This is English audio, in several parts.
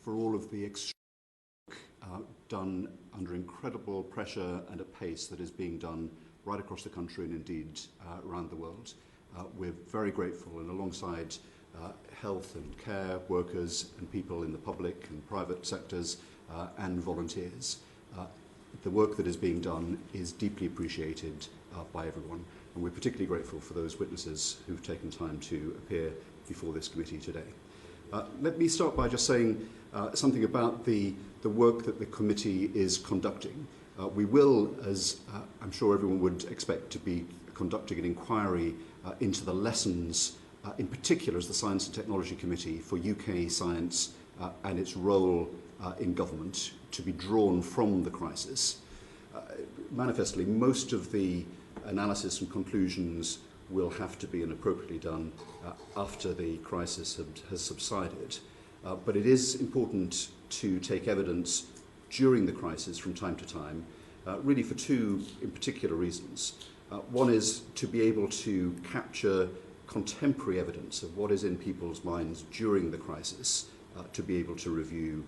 for all of the extra work done under incredible pressure and a pace that is being done right across the country and indeed around the world. We're very grateful, and alongside health and care workers and people in the public and private sectors and volunteers, the work that is being done is deeply appreciated by everyone, and we're particularly grateful for those witnesses who've taken time to appear before this committee today. Let me start by just saying something about the work that the committee is conducting. We will, as I'm sure everyone would expect, to be conducting an inquiry into the lessons, in particular as the Science and Technology Committee, for UK science and its role in government, to be drawn from the crisis. Manifestly, most of the analysis and conclusions will have to be and appropriately done after the crisis has subsided. But it is important to take evidence during the crisis from time to time, really for two in particular reasons. One is to be able to capture contemporary evidence of what is in people's minds during the crisis, to be able to review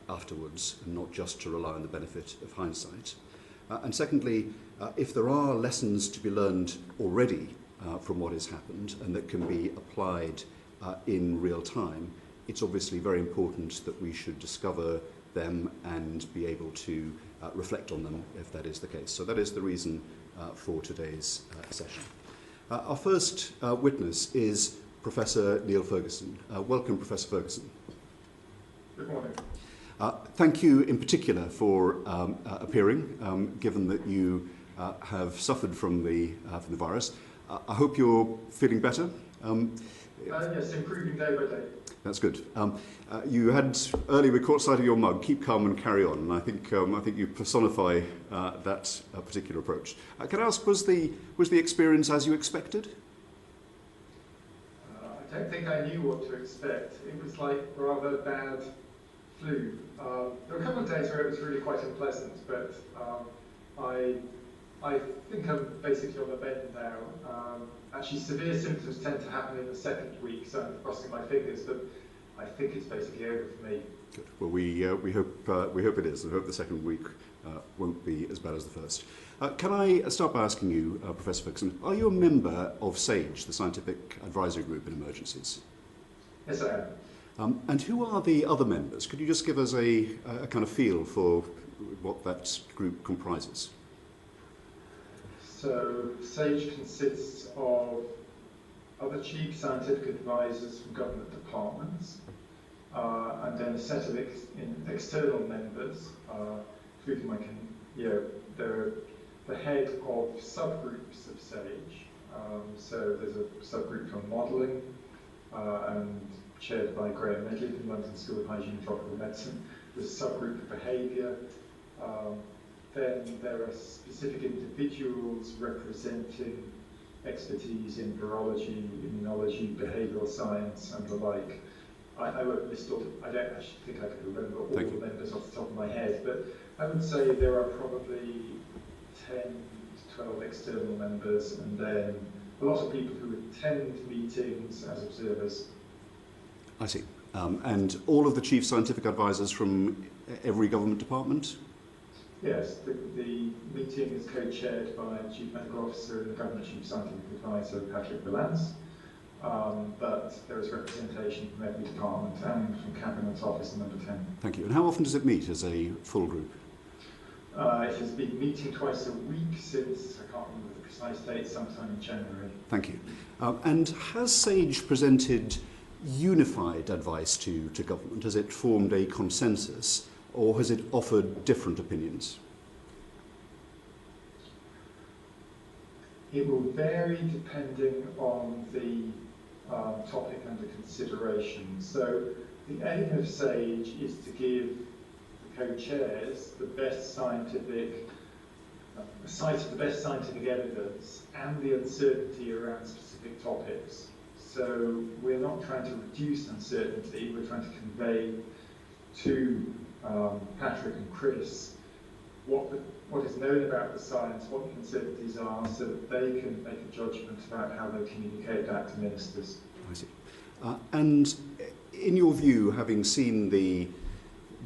afterwards and not just to rely on the benefit of hindsight. And secondly, if there are lessons to be learned already from what has happened and that can be applied in real time, it's obviously very important that we should discover them and be able to reflect on them if that is the case. So that is the reason for today's session. Our first witness is Professor Neil Ferguson. Welcome, Professor Ferguson. Good morning. Thank you in particular for appearing, given that you have suffered from the virus. I hope you're feeling better. Yes, improving day by day. That's good. You had earlier we caught sight of your mug. Keep calm and carry on. And I think you personify that particular approach. Can I ask, was the experience as you expected? I don't think I knew what to expect. It was like rather bad flu. There were a couple of days where it was really quite unpleasant, but I think I'm basically on the mend now. Actually, severe symptoms tend to happen in the second week, so I'm crossing my fingers, but I think it's basically over for me. Good. Well, we hope it is. I hope the second week won't be as bad as the first. Can I start by asking you, Professor Ferguson, are you a member of SAGE, the Scientific Advisory Group in Emergencies? Yes, I am. And who are the other members? Could you just give us a kind of feel for what that group comprises? So SAGE consists of other chief scientific advisors from government departments, and then a set of external members, through whom I can, they're the head of subgroups of SAGE. So there's a subgroup for modelling, and chaired by Graham Medley from London School of Hygiene and Tropical Medicine. There's a subgroup for behaviour. Then there are specific individuals representing expertise in virology, immunology, behavioural science, and the like. I won't list all, I don't actually think I can remember all the members off the top of my head, but I would say there are probably 10 to 12 external members, and then a lot of people who attend meetings as observers. I see. And all of the chief scientific advisors from every government department? Yes, the meeting is co-chaired by Chief Medical Officer and the Government Chief Scientific Advisor, Patrick Vallance, but there is representation from every department and from Cabinet Office number 10. Thank you. And how often does it meet as a full group? It has been meeting twice a week since, I can't remember the precise date, sometime in January. Thank you. And has SAGE presented unified advice to government? Has it formed a consensus, or has it offered different opinions? It will vary depending on the topic under consideration. So the aim of SAGE is to give the co-chairs the best scientific, a sight of the best scientific evidence and the uncertainty around specific topics. So we're not trying to reduce uncertainty, we're trying to convey to Patrick and Chris what is known about the science, what the uncertainties are, so that they can make a judgment about how they communicate that to ministers. I see. And in your view, having seen the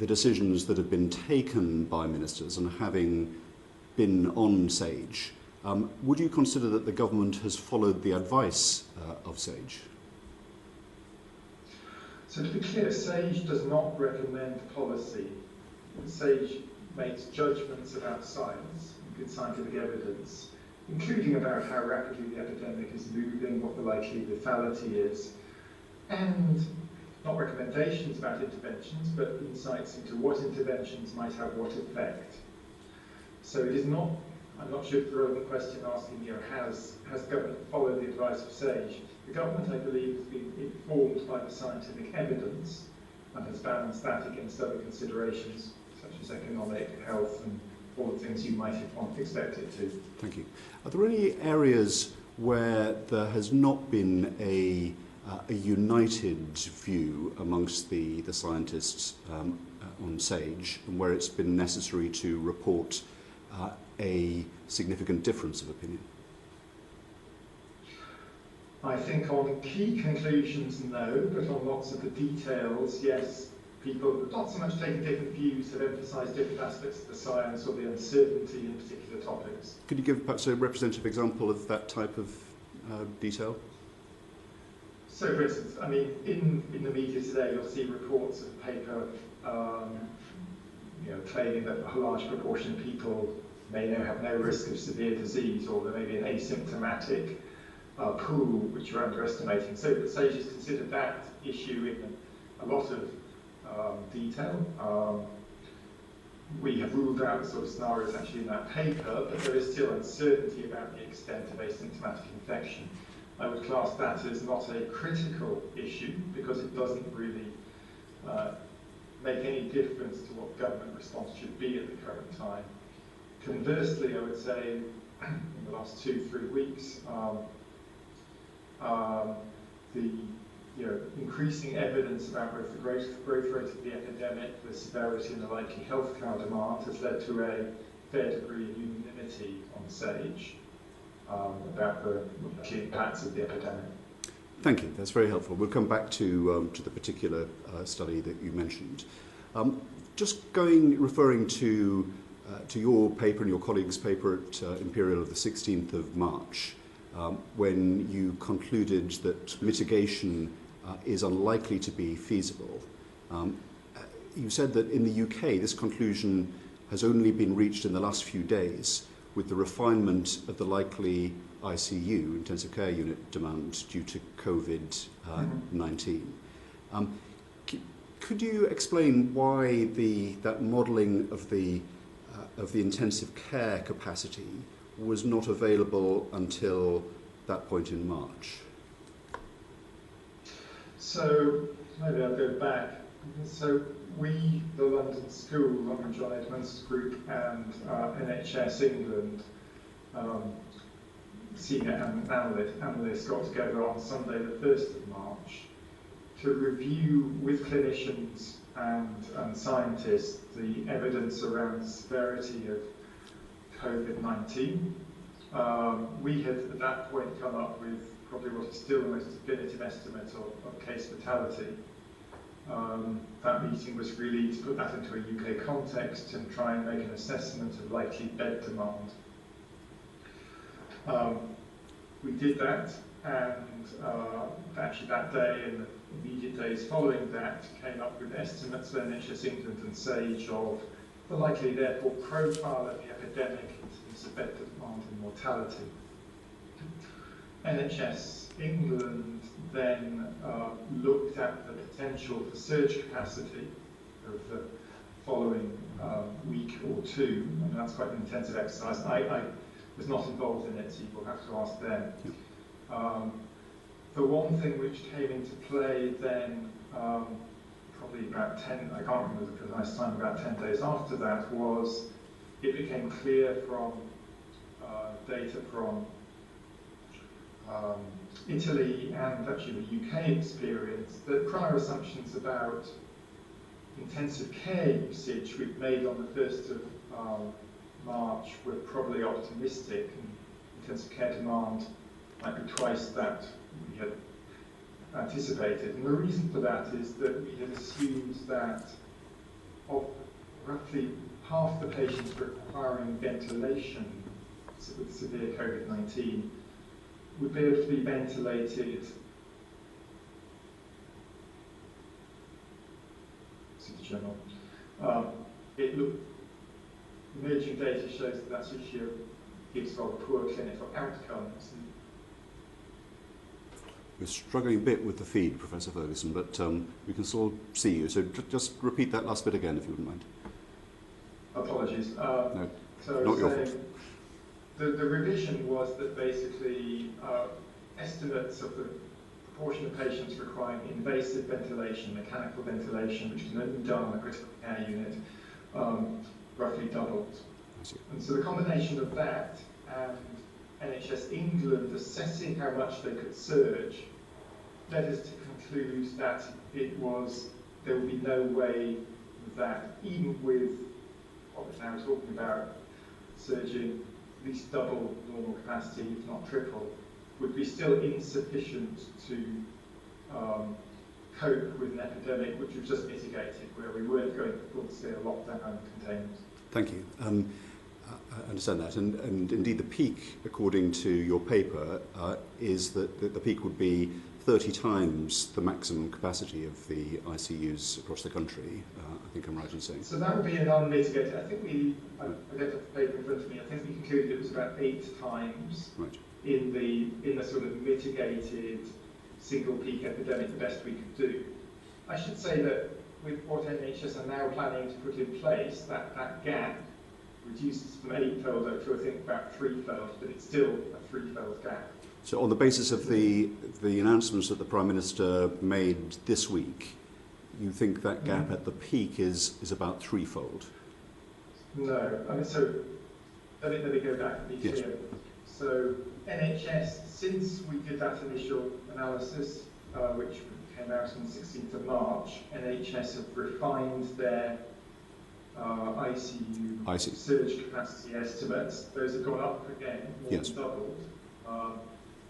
the decisions that have been taken by ministers and having been on SAGE, would you consider that the government has followed the advice of SAGE? So to be clear, SAGE does not recommend policy. SAGE makes judgments about science, good scientific evidence, including about how rapidly the epidemic is moving, what the likely lethality is, and not recommendations about interventions, but insights into what interventions might have what effect. So it is not, I'm not sure if the relevant question asking, has government followed the advice of SAGE? The government, I believe, has been informed by the scientific evidence and has balanced that against other considerations, such as economic, health, and all the things you might expect it to. Thank you. Are there any areas where there has not been a united view amongst the scientists on SAGE, and where it's been necessary to report a significant difference of opinion? I think on key conclusions, no, but on lots of the details, yes. People have not so much taken different views, have emphasised different aspects of the science or the uncertainty in particular topics. Could you give perhaps a representative example of that type of detail? So, for instance, I mean, in the media today, you'll see reports of a paper claiming that a large proportion of people may now have no risk of severe disease, or there may be an asymptomatic pool which you're underestimating. So the SAGE has considered that issue in a lot of detail. We have ruled out the sort of scenarios actually in that paper, but there is still uncertainty about the extent of asymptomatic infection. I would class that as not a critical issue because it doesn't really make any difference to what government response should be at the current time. Conversely, I would say in the last 2-3 weeks, the increasing evidence about both the growth rate of the epidemic, the severity and the likely healthcare demand has led to a fair degree of unanimity on SAGE about the impacts of the epidemic. Thank you, that's very helpful. We'll come back to the particular study that you mentioned. Just referring to your paper and your colleagues' paper at Imperial of the 16th of March, when you concluded that mitigation is unlikely to be feasible. You said that in the UK this conclusion has only been reached in the last few days with the refinement of the likely ICU, intensive care unit demand due to COVID-19. Could you explain why that modelling of the intensive care capacity was not available until that point in March? So maybe I'll go back. So we, the London School, London John Edmonds Group and NHS England, senior analysts got together on Sunday the 1st of March to review with clinicians and scientists the evidence around the severity of COVID-19. We had at that point come up with probably what is still the most definitive estimate of case fatality. That meeting was really to put that into a UK context and try and make an assessment of likely bed demand. We did that, and actually that day and the immediate days following that came up with estimates for NHS England and SAGE of the likely, therefore, profile of the epidemic in terms of bed demand and mortality. NHS England then looked at the potential for surge capacity of the following week or two, and that's quite an intensive exercise. I was not involved in it, so you will have to ask them. The one thing which came into play then, probably about 10, I can't remember the precise time, about 10 days after that, was it became clear from data from Italy and actually the UK experience that prior assumptions about intensive care usage we'd made on the 1st of March were probably optimistic, and intensive care demand might be twice that we had anticipated. And the reason for that is that we had assumed that of roughly half the patients requiring ventilation with severe COVID-19 would be able to be ventilated general. Emerging data shows that that's actually gives rather poor clinical outcomes. We're struggling a bit with the feed, Professor Ferguson, but we can still see you. So just repeat that last bit again, if you wouldn't mind. Apologies. No, so not your fault. The revision was that basically estimates of the proportion of patients requiring invasive ventilation, mechanical ventilation, which can only be done on a critical care unit, roughly doubled. And so the combination of that and NHS England assessing how much they could surge led us to conclude that there would be no way that even with what we're now talking about, surging at least double normal capacity, if not triple, would be still insufficient to cope with an epidemic which was just mitigated, where we weren't going for full-scale lockdown and containment. Thank you. I understand that, and indeed the peak, according to your paper, is that the peak would be 30 times the maximum capacity of the ICUs across the country. I think I'm right in saying. So that would be an unmitigated. I think I don't have the paper in front of me. I think we concluded it was about 8 times right. in the sort of mitigated single peak epidemic, the best we could do. I should say that with what NHS are now planning to put in place, that gap reduces from 8-fold up to I think about 3-fold, but it's still a 3-fold gap. So on the basis of the announcements that the Prime Minister made this week, you think that gap at the peak is about 3-fold? No, I mean, so let me go back and be yes. clear. So NHS, since we did that initial analysis, which came out on the 16th of March, NHS have refined their ICU surge capacity estimates. Those have gone up again, more yes. than doubled.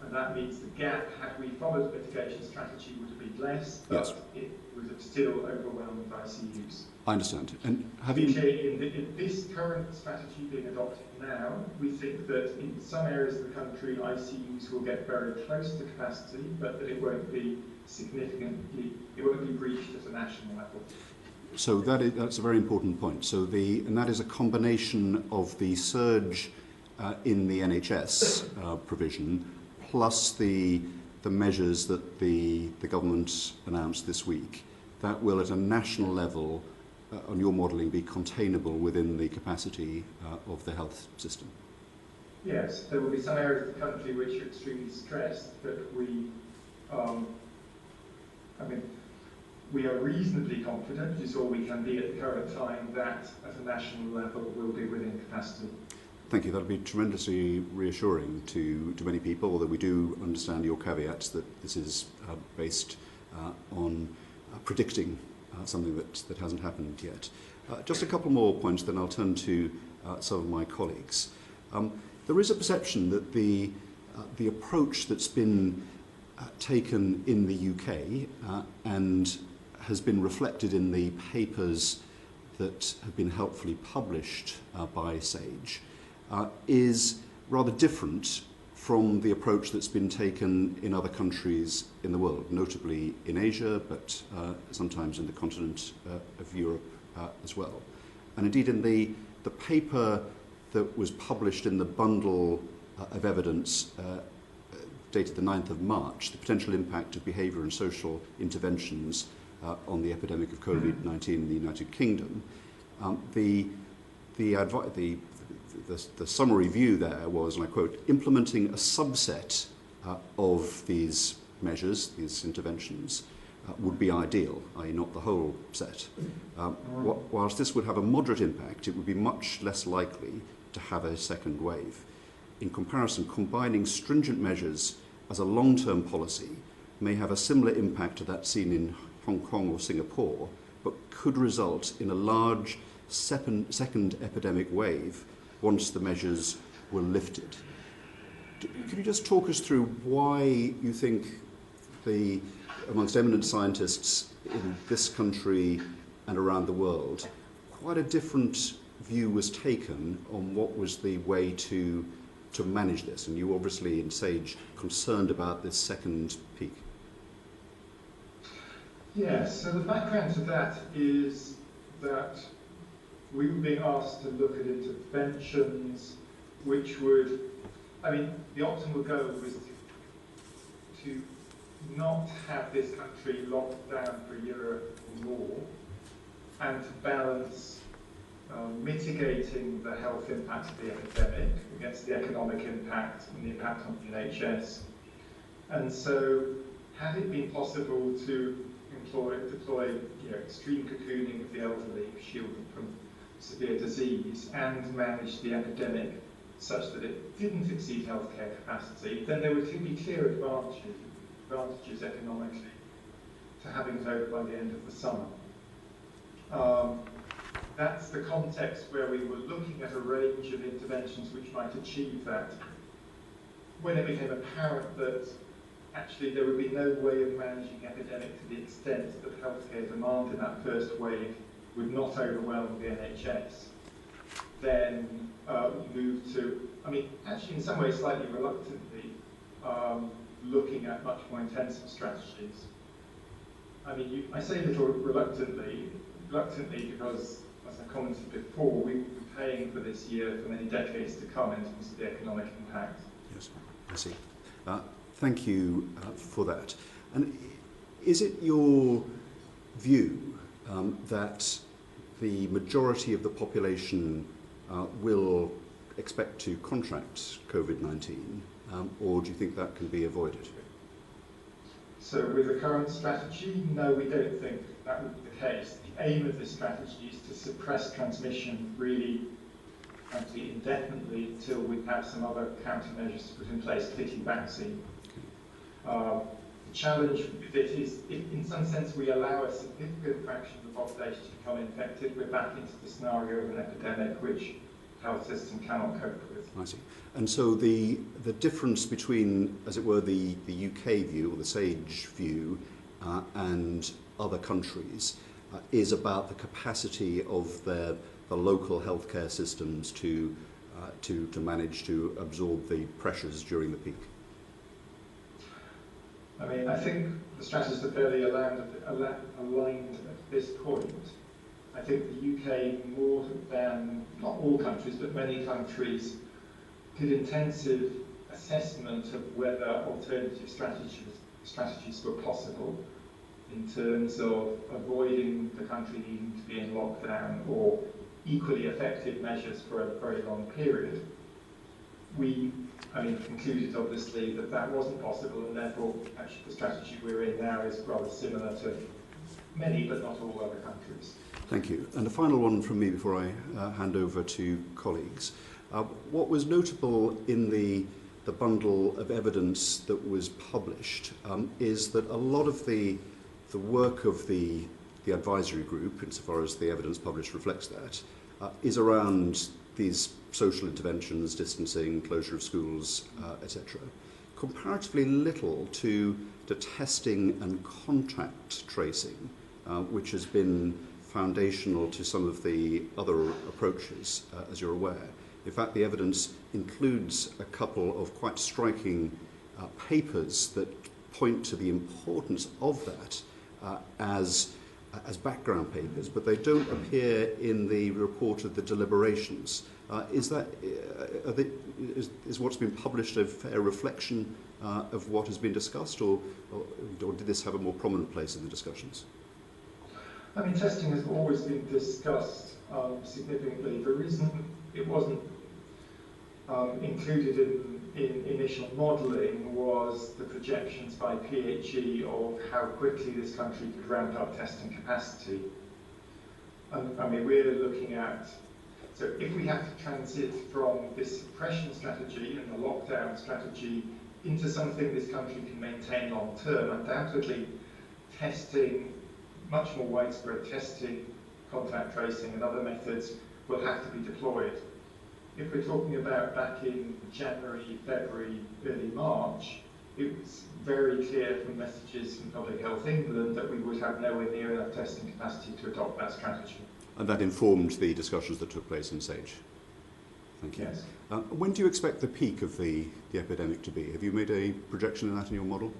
And that means the gap, had we followed the mitigation strategy, would have been less, but yes. it would have still overwhelmed ICUs. I understand. And have you... In this current strategy being adopted now, we think that in some areas of the country, ICUs will get very close to capacity, but that it won't be breached at a national level. So that's a very important point. So and that is a combination of the surge in the NHS provision, plus the measures that the government announced this week, that will at a national level, on your modelling, be containable within the capacity of the health system. Yes, there will be some areas of the country which are extremely stressed, but we are reasonably confident, which is all we can be at the current time, that at a national level will be within capacity. Thank you. That will be tremendously reassuring to many people, although we do understand your caveats that this is based on predicting something that hasn't happened yet. Just a couple more points, then I'll turn to some of my colleagues. There is a perception that the approach that's been taken in the UK and has been reflected in the papers that have been helpfully published by SAGE is rather different from the approach that's been taken in other countries in the world, notably in Asia, but sometimes in the continent of Europe as well. And indeed in the paper that was published in the bundle of evidence dated the 9th of March, the potential impact of behaviour and social interventions on the epidemic of COVID-19 in the United Kingdom, the summary view there was, and I quote, implementing a subset of these measures, these interventions, would be ideal, i.e. not the whole set. Whilst this would have a moderate impact, it would be much less likely to have a second wave. In comparison, combining stringent measures as a long-term policy may have a similar impact to that seen in Hong Kong or Singapore, but could result in a large second epidemic wave once the measures were lifted. Could you just talk us through why you think amongst eminent scientists in this country and around the world, quite a different view was taken on what was the way to manage this, and you obviously in SAGE concerned about this second peak. Yes, so the background to that is that we were being asked to look at interventions which would, I mean, the optimal goal was to not have this country locked down for a year or more, and to balance mitigating the health impact of the epidemic against the economic impact and the impact on the NHS. And so, had it been possible to deploy extreme cocooning of the elderly, shield them from severe disease, and manage the epidemic such that it didn't exceed healthcare capacity, then there would be clear advantages economically to having it over by the end of the summer. That's the context where we were looking at a range of interventions which might achieve that. When it became apparent that actually there would be no way of managing the epidemic to the extent that healthcare demand in that first wave would not overwhelm the NHS, then we moved to, I mean, actually in some ways slightly reluctantly, looking at much more intensive strategies. I mean, I say a little reluctantly because, as I commented before, we've been paying for this year for many decades to come in terms of the economic impact. Yes, I see. Thank you for that. And is it your view that the majority of the population will expect to contract COVID-19, or do you think that can be avoided? So with the current strategy, no, we don't think that would be the case. The aim of this strategy is to suppress transmission really, frankly, indefinitely until we have some other countermeasures to put in place, particularly vaccine. The challenge with it is, if in some sense we allow a significant fraction of the population to become infected, we're back into the scenario of an epidemic which the health system cannot cope with. I see. And so the difference between, as it were, the UK view, or the SAGE view, and other countries is about the capacity of the local healthcare systems to manage to absorb the pressures during the peak. I mean, I think the strategies are fairly aligned at this point. I think the UK, more than, not all countries, but many countries, did intensive assessment of whether alternative strategies were possible in terms of avoiding the country needing to be in lockdown or equally effective measures for a very long period. We concluded obviously that that wasn't possible, and therefore actually the strategy we're in now is rather similar to many but not all other countries. Thank you. And a final one from me before I hand over to colleagues. What was notable in the bundle of evidence that was published is that a lot of the work of the advisory group, insofar as the evidence published reflects that, is around these social interventions, distancing, closure of schools, etc. Comparatively little to the testing and contact tracing, which has been foundational to some of the other approaches, as you're aware. In fact, the evidence includes a couple of quite striking papers that point to the importance of that as background papers, but they don't appear in the report of the deliberations. Is what's been published a fair reflection of what has been discussed, or did this have a more prominent place in the discussions? I mean, testing has always been discussed significantly. The reason it wasn't included in initial modelling was the projections by PHE of how quickly this country could ramp up testing capacity. I mean, we're looking at, so if we have to transit from this suppression strategy and the lockdown strategy into something this country can maintain long term, undoubtedly testing, much more widespread testing, contact tracing and other methods will have to be deployed. If we're talking about back in January, February, early March, it was very clear from messages from Public Health England that we would have nowhere near enough testing capacity to adopt that strategy. And that informed the discussions that took place in SAGE. Thank you. Yes. When do you expect the peak of the epidemic to be? Have you made a projection of that in your model?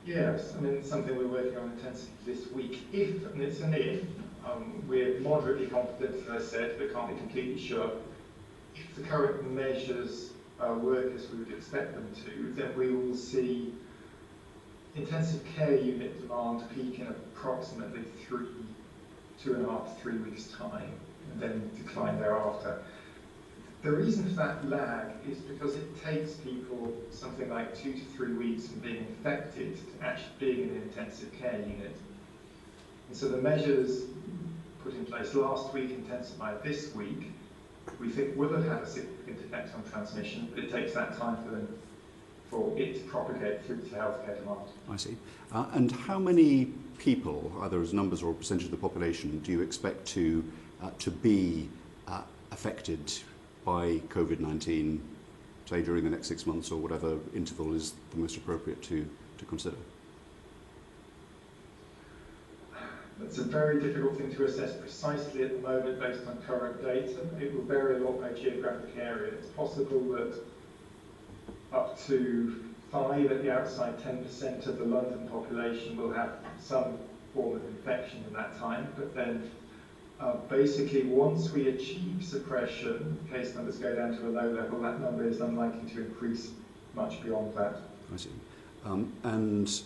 Yes, I mean, it's something we're working on intensively this week. If, and it's an if, we're moderately confident, as I said, but can't be completely sure. If the current measures work as we would expect them to, then we will see intensive care unit demand peak in approximately 2.5 to 3 weeks' time, and then decline thereafter. The reason for that lag is because it takes people something like 2 to 3 weeks from being infected to actually being in an intensive care unit. And so the measures put in place last week, intensified this week, we think will have had a significant effect on transmission, but it takes that time for it to propagate through to healthcare demand. I see. And how many people, either as numbers or percentage of the population, do you expect to be affected by COVID-19, say during the next 6 months or whatever interval is the most appropriate to consider? That's a very difficult thing to assess precisely at the moment based on current data. It will vary a lot by geographic area. It's possible that up to 5 at the outside 10% of the London population will have some form of infection in that time, but then basically once we achieve suppression, case numbers go down to a low level, that number is unlikely to increase much beyond that. I see. And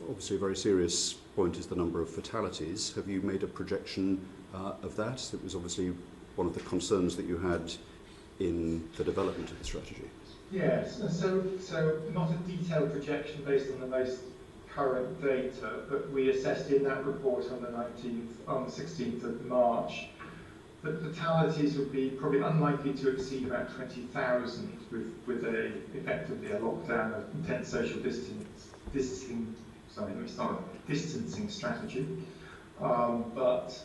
obviously a very serious point is the number of fatalities. Have you made a projection of that? It was obviously one of the concerns that you had in the development of the strategy. Yes, and so not a detailed projection based on the most current data, but we assessed in that report on the 16th of March that fatalities would be probably unlikely to exceed about 20,000 with effectively a lockdown of intense social distancing strategy. But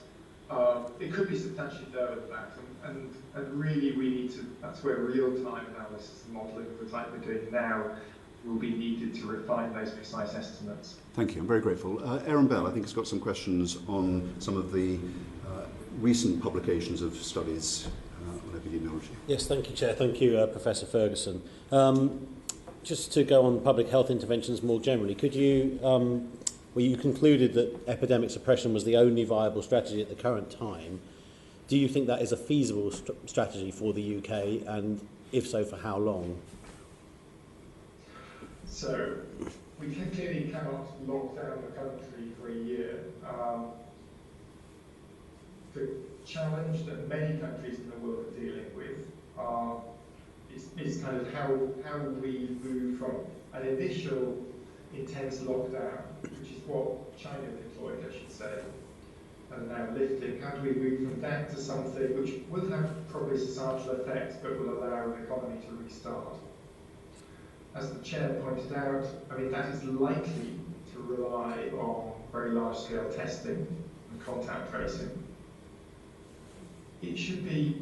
it could be substantially lower than that, and really we need to, that's where real-time analysis and modelling of the type we're doing now will be needed to refine those precise estimates. Thank you, I'm very grateful. Aaron Bell, I think, has got some questions on some of the recent publications of studies on epidemiology. Yes, thank you, Chair. Thank you, Professor Ferguson. Just to go on public health interventions more generally, could you, well, you concluded that epidemic suppression was the only viable strategy at the current time. Do you think that is a feasible strategy for the UK, and if so, for how long? So, we clearly cannot lock down the country for a year. The challenge that many countries in the world are dealing with is kind of how we move from an initial intense lockdown, which is what China employed, I should say, and now lifting. How do we move from that to something which will have probably societal effects but will allow the economy to restart? As the Chair pointed out, I mean, that is likely to rely on very large-scale testing and contact tracing. It should be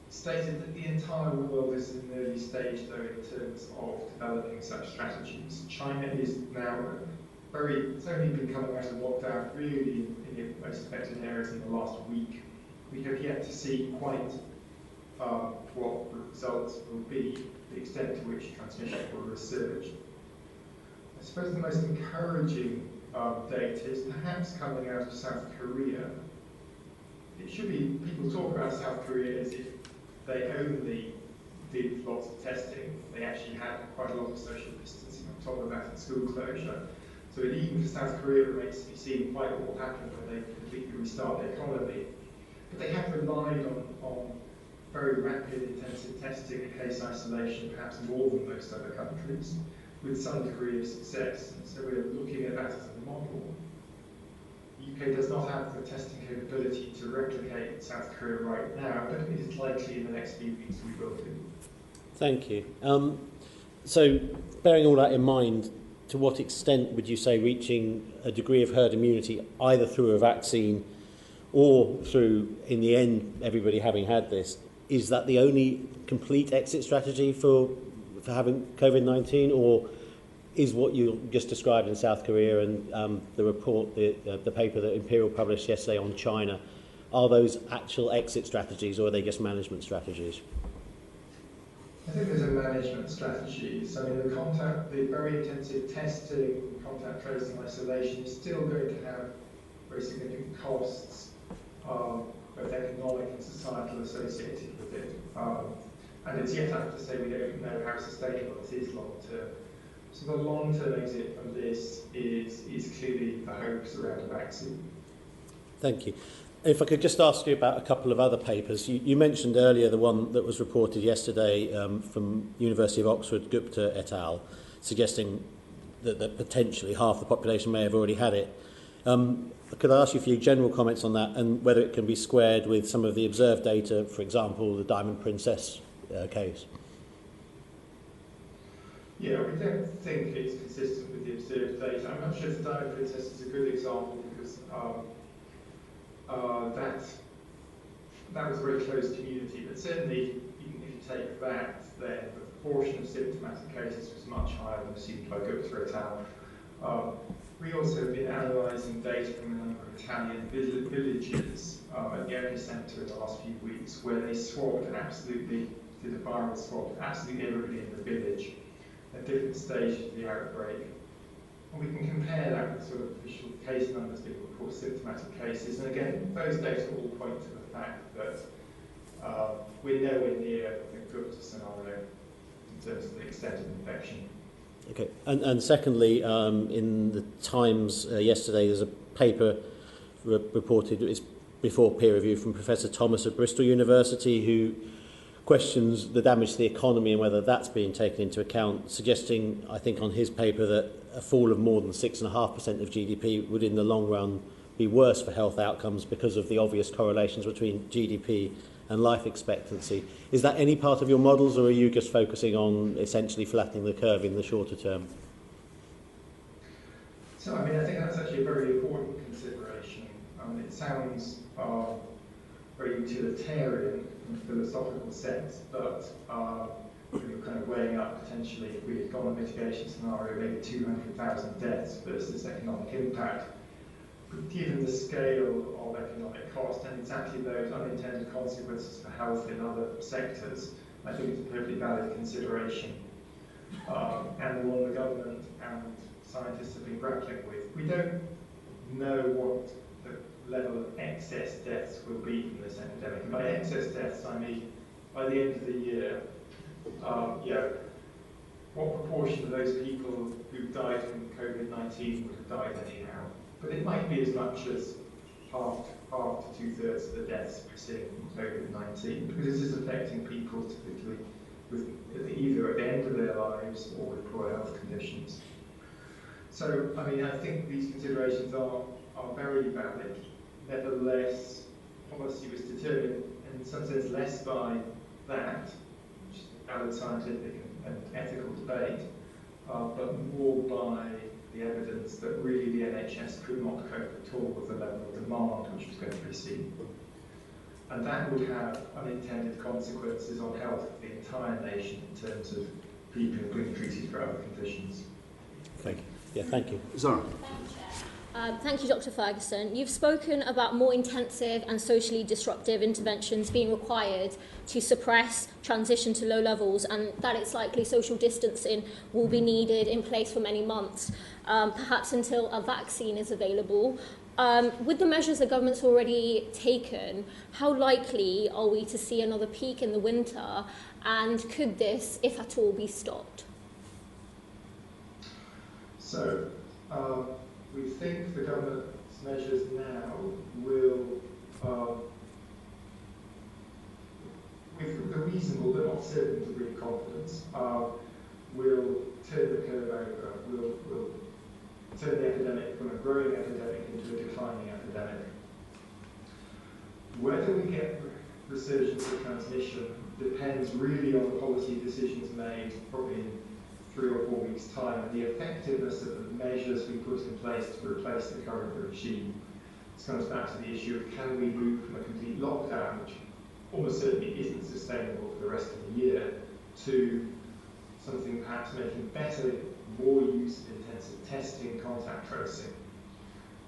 stated that the entire world is in an early stage, though, in terms of developing such strategies. China is now it's only been coming out of lockdown really in the most affected areas in the last week. We have yet to see quite what the results will be, the extent to which transmission will resurge. I suppose the most encouraging data is perhaps coming out of South Korea. It should be, people talk about South Korea as if they only did lots of testing. They actually had quite a lot of social distancing on top of that and school closure. So even for South Korea, it remains to be seen quite what will happen when they completely restart their economy. But they have relied on very rapid, intensive testing and case isolation, perhaps more than most other countries, with some degree of success. And so we're looking at that as a model. The UK does not have the testing capability to replicate South Korea right now, but it is likely in the next few weeks we will do. Thank you. So, bearing all that in mind, to what extent would you say reaching a degree of herd immunity, either through a vaccine or through, in the end, everybody having had this, is that the only complete exit strategy for for having COVID-19, or is what you just described in South Korea and the report, the paper that Imperial published yesterday on China, are those actual exit strategies, or are they just management strategies? I think there's a management strategies. I mean, the very intensive testing, contact tracing, isolation is still going to have very significant costs, both economic and societal, associated with it. And it's yet, I have to say, we don't know how sustainable it is long term. So the long-term exit from this is clearly the hopes around a vaccine. Thank you. If I could just ask you about a couple of other papers. You mentioned earlier the one that was reported yesterday from University of Oxford, Gupta et al., suggesting that potentially half the population may have already had it. Could I ask you a few general comments on that, and whether it can be squared with some of the observed data, for example, the Diamond Princess case? Yeah, we don't think it's consistent with the observed data. I'm not sure the Diamond Princess is a good example because that was a very close community, but certainly even if you take that, then the proportion of symptomatic cases was much higher than assumed by Gupta et al. We also have been analysing data from a number of Italian villages at the epicentre in the last few weeks, where they did a viral swab, absolutely everybody in the village at different stages of the outbreak. And we can compare that with sort of official case numbers being reported, symptomatic cases. And again, those data all point to the fact that we're nowhere near the Gupta scenario in terms of the extent of infection. Okay, and secondly, in the Times yesterday, there's a paper reported, it's before peer review, from Professor Thomas of Bristol University, who questions the damage to the economy and whether that's being taken into account, suggesting, I think on his paper, that a fall of more than 6.5% of GDP would in the long run be worse for health outcomes because of the obvious correlations between GDP and life expectancy. Is that any part of your models, or are you just focusing on essentially flattening the curve in the shorter term? So, I mean, I think that's actually a very important consideration. It sounds very utilitarian in a philosophical sense, but you're kind of weighing up potentially, if we had gone a mitigation scenario, maybe 200,000 deaths versus economic impact. But given the scale of economic cost and exactly those unintended consequences for health in other sectors, I think it's a perfectly valid consideration, and the one the government and scientists have been grappling with. We don't know what the level of excess deaths will be from this epidemic. And by excess deaths, I mean by the end of the year, what proportion of those people who died from COVID-19 would have died anyhow? But it might be as much as half to two-thirds of the deaths we're seeing from COVID-19, because this is affecting people typically with either at the end of their lives or with poor health conditions. So, I mean, I think these considerations are very valid. Nevertheless, policy was determined in some sense less by that, which is a valid scientific and ethical debate, but more by the evidence that really the NHS could not cope at all with the level of demand which was going to be seen. And that would have unintended consequences on health of the entire nation in terms of people who are being treated for other conditions. Thank you. Yeah, thank you. Zara. Thank you, Dr. Ferguson. You've spoken about more intensive and socially disruptive interventions being required to suppress transition to low levels, and that it's likely social distancing will be needed in place for many months, perhaps until a vaccine is available. With the measures the government's already taken, how likely are we to see another peak in the winter, and could this, if at all, be stopped? So, we think the government's measures now will, with a reasonable but not certain degree of confidence, will turn the curve over, will turn the epidemic from a growing epidemic into a declining epidemic. Whether we get resurgence of transmission depends really on the policy decisions made probably in 3 or 4 weeks' time, and the effectiveness of the measures we put in place to replace the current regime. This comes back to the issue of can we move from a complete lockdown, which almost certainly isn't sustainable for the rest of the year, to something perhaps making better, more use of intensive testing, contact tracing.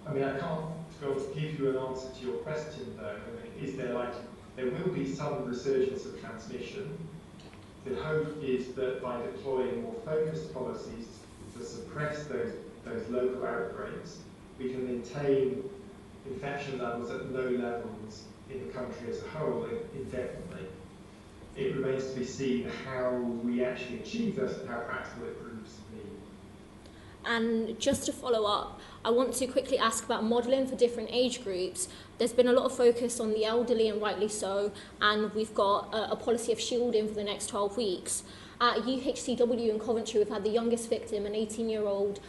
I mean, I can't give you an answer to your question though. I mean, is there there will be some resurgence of transmission. The hope is that by deploying more focused policies to suppress those local outbreaks, we can maintain infection levels at low levels in the country as a whole indefinitely. It remains to be seen how we actually achieve this and how practical it proves to be. And just to follow up, I want to quickly ask about modelling for different age groups. There's been a lot of focus on the elderly, and rightly so, and we've got a policy of shielding for the next 12 weeks. At UHCW in Coventry, we've had the youngest victim, an 18-year-old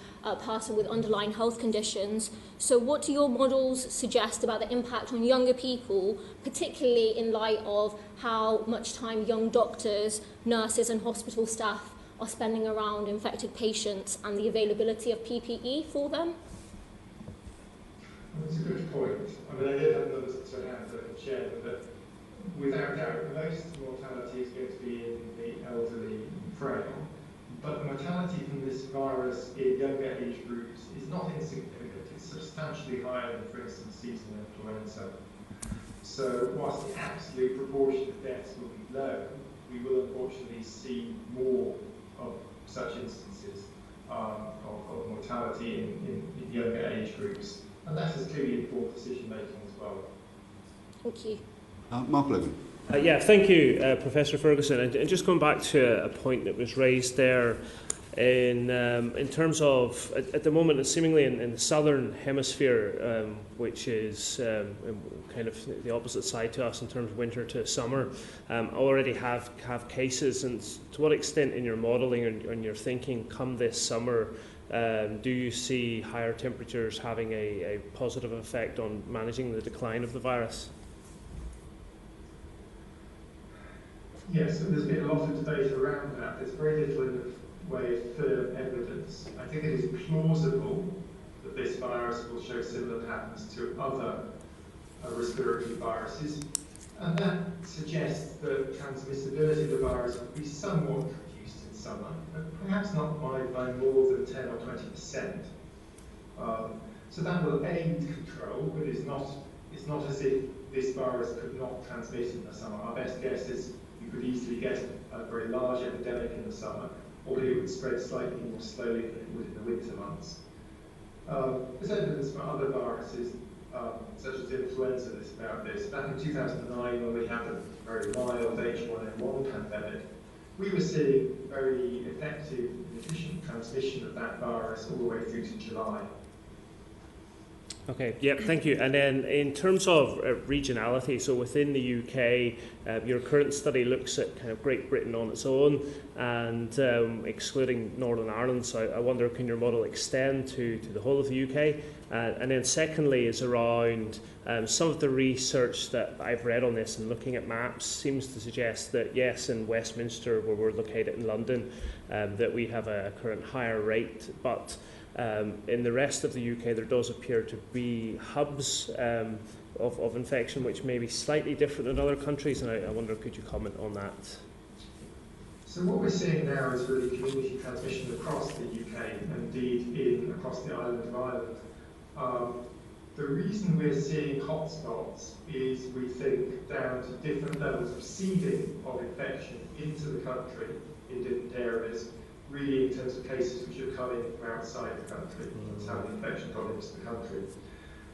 person with underlying health conditions. So what do your models suggest about the impact on younger people, particularly in light of how much time young doctors, nurses and hospital staff are spending around infected patients and the availability of PPE for them? That's a good point. I mean, I did have numbers to hand that I could share, but without doubt, most mortality is going to be in the elderly and frail. But mortality from this virus in younger age groups is not insignificant. It's substantially higher than, for instance, seasonal influenza. So whilst the absolute proportion of deaths will be low, we will unfortunately see more of such instances of mortality in younger age groups. And that has clearly informed decision making as well. Thank you. Mark Logan. Yeah, thank you, Professor Ferguson. And just going back to a point that was raised there, in terms of, at the moment, it's seemingly in the southern hemisphere, which is kind of the opposite side to us in terms of winter to summer, already have cases. And to what extent in your modelling and your thinking come this summer, do you see higher temperatures having a positive effect on managing the decline of the virus? Yes, and there's been a lot of debate around that. There's very little in the way of firm evidence. I think it is plausible that this virus will show similar patterns to other respiratory viruses, and that suggests that transmissibility of the virus will be somewhat reduced in summer, but perhaps not by more than 10 or 20%. So that will aid control, but it's not as if this virus could not transmit in the summer. Our best guess is you could easily get a very large epidemic in the summer, although it would spread slightly more slowly than it would in the winter months. There's evidence from other viruses, such as influenza, about this. Back in 2009, when we had a very mild H1N1 pandemic, we were seeing very effective and efficient transmission of that virus all the way through to July. Okay, yeah, thank you. And then in terms of regionality, so within the UK, your current study looks at kind of Great Britain on its own and excluding Northern Ireland. So I wonder, can your model extend to the whole of the UK? And then secondly is around some of the research that I've read on this and looking at maps seems to suggest that yes, in Westminster, where we're located in London, that we have a current higher rate, but in the rest of the UK, there does appear to be hubs of infection, which may be slightly different in other countries, and I wonder, could you comment on that? So what we're seeing now is really community transmission across the UK, and indeed across the island of Ireland. The reason we're seeing hotspots is, we think, down to different levels of seeding of infection into the country in different areas, really in terms of cases which are coming from outside the country. That's how the infection got into the country.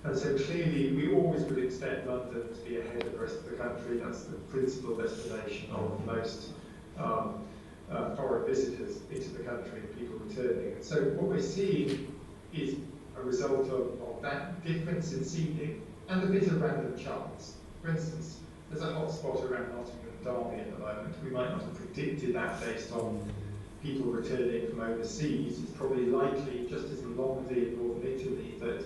And so clearly, we always would expect London to be ahead of the rest of the country. That's the principal destination of most foreign visitors into the country, people returning. And so what we're seeing is a result of that difference in seeding and a bit of random chance. For instance, there's a hotspot around Nottingham and Derby at the moment. We might not have predicted that based on people returning from overseas. It's probably likely, just as in Lombardy in northern Italy, that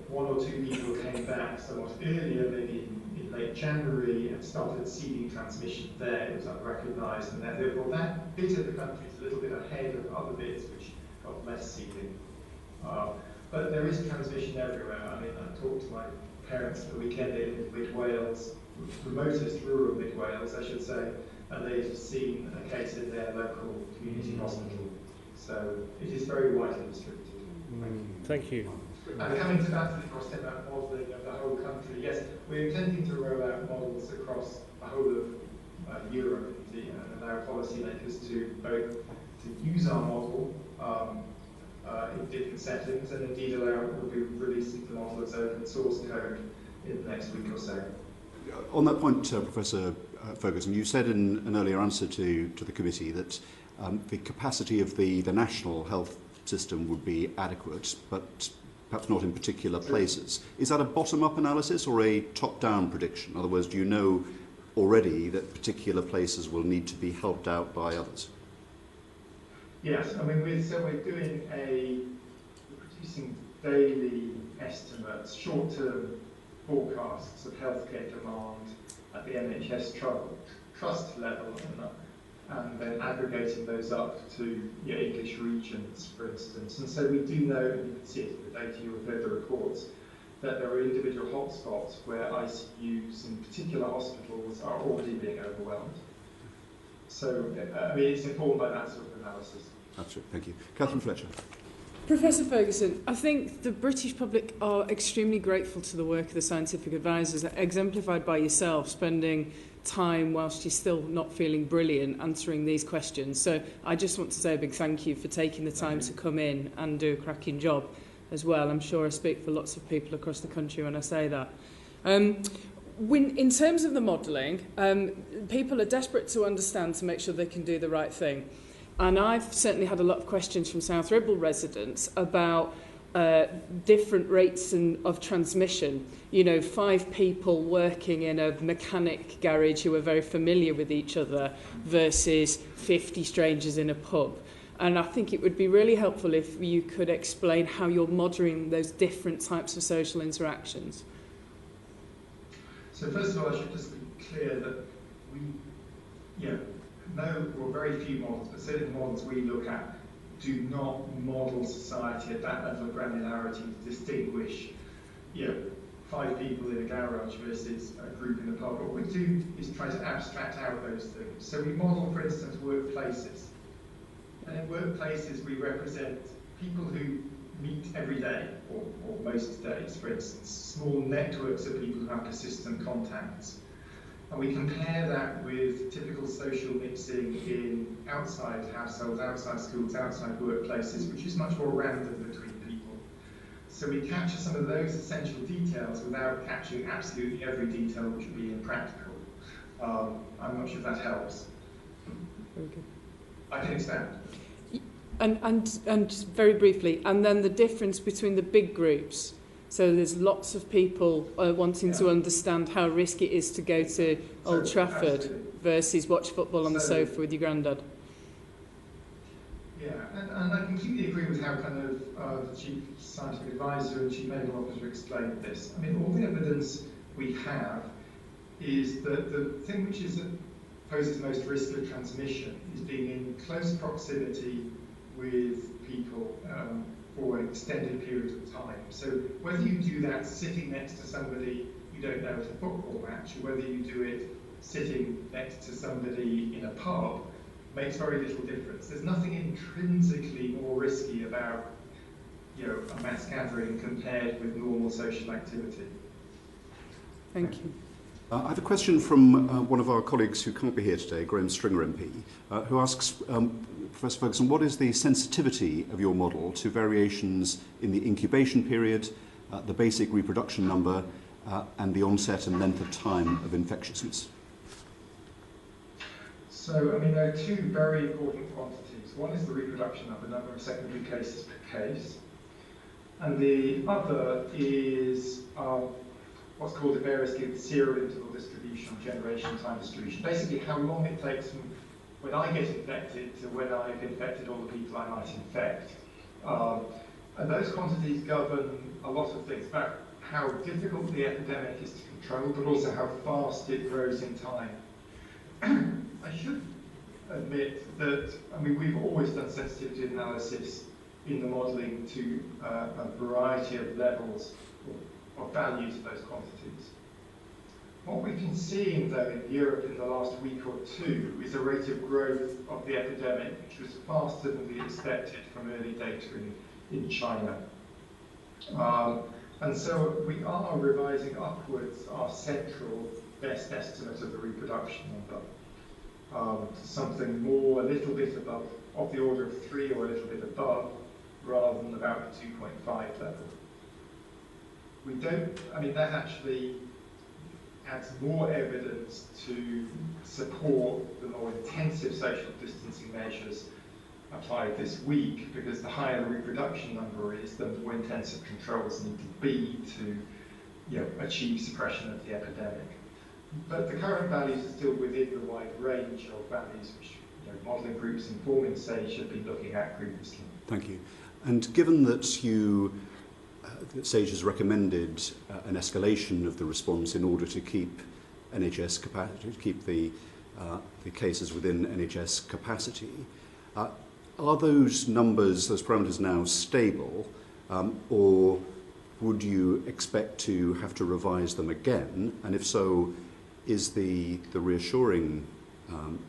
one or two people came back somewhat earlier, maybe in late January, and started seeding transmission there. It was unrecognised, and therefore that bit of the country is a little bit ahead of other bits which got less seeding. But there is transmission everywhere. I mean, I talked to my parents the weekend. They live in mid Wales, remotest rural mid Wales, I should say, and they've seen a case in their local community hospital. So it is very widely distributed. Thank you. And coming to that, of course, about modelling of the whole country, yes, we're intending to roll out models across the whole of Europe and allow policymakers to both to use our model in different settings, and indeed we'll be releasing the model as open source code in the next week or so. On that point, Professor Ferguson, you said in an earlier answer to the committee that the capacity of the national health system would be adequate, but perhaps not in particular places. Is that a bottom-up analysis or a top-down prediction? In other words, do you know already that particular places will need to be helped out by others? Yes, I mean, we're producing daily estimates, short-term forecasts of healthcare demand at the NHS trust level, and then aggregating those up to English regions, for instance. And so we do know, and you can see it in the data, you've heard the reports, that there are individual hotspots where ICUs in particular hospitals are already being overwhelmed. So, I mean, it's informed by that sort of analysis. Absolutely, thank you. Catherine Fletcher. Professor Ferguson, I think the British public are extremely grateful to the work of the scientific advisors, exemplified by yourself, spending time whilst you're still not feeling brilliant answering these questions. So I just want to say a big thank you for taking the time to come in and do a cracking job as well. I'm sure I speak for lots of people across the country when I say that. In terms of the modelling, people are desperate to understand to make sure they can do the right thing. And I've certainly had a lot of questions from South Ribble residents about different rates of transmission. You know, 5 people working in a mechanic garage who are very familiar with each other versus 50 strangers in a pub. And I think it would be really helpful if you could explain how you're monitoring those different types of social interactions. So first of all, I should just be clear that we, very few models, but certainly the models we look at do not model society at that level of granularity to distinguish, 5 people in a garage versus a group in a pub. What we do is try to abstract out those things. So we model, for instance, workplaces. And in workplaces, we represent people who meet every day, or most days, for instance, small networks of people who have persistent contacts. And we compare that with typical social mixing in outside households, outside schools, outside workplaces, which is much more random between people. So we capture some of those essential details without capturing absolutely every detail, which would be impractical. I'm not sure if that helps. Very good. I can expand. And very briefly, and then the difference between the big groups. So there's lots of people wanting to understand how risky it is to go to Old Trafford versus watch football on the sofa with your granddad. Yeah, and I completely agree with how kind of the Chief Scientific Advisor and Chief Medical Officer explained this. I mean, all the evidence we have is that the thing which poses most risk of transmission is being in close proximity with people for an extended period of time. So whether you do that sitting next to somebody you don't know at a football match, or whether you do it sitting next to somebody in a pub, makes very little difference. There's nothing intrinsically more risky about a mass gathering compared with normal social activity. Thank you. I have a question from one of our colleagues who can't be here today, Graham Stringer MP, who asks, Professor Ferguson, what is the sensitivity of your model to variations in the incubation period, the basic reproduction number, and the onset and length of time of infectiousness? So, I mean, there are 2 very important quantities. One is the reproduction number of secondary cases per case, and the other is what's called the various serial interval distribution, generation time distribution. Basically, how long it takes from when I get infected to when I've infected all the people I might infect. And those quantities govern a lot of things about how difficult the epidemic is to control, but also how fast it grows in time. I should admit that, I mean, we've always done sensitivity analysis in the modelling to a variety of levels of values of those quantities. What we've been seeing, though, in Europe in the last week or two is a rate of growth of the epidemic which was faster than we expected from early data in China. And so we are revising upwards our central best estimate of the reproduction number to something more, a little bit above, of the order of 3 or a little bit above, rather than about the 2.5 level. We don't, I mean, that actually adds more evidence to support the more intensive social distancing measures applied this week, because the higher the reproduction number is, the more intensive controls need to be to achieve suppression of the epidemic. But the current values are still within the wide range of values which modelling groups informing SAGE have been looking at previously. Thank you. And given that that SAGE has recommended an escalation of the response in order to keep NHS capacity, to keep the cases within NHS capacity, are those numbers, those parameters now stable, or would you expect to have to revise them again? And if so, is the reassuring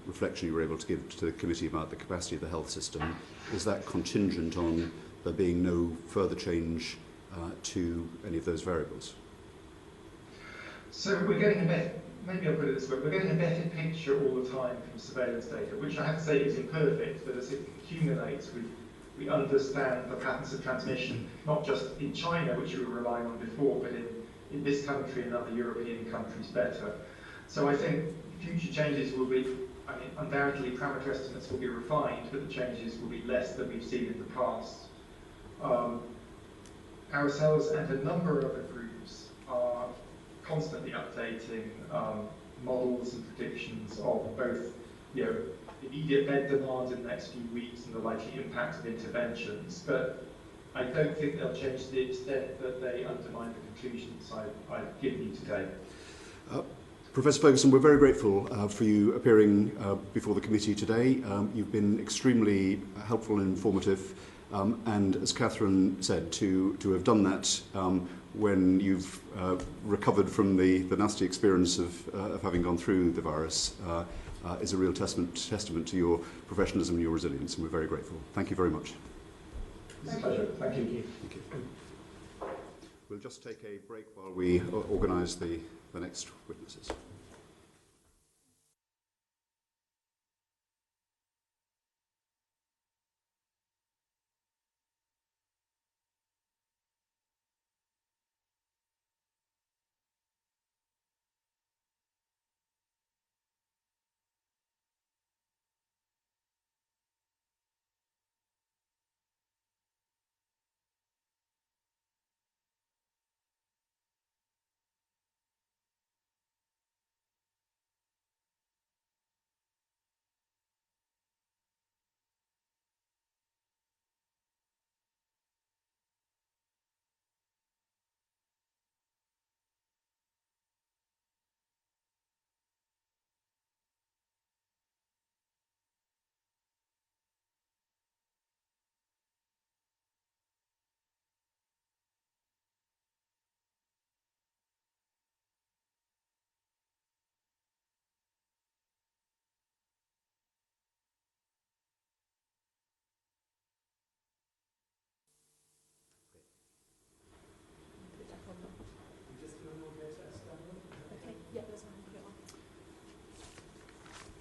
reflection you were able to give to the committee about the capacity of the health system, is that contingent on there being no further change to any of those variables? So we're getting a better, maybe I'll put it this way, we're getting a better picture all the time from surveillance data, which I have to say is imperfect, but as it accumulates, we understand the patterns of transmission, not just in China, which we were relying on before, but in this country and other European countries better. So I think future changes will be, I mean, undoubtedly parameter estimates will be refined, but the changes will be less than we've seen in the past. Ourselves and a number of other groups are constantly updating models and predictions of both, immediate bed demand in the next few weeks and the likely impact of interventions. But I don't think they'll change to the extent that they undermine the conclusions I've given you today. Professor Ferguson, we're very grateful for you appearing before the committee today. You've been extremely helpful and informative, and as Catherine said, to have done that when you've recovered from the nasty experience of having gone through the virus is a real testament to your professionalism and your resilience, and we're very grateful. Thank you very much. It's a pleasure. Thank you. Thank you. We'll just take a break while we organise the next witnesses.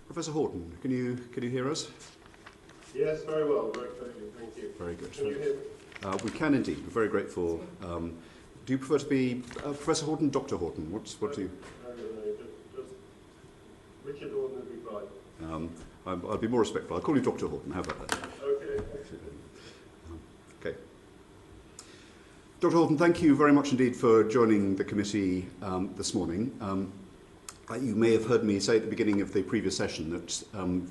Professor Horton, can you hear us? Yes, very well. Very clearly. Thank you. Very good. Can you hear me? We can indeed. We're very grateful. Do you prefer to be Professor Horton, Dr. Horton? What do you? Just Richard Horton would be fine. I'll be more respectful. I'll call you Dr. Horton. How about that? Okay. Okay. Dr. Horton, thank you very much indeed for joining the committee this morning. You may have heard me say at the beginning of the previous session that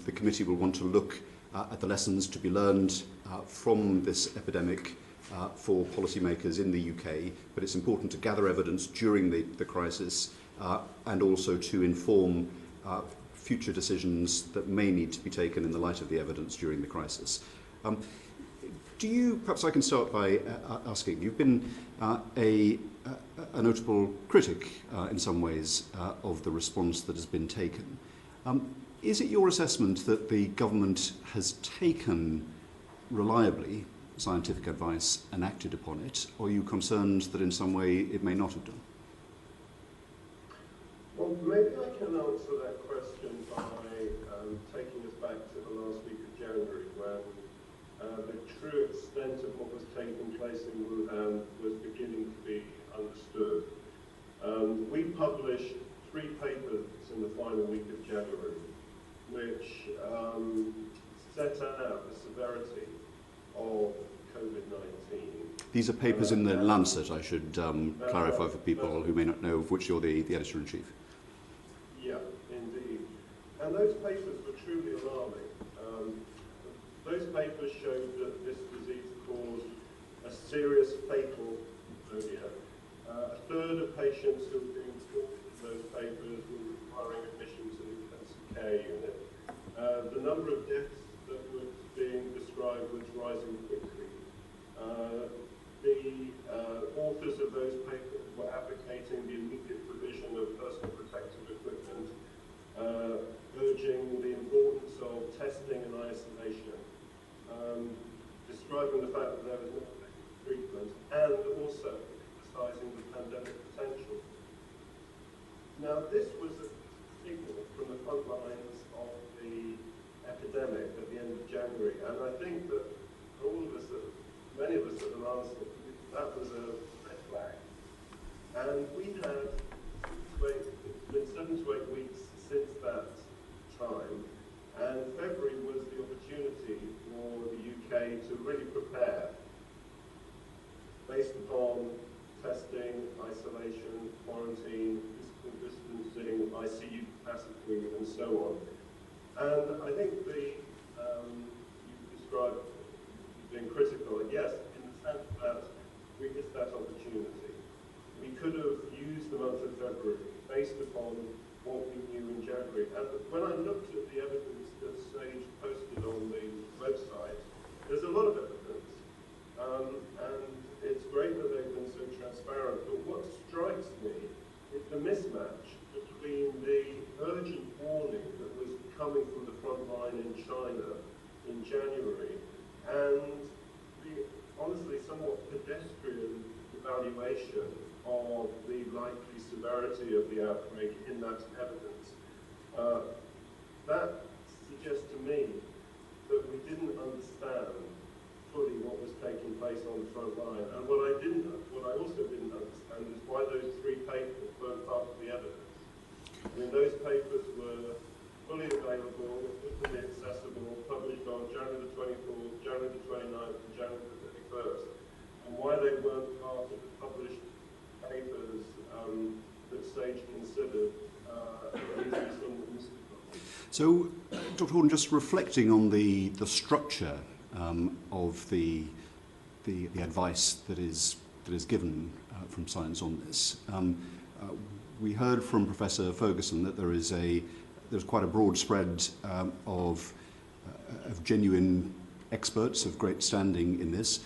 the committee will want to look at the lessons to be learned from this epidemic for policymakers in the UK, but it's important to gather evidence during the crisis and also to inform future decisions that may need to be taken in the light of the evidence during the crisis. Perhaps I can start by asking, you've been a a notable critic in some ways of the response that has been taken. Is it your assessment that the government has taken reliably scientific advice and acted upon it, or are you concerned that in some way it may not have done? Well, maybe I can answer that question by taking us back to the last week of January, when the true extent of what was taking place in Wuhan was beginning to be understood. We published 3 papers in the final week of January, which set out the severity of COVID-19. These are papers in the Lancet, I should clarify for people who may not know, of which you're the editor-in-chief. Yeah, indeed. And those papers were truly alarming. Those papers showed that this disease caused a serious fatal pneumonia. A third of patients who were being talked in those papers were requiring admission to the intensive care unit. The number of deaths that was being described was rising quickly. The authors of those papers were advocating the immediate provision of personal protective equipment, urging the importance of testing and isolation, describing the fact that there was no effective treatment, and also emphasising the pandemic potential. Now, this was a signal from the front lines of the epidemic at the end of January, and I think that for all of us, many of us at the Lancet, that was a red flag. And we had, it's been 7 to 8 weeks since that time, and February was the opportunity for the UK to really prepare based upon testing, isolation, quarantine, physical distancing, ICU capacity, and so on. And I think you described being critical, and yes, in the sense that we missed that opportunity. We could have used the month of February based upon what we knew in January. And when I looked at the evidence that Sage posted on the website, there's a lot of evidence. And it's great that they've been so transparent. But what strikes me is the mismatch between the urgent warning that was coming from the front line in China in January and the honestly somewhat pedestrian evaluation of the likely severity of the outbreak in that evidence. That suggests to me that we didn't understand fully what was taking place on the front line. And what I also didn't understand is why those 3 papers weren't part of the evidence. I mean, those papers were fully available, openly accessible, published on January the 24th, January the 29th, and January the 31st. And why they weren't part of the published papers that Sage considered somewhat mystical. So, Dr. Horton, just reflecting on the structure of the advice that is given from science on this, we heard from Professor Ferguson that there's quite a broad spread of genuine experts of great standing in this,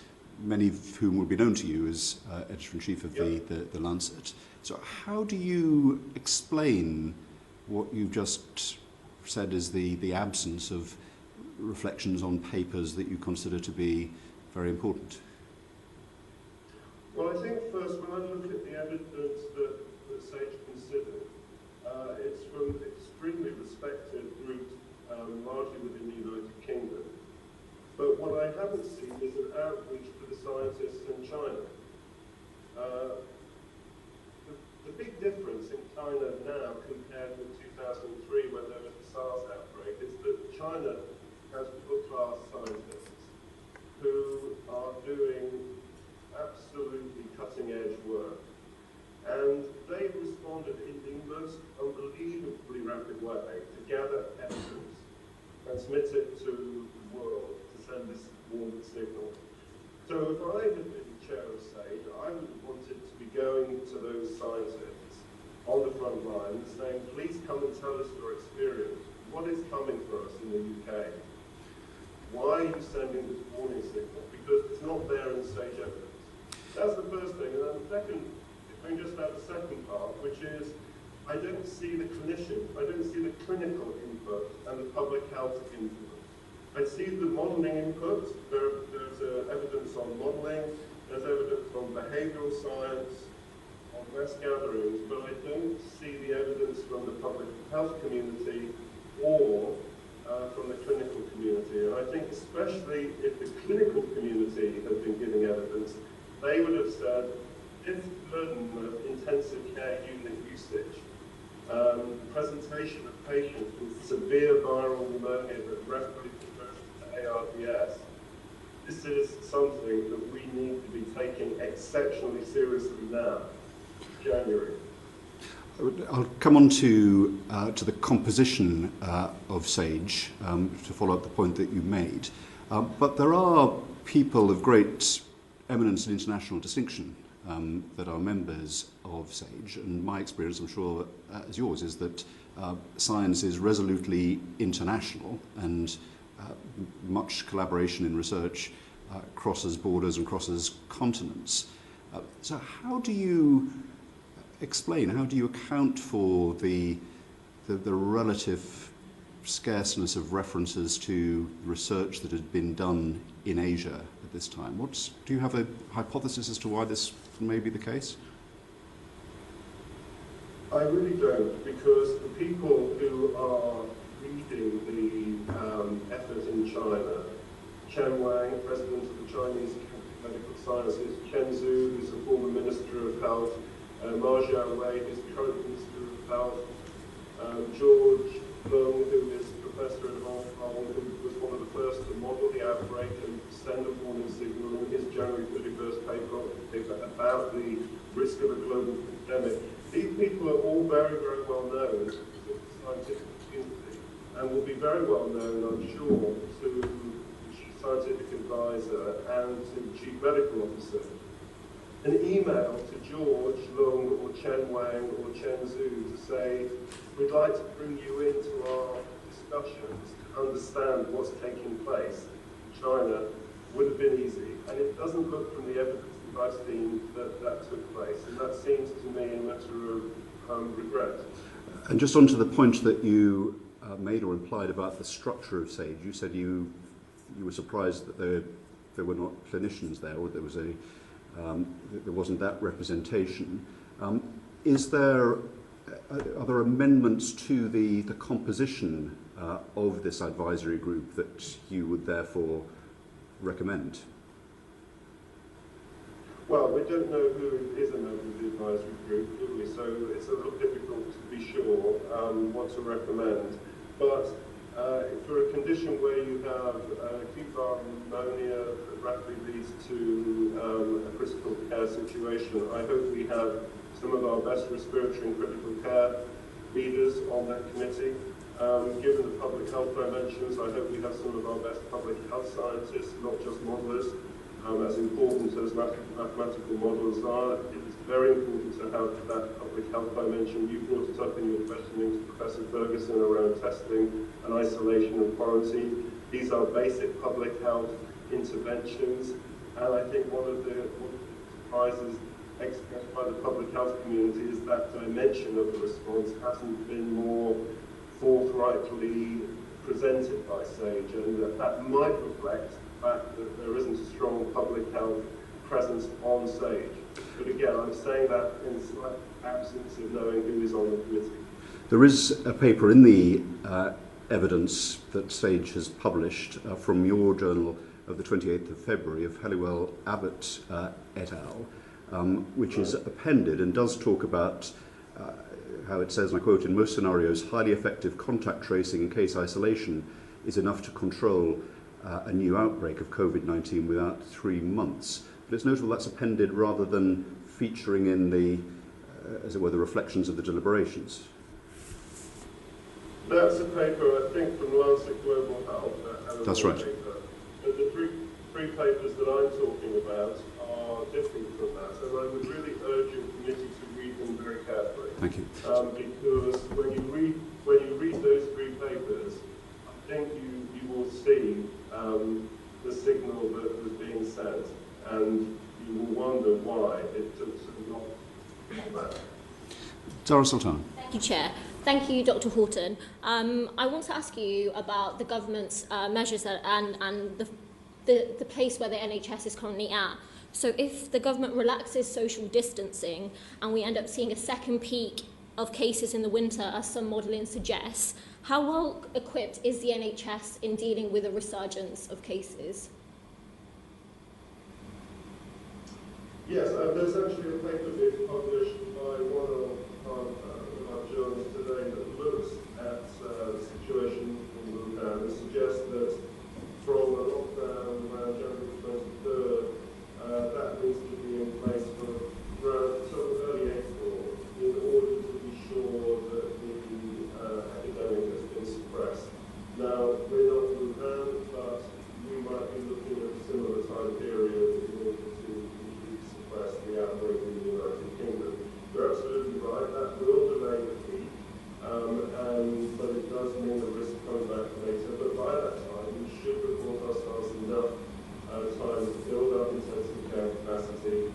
many of whom will be known to you as editor-in-chief of the Lancet. So how do you explain what you've just said is the absence of reflections on papers that you consider to be very important? Well, I think first, when I look at the evidence that Sage considered, it's from extremely respected groups, largely within the United Kingdom. But what I haven't seen is an outreach to the scientists in China. The big difference in China now compared with 2003 when there was the SARS outbreak is that China has world-class scientists who are doing absolutely cutting-edge work. And they responded in the most unbelievably rapid way to gather evidence, transmit it to the world, to send this warning signal. So if I had been chair of Sage, I would have wanted to be going to those scientists on the front line and saying, please come and tell us your experience. What is coming for us in the UK? Why are you sending this warning signal? Because it's not there in Sage evidence. That's the first thing. And then the second I can just add the second part, which is I don't see the clinician, I don't see the clinical input and the public health input. I see the modelling input. There's evidence on modelling, there's evidence on behavioural science, on mass gatherings, but I don't see the evidence from the public health community or from the clinical community. And I think especially if the clinical community had been giving evidence, they would have said, if the burden of intensive care unit usage, presentation of patients with severe viral pneumonia that rapidly progresses to ARDS, this is something that we need to be taking exceptionally seriously now, January. I'll come on to the composition of SAGE to follow up the point that you made. But there are people of great eminence and international distinction that are members of SAGE, and my experience, I'm sure, as yours, is that science is resolutely international, and much collaboration in research crosses borders and crosses continents. So how do you explain, how do you account for the relative scarceness of references to research that has been done in Asia at this time? Do you have a hypothesis as to why this may be the case? I really don't, because the people who are leading the effort in China, Chen Wang, president of the Chinese Academy of Medical Sciences, Chen Zhu, who's a former Minister of Health, Ma Xiaowei, who's current Minister of Health, George Lung, who is Professor at Hong Kong, who was one of the first to model the outbreak and send a warning signal in his January 31st paper about the risk of a global pandemic. These people are all very, very well known to the scientific community and will be very well known, I'm sure, to the Chief Scientific Advisor and to the Chief Medical Officer. An email to George Lung or Chen Wang or Chen Zhu to say, we'd like to bring you into our discussions to understand what's taking place in China would have been easy. And it doesn't look from the evidence that I've seen that took place. And that seems to me a matter of regret. And just on to the point that you made or implied about the structure of SAGE, you said you were surprised that there were not clinicians there, or there wasn't that representation. Are there amendments to the composition of this advisory group that you would therefore recommend? Well, we don't know who is a member of the advisory group, do we? So it's a little difficult to be sure what to recommend. But for a condition where you have acute viral pneumonia that rapidly leads to a critical care situation, I hope we have some of our best respiratory and critical care leaders on that committee. Given the public health dimensions, I hope we have some of our best public health scientists, not just modelers. As important as mathematical models are, it is very important to have that public health dimension. You brought it up in your questioning to Professor Ferguson around testing and isolation and quarantine. These are basic public health interventions, and I think one of the surprises expressed by the public health community is that dimension of the response hasn't been more forthrightly presented by SAGE, and that might reflect the fact that there isn't a strong public health presence on SAGE. But again, I'm saying that in slight absence of knowing who is on the committee. There is a paper in the evidence that SAGE has published from your journal of the 28th of February of Halliwell Abbott et al., which is appended and does talk about how it says, and I quote, "In most scenarios, highly effective contact tracing and case isolation is enough to control a new outbreak of COVID-19 without 3 months." But it's notable that's appended rather than featuring in the, as it were, the reflections of the deliberations. That's a paper, I think, from Lancet Global Health. That's right. Paper. But the three papers that I'm talking about are different from that, and I would really urge your committee to read them very carefully. Thank you. Because when you read those 3 papers, I think you will see the signal that was being sent, and you will wonder why it took so long Zara Sultana. Thank you, Chair. Thank you, Dr. Horton. I want to ask you about the government's measures and the place where the NHS is currently at. So if the government relaxes social distancing and we end up seeing a second peak of cases in the winter, as some modelling suggests, how well equipped is the NHS in dealing with a resurgence of cases? Yes, there's actually a paper being published by one of our journals today that looks at the situation in Wuhan and suggests that from a lockdown around January 23rd, that needs to be in place for around early April in order to be sure that the epidemic has been suppressed. Now, we're not Wuhan, but we might be looking at a similar time period in order to suppress the outbreak in the United Kingdom. You're absolutely right, that will delay the peak, but it does mean the risk comes back later. But by that time, we should report ourselves enough time to build up intensive care capacity,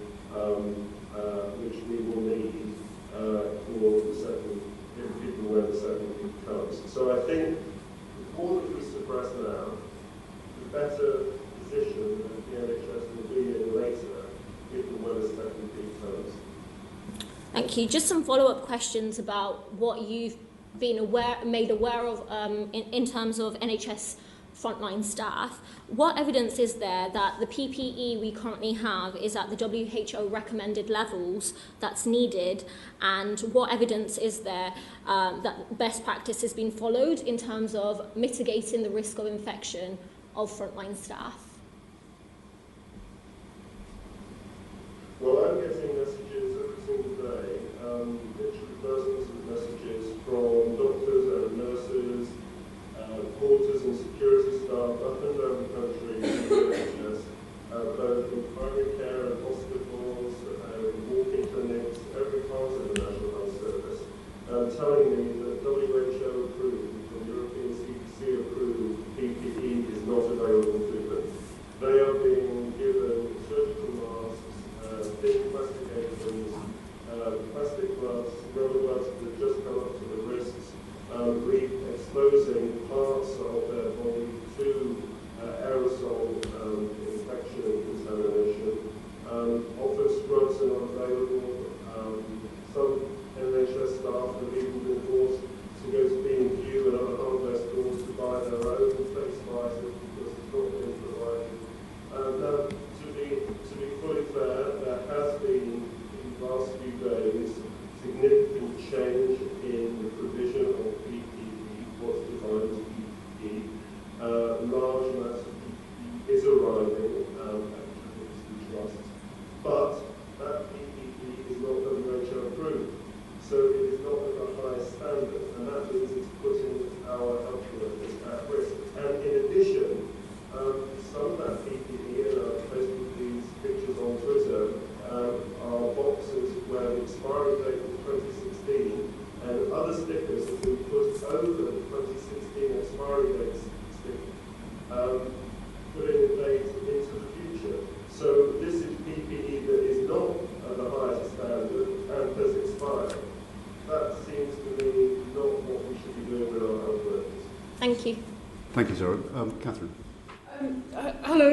which we will need for the second, even when the second peak comes. So I think the more that we suppress now, the better position that the NHS will be in later, even when the second peak comes. Thank you. Just some follow-up questions about what you've been made aware of in terms of NHS frontline staff. What evidence is there that the PPE we currently have is at the WHO recommended levels that's needed, and what evidence is there that best practice has been followed in terms of mitigating the risk of infection of frontline staff? Well, I'm getting messages every single day, literally dozens of messages from doctors and nurses, porters and security staff up and down the country in the NHS, both in primary care and hospitals, walking clinics, every part of the National Health Service, telling me that WHO approved and European CDC approved PPE is not available to them. They are being given surgical masks, thin plastic aprons, plastic gloves, rubber gloves that just come up to the wrists, exposing parts of their body to aerosol infection and contamination. Often scrubs are not available. Some NHS staff have even been forced to go to B&Q and other hardware stores to buy their own face visors because it's not been provided. Now, to be fully fair, there has been, in the last few days, significant change in the provision of PPE, what's defined as PPE. Large amounts of PPE is arriving at the trusts, but that PPE is not WHO approved, so it is not at the highest standard, and that means it's putting our health workers at risk. And in addition, some of that PPE, and I've posted these pictures on Twitter, are boxes where the expiry date was 2016, and other stickers have been put over the 2016 expiry date sticker, putting a date into the future. So this is PPE that is not at the highest standard and has expired. That seems to me not what we should be doing with our health workers. Thank you. Thank you, Zara. Catherine. Hello,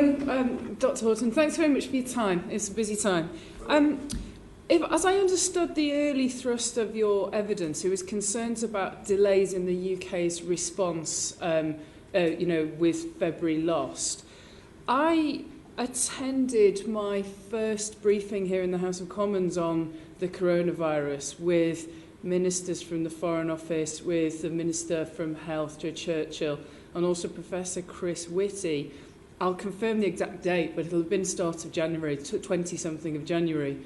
Dr. Horton. Thanks very much for your time. It's a busy time. As I understood the early thrust of your evidence, it was concerns about delays in the UK's response, with February lost. I attended my first briefing here in the House of Commons on the coronavirus with ministers from the Foreign Office, with the Minister from Health, Joe Churchill, and also Professor Chris Whitty. I'll confirm the exact date, but it'll have been start of January, 20-something of January.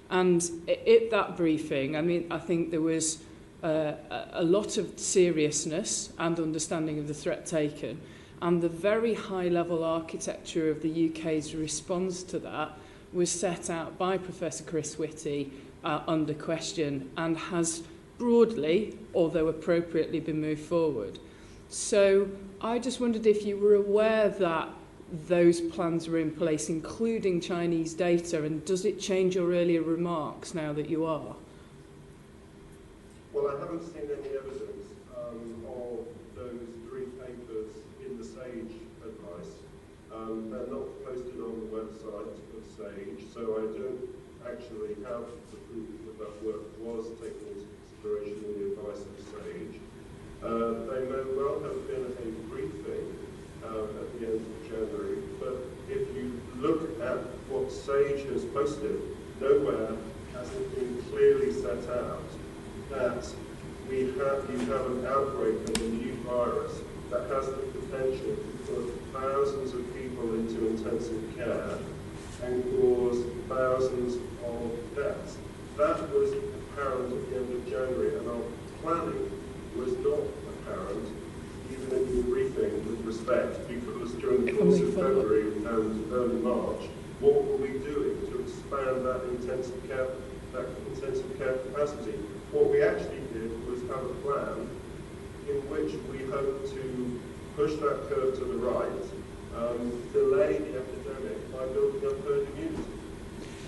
And at that briefing, I think there was a lot of seriousness and understanding of the threat taken, and the very high-level architecture of the UK's response to that was set out by Professor Chris Whitty under question and has broadly, although appropriately, been moved forward. So I just wondered if you were aware that those plans were in place, including Chinese data, and does it change your earlier remarks now that you are? Well, I haven't seen any evidence of those 3 papers in the SAGE advice. They're not posted on the website of SAGE, so I don't actually have the proof that that work was taken into consideration in the advice of SAGE. They may well have been a briefing at the end of January, but if you look at what SAGE has posted, nowhere has it been clearly set out that you have an outbreak of a new virus that has the potential to put thousands of people into intensive care and cause thousands of deaths. That was apparent at the end of January, and our planning was not apparent even in the briefing with respect, because during the course of February and early March, what were we doing to expand that intensive care capacity? What we actually did was have a plan in which we hoped to push that curve to the right, delay the epidemic by building up herd immunity.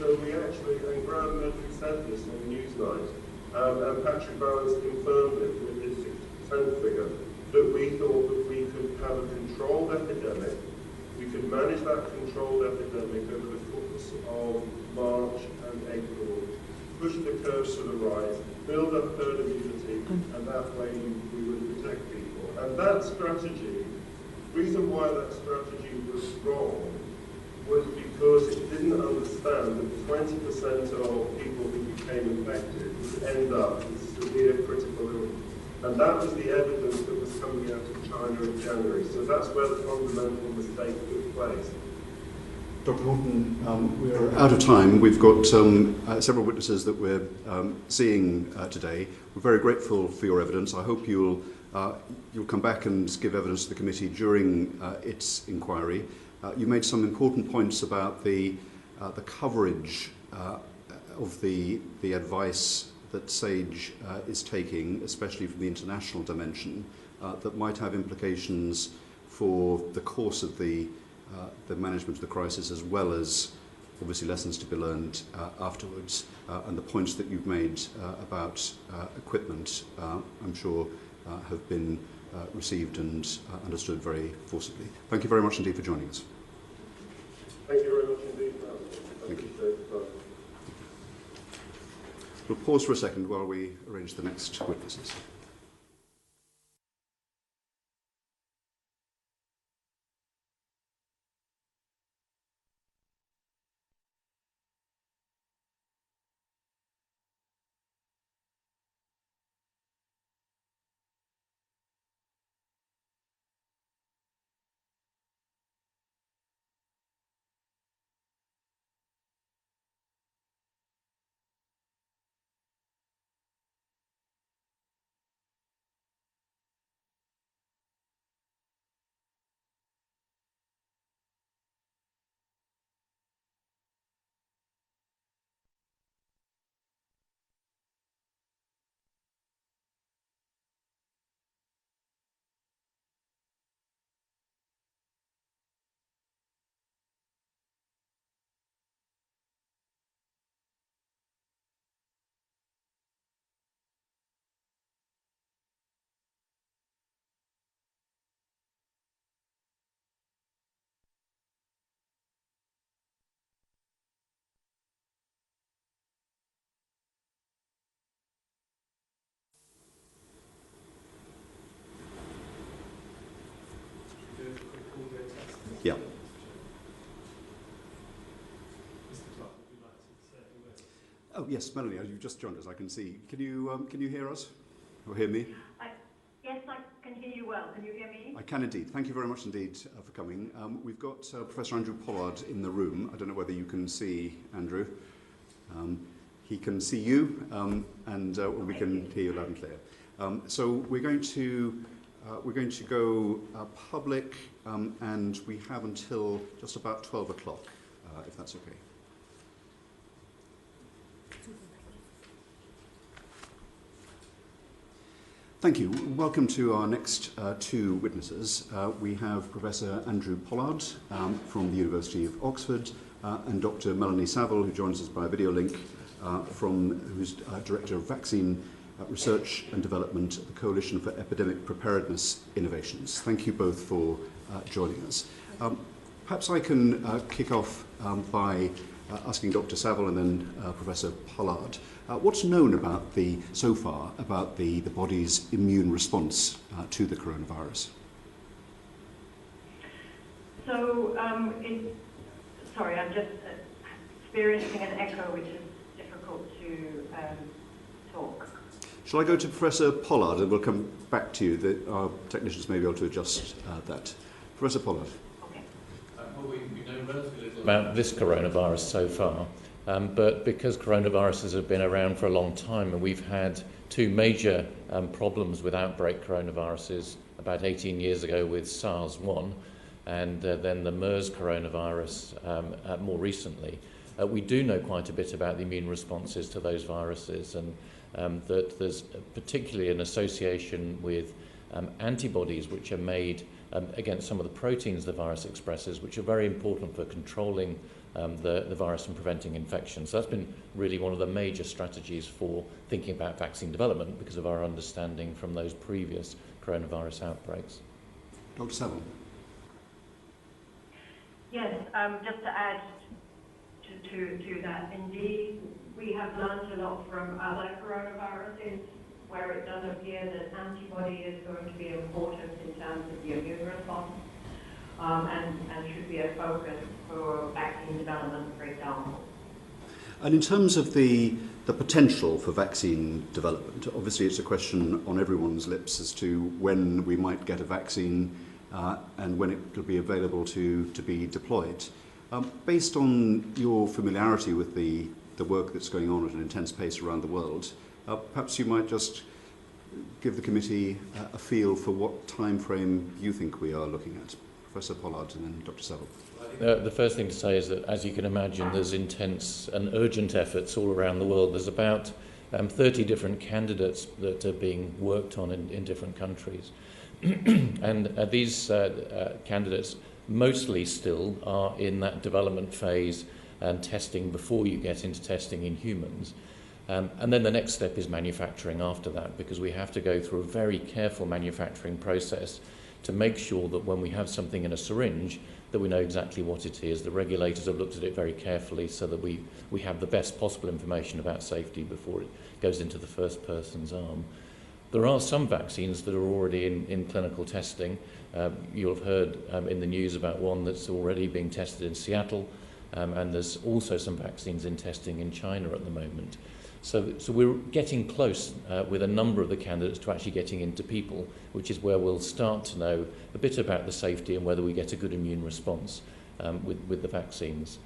So we actually, and Graham Murphy said this on Newsnight, and Patrick Vallance confirmed it with his 60% figure, that we thought that we could have a controlled epidemic, we could manage that controlled epidemic over the course of March and April, push the curve to the right, build up herd immunity, and that way we would protect people. And that strategy, the reason why that strategy was wrong was because it didn't understand that 20% of people who became infected would end up with severe critical illness. And that was the evidence that was coming out of China in January. So that's where the fundamental mistake took place. Dr. Horton, we're out of time. We've got several witnesses that we're seeing today. We're very grateful for your evidence. I hope you'll come back and give evidence to the committee during its inquiry. You made some important points about the coverage of the advice that SAGE is taking, especially from the international dimension, that might have implications for the course of the management of the crisis, as well as obviously lessons to be learned afterwards. And the points that you've made about equipment, I'm sure, have been received and understood very forcibly. Thank you very much indeed for joining us. Thank you very much indeed. Thank you. We'll pause for a second while we arrange the next witnesses. Yeah. Oh yes, Melanie, you've just joined us. I can see. Can you hear us or hear me? Yes, I can hear you well. Can you hear me? I can indeed. Thank you very much indeed for coming. We've got Professor Andrew Pollard in the room. I don't know whether you can see Andrew. He can see you, and we can hear you loud and clear. So we're going to go public, and we have until just about 12 o'clock, if that's okay. Thank you. Welcome to our next two witnesses. We have Professor Andrew Pollard from the University of Oxford and Dr. Melanie Saville, who joins us by video link, who's Director of Vaccine Research and Development at the Coalition for Epidemic Preparedness Innovations. Thank you both for joining us. Perhaps I can kick off by asking Dr. Saville and then Professor Pollard. What's known about so far about the body's immune response to the coronavirus? So, sorry, I'm just experiencing an echo, which is difficult to talk. Shall I go to Professor Pollard and we'll come back to you? Our technicians may be able to adjust that. Professor Pollard. Okay. Well, we know relatively little about this coronavirus so far, but because coronaviruses have been around for a long time and we've had two major problems with outbreak coronaviruses about 18 years ago with SARS-1 and then the MERS coronavirus more recently, we do know quite a bit about the immune responses to those viruses, and that there's particularly an association with antibodies which are made against some of the proteins the virus expresses, which are very important for controlling the virus and preventing infection. So that's been really one of the major strategies for thinking about vaccine development because of our understanding from those previous coronavirus outbreaks. Dr. Saville. Yes, just to add to that, indeed, we have learned a lot from other coronaviruses where it does appear that antibody is going to be important in terms of the immune response and should be a focus for vaccine development, for example. And in terms of the potential for vaccine development, obviously it's a question on everyone's lips as to when we might get a vaccine and when it will be available to be deployed. Based on your familiarity with the work that's going on at an intense pace around the world, perhaps you might just give the committee a feel for what time frame you think we are looking at. Professor Pollard and then Dr. Saville. The first thing to say is that, as you can imagine, there's intense and urgent efforts all around the world. There's about 30 different candidates that are being worked on in different countries. And these candidates mostly still are in that development phase and testing before you get into testing in humans. And then the next step is manufacturing after that, because we have to go through a very careful manufacturing process to make sure that when we have something in a syringe that we know exactly what it is. The regulators have looked at it very carefully so that we have the best possible information about safety before it goes into the first person's arm. There are some vaccines that are already in clinical testing. You'll have heard in the news about one that's already being tested in Seattle, and there's also some vaccines in testing in China at the moment. So we're getting close with a number of the candidates to actually getting into people, which is where we'll start to know a bit about the safety and whether we get a good immune response with the vaccines.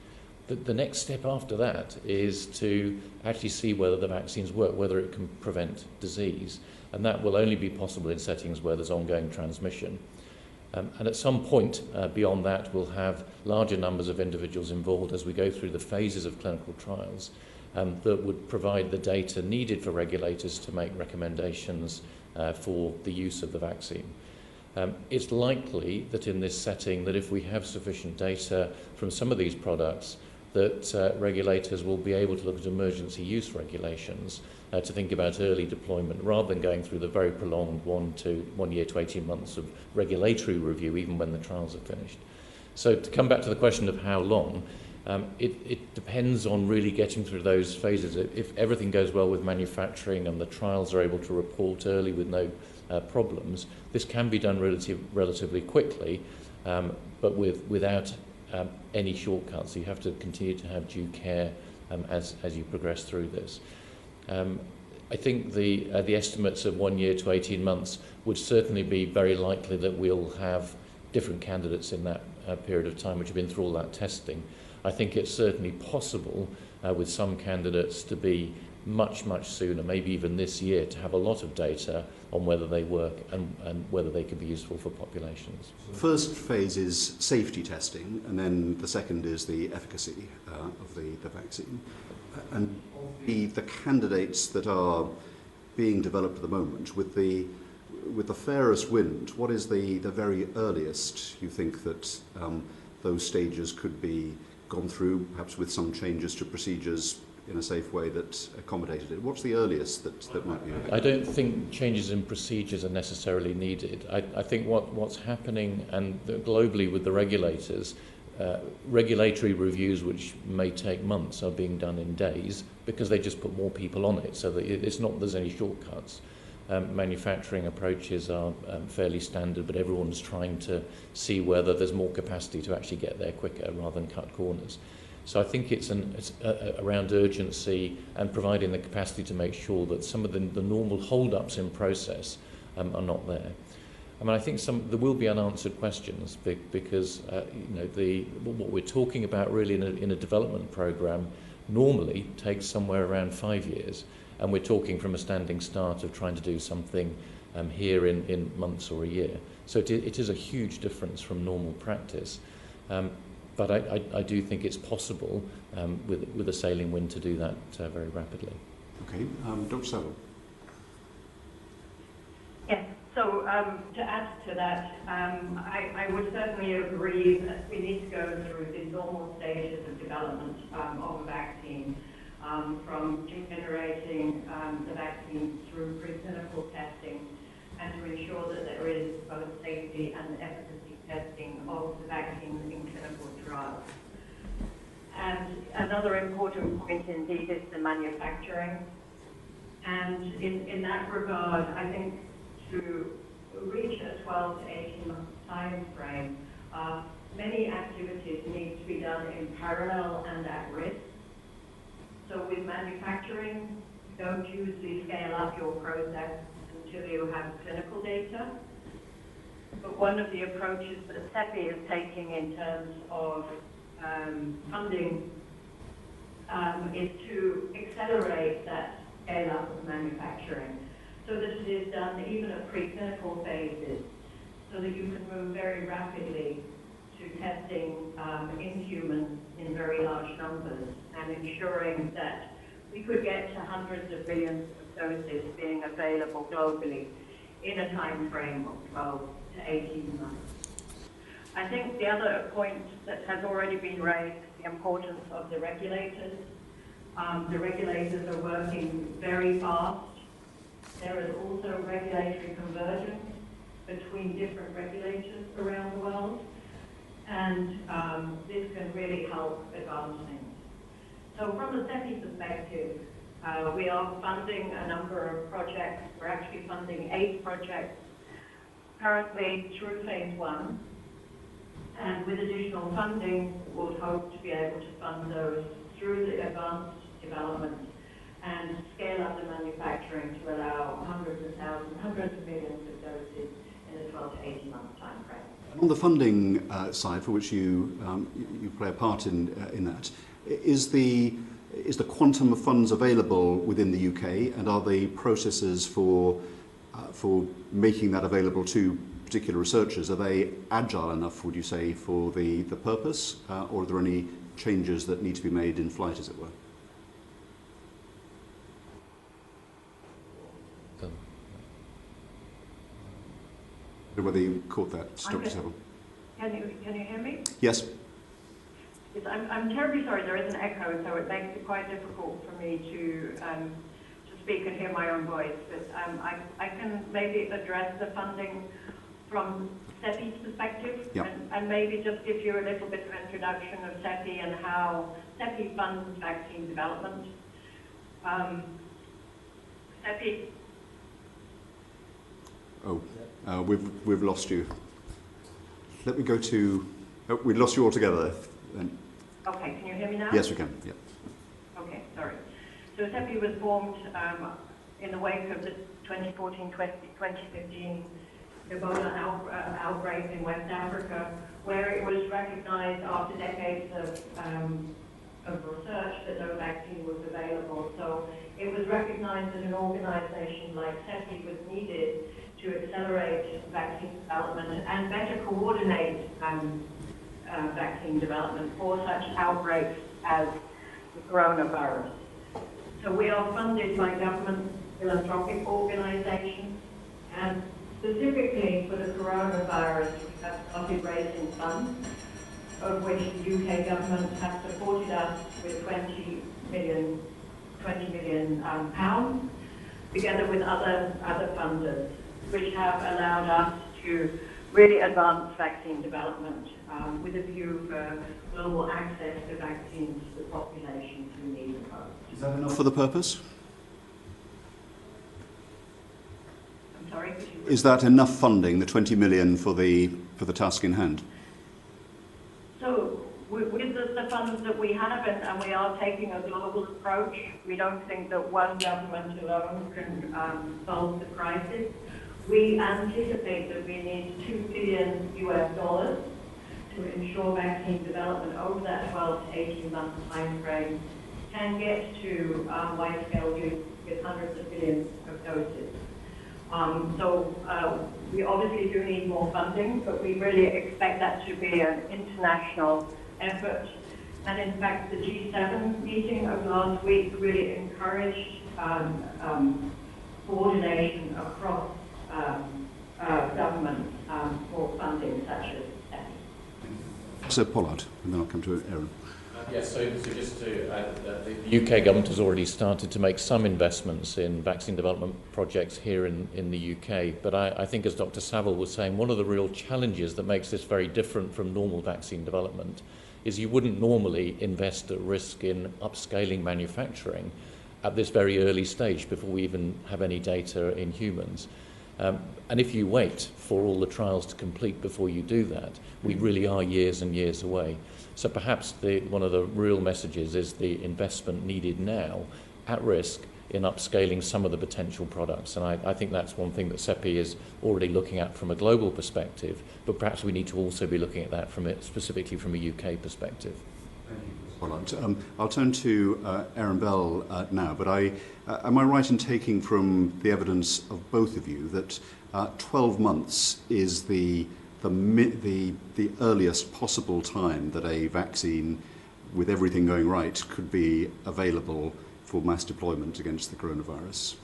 The next step after that is to actually see whether the vaccines work, whether it can prevent disease. And that will only be possible in settings where there's ongoing transmission. And at some point beyond that, we'll have larger numbers of individuals involved as we go through the phases of clinical trials that would provide the data needed for regulators to make recommendations for the use of the vaccine. It's likely that in this setting that if we have sufficient data from some of these products, that regulators will be able to look at emergency use regulations to think about early deployment rather than going through the very prolonged 1 year to 18 months of regulatory review even when the trials are finished. So to come back to the question of how long, it depends on really getting through those phases. If everything goes well with manufacturing and the trials are able to report early with no problems, this can be done relatively quickly, but without any shortcuts. You have to continue to have due care as you progress through this. I think the estimates of 1 year to 18 months would certainly be very likely that we'll have different candidates in that period of time which have been through all that testing. I think it's certainly possible with some candidates to be much sooner, maybe even this year, to have a lot of data on whether they work and whether they could be useful for populations. The first phase is safety testing, and then the second is the efficacy of the vaccine. And the candidates that are being developed at the moment, with the fairest wind, what is the very earliest you think that those stages could be gone through, perhaps with some changes to procedures in a safe way that accommodated it? What's the earliest that might be? I don't think changes in procedures are necessarily needed. I think what's happening, and globally with the regulators, regulatory reviews which may take months are being done in days because they just put more people on it, so that it's not there's any shortcuts. Manufacturing approaches are fairly standard, but everyone's trying to see whether there's more capacity to actually get there quicker rather than cut corners. So I think it's around urgency and providing the capacity to make sure that some of the normal hold-ups in process are not there. I mean, I think there will be unanswered questions because what we're talking about really in a development program normally takes somewhere around 5 years, and we're talking from a standing start of trying to do something here in months or a year. So it is a huge difference from normal practice. But I do think it's possible with a sailing wind to do that very rapidly. Okay, Dr. Saville. Yes, so to add to that, I would certainly agree that we need to go through the normal stages of development of a vaccine, from generating the vaccine through preclinical testing, and to ensure that there is both safety and efficacy testing of the vaccine in clinical trials. And another important point indeed is the manufacturing. And in that regard, I think to reach a 12 to 18 month time frame, many activities need to be done in parallel and at risk. So with manufacturing, don't usually scale up your process until you have clinical data. But one of the approaches that CEPI is taking in terms of funding is to accelerate that scale up of manufacturing so that it is done even at preclinical phases, so that you can move very rapidly to testing in humans in very large numbers, and ensuring that we could get to hundreds of millions of doses being available globally in a time frame of 12 to 18 months. I think the other point that has already been raised is the importance of the regulators. The regulators are working very fast. There is also regulatory convergence between different regulators around the world, and this can really help advance things. So from a CEPI perspective, we are funding a number of projects. We're actually funding 8 projects currently through phase 1. And with additional funding, we'll hope to be able to fund those through the advanced development and scale up the manufacturing to allow hundreds of thousands, hundreds of millions of doses in a 12 to 18 month time frame. And on the funding side, for which you play a part in that, is the quantum of funds available within the UK, and are the processes for making that available to particular researchers, are they agile enough, would you say, for the purpose, or are there any changes that need to be made in flight, as it were? I don't know whether you caught that, Dr. Saville. Can you hear me? Yes. Yes, I'm terribly sorry, there is an echo, so it makes it quite difficult for me to speak and hear my own voice. But I can maybe address the funding from CEPI's perspective, yep. and maybe just give you a little bit of introduction of CEPI and how CEPI funds vaccine development. CEPI. Oh, we've lost you. Let me go to. Oh, we lost you altogether. Okay, can you hear me now? Yes, we can. Yeah. Okay, sorry. So CEPI was formed in the wake of the 2014-2015 Ebola outbreak in West Africa, where it was recognized after decades of research that no vaccine was available. So it was recognized that an organization like CEPI was needed to accelerate vaccine development and better coordinate vaccine development for such outbreaks as the coronavirus. So we are funded by government philanthropic organizations, and specifically for the coronavirus, we have started raising funds, of which the UK government has supported us with 20 million 20 million pounds, together with other funders, which have allowed us to really advance vaccine development with a view for global access to vaccines to the populations who need them most. Is that enough for the purpose? I'm sorry, could you... Is that enough funding, the 20 million for the task in hand? So, with the funds that we have, and we are taking a global approach, we don't think that one government alone can solve the crisis. We anticipate that we need $2 billion to ensure vaccine development over that 12 to 18 month time frame can get to wide-scale use with hundreds of billions of doses. We obviously do need more funding, but we really expect that to be an international effort. And in fact, the G7 meeting of last week really encouraged coordination across government for funding such as that. So Pollard, and then I'll come to Aaron. Yes, so just to add that the UK government has already started to make some investments in vaccine development projects here in the UK. But I think, as Dr. Saville was saying, one of the real challenges that makes this very different from normal vaccine development is you wouldn't normally invest at risk in upscaling manufacturing at this very early stage before we even have any data in humans. And if you wait for all the trials to complete before you do that, we really are years and years away. So perhaps one of the real messages is the investment needed now at risk in upscaling some of the potential products. And I think that's one thing that CEPI is already looking at from a global perspective, but perhaps we need to also be looking at that specifically from a UK perspective. I'll turn to Aaron Bell now, but am I right in taking from the evidence of both of you that 12 months is the earliest possible time that a vaccine, with everything going right, could be available for mass deployment against the coronavirus?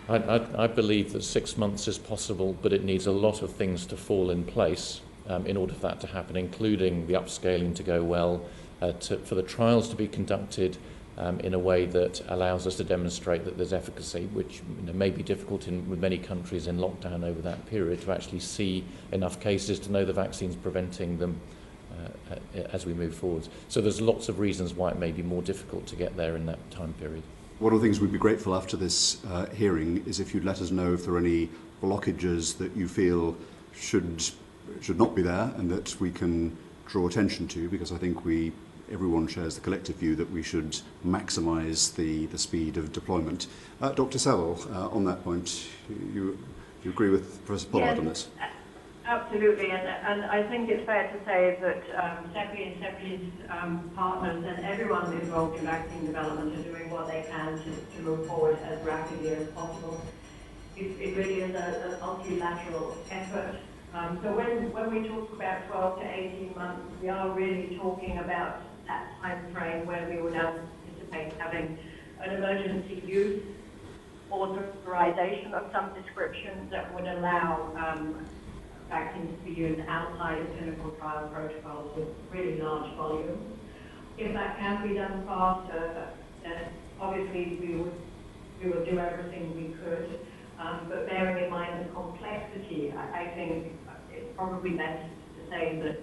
I believe that 6 months is possible, but it needs a lot of things to fall in place in order for that to happen, including the upscaling to go well, for the trials to be conducted in a way that allows us to demonstrate that there's efficacy, which may be difficult with many countries in lockdown over that period, to actually see enough cases to know the vaccine's preventing them as we move forward. So there's lots of reasons why it may be more difficult to get there in that time period. One of the things we'd be grateful after this hearing is if you'd let us know if there are any blockages that you feel should not be there and that we can draw attention to, because I think everyone shares the collective view that we should maximise the speed of deployment. Dr. Saville, on that point, you agree with Professor Pollard on this? Absolutely, and I think it's fair to say that CEPI and CEPI's partners and everyone involved in vaccine development are doing what they can to move forward as rapidly as possible. It really is a multilateral effort. So when we talk about 12 to 18 months, we are really talking about that time frame where we would anticipate having an emergency use authorization of some description that would allow vaccines to be used outside of clinical trial protocols with really large volumes. If that can be done faster, then obviously we would do everything we could. But bearing in mind the complexity, I think it's probably best to say that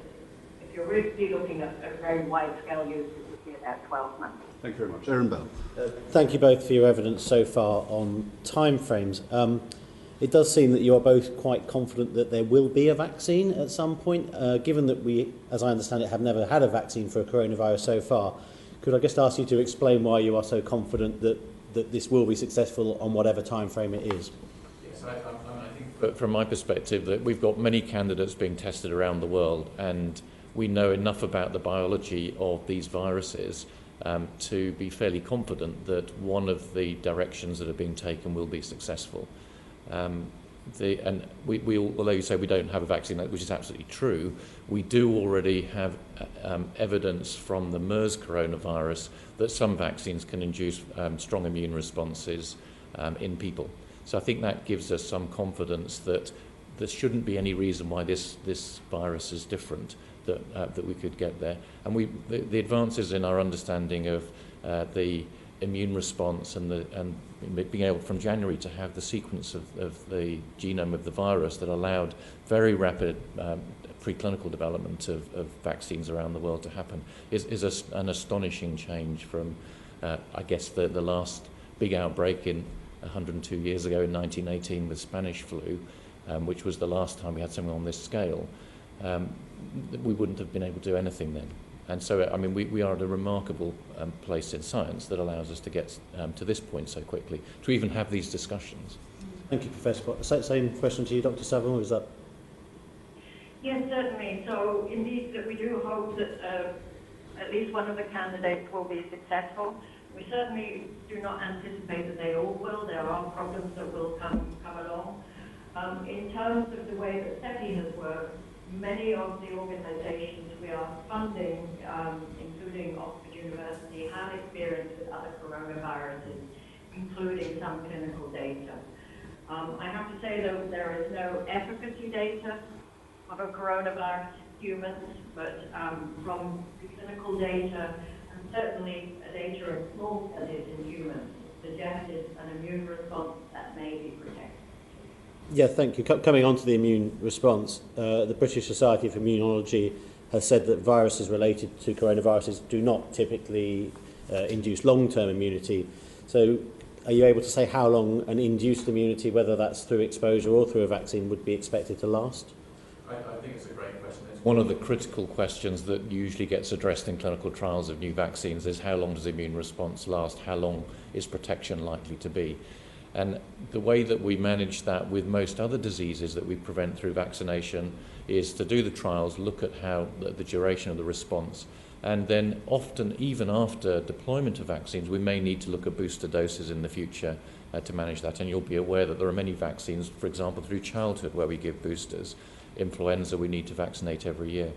if you're really looking at a very wide-scale use, it would be about 12 months. Thank you very much. Aaron Bell. Thank you both for your evidence so far on timeframes. It does seem that you are both quite confident that there will be a vaccine at some point, given that we, as I understand it, have never had a vaccine for a coronavirus so far. Could I just ask you to explain why you are so confident that this will be successful on whatever time frame it is? Yes, I think from my perspective that we've got many candidates being tested around the world, and we know enough about the biology of these viruses to be fairly confident that one of the directions that are being taken will be successful. Although you say we don't have a vaccine, which is absolutely true, we do already have evidence from the MERS coronavirus that some vaccines can induce strong immune responses in people. So I think that gives us some confidence that there shouldn't be any reason why this virus is different, that we could get there. And the advances in our understanding of the immune response and being able from January to have the sequence of the genome of the virus that allowed very rapid preclinical development of vaccines around the world to happen is an astonishing change from, I guess, the last big outbreak in 102 years ago in 1918 with Spanish flu, which was the last time we had something on this scale. We wouldn't have been able to do anything then. And so, I mean, we are at a remarkable place in science that allows us to get to this point so quickly, to even have these discussions. Thank you, Professor. Same question to you, Dr. Saville, is that? Yes, certainly. So, indeed, that we do hope that at least one of the candidates will be successful. We certainly do not anticipate that they all will. There are problems that will come along. In terms of the way that SETI has worked, many of the organizations we are funding, including Oxford University, have experience with other coronaviruses, including some clinical data. I have to say, though, there is no efficacy data of a coronavirus in humans, but from clinical data, and certainly data of small studies in humans, suggested an immune response that may be protected. Yeah, thank you. Coming on to the immune response, the British Society for Immunology has said that viruses related to coronaviruses do not typically induce long-term immunity. So are you able to say how long an induced immunity, whether that's through exposure or through a vaccine, would be expected to last? I think it's a great question. It's one of the critical questions that usually gets addressed in clinical trials of new vaccines is how long does the immune response last? How long is protection likely to be? And the way that we manage that with most other diseases that we prevent through vaccination is to do the trials, look at how the duration of the response, and then often, even after deployment of vaccines, we may need to look at booster doses in the future to manage that. And you'll be aware that there are many vaccines, for example, through childhood where we give boosters. Influenza, we need to vaccinate every year.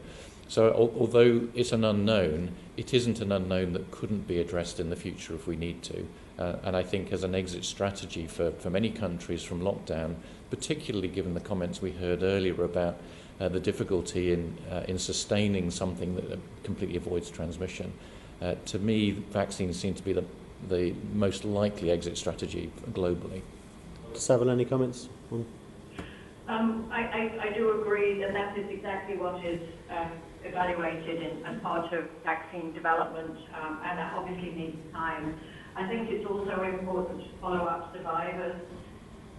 So although it's an unknown, it isn't an unknown that couldn't be addressed in the future if we need to. And I think as an exit strategy for many countries from lockdown, particularly given the comments we heard earlier about the difficulty in sustaining something that completely avoids transmission, to me, vaccines seem to be the most likely exit strategy globally. Dr. Saville, any comments? I do agree that that is exactly what is evaluated as part of vaccine development, and that obviously needs time. I think it's also important to follow up survivors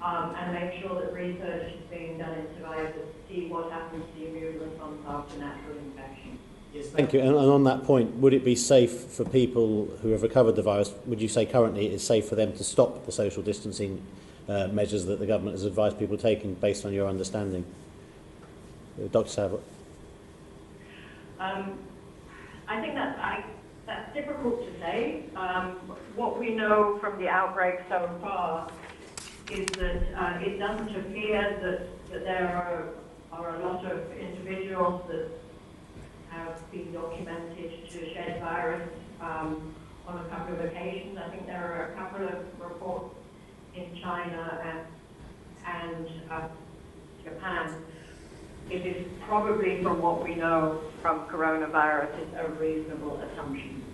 and make sure that research is being done in survivors to see what happens to the immune response after natural infection. Yes, thank you. And on that point, would it be safe for people who have recovered the virus, would you say currently it is safe for them to stop the social distancing measures that the government has advised people taking based on your understanding? Dr. Saville. I think that's difficult to say. What we know from the outbreak so far is that it doesn't appear that there are a lot of individuals that have been documented to shed virus on a couple of occasions. I think there are a couple of reports in China and Japan. It is probably, from what we know from coronavirus, is a reasonable assumption.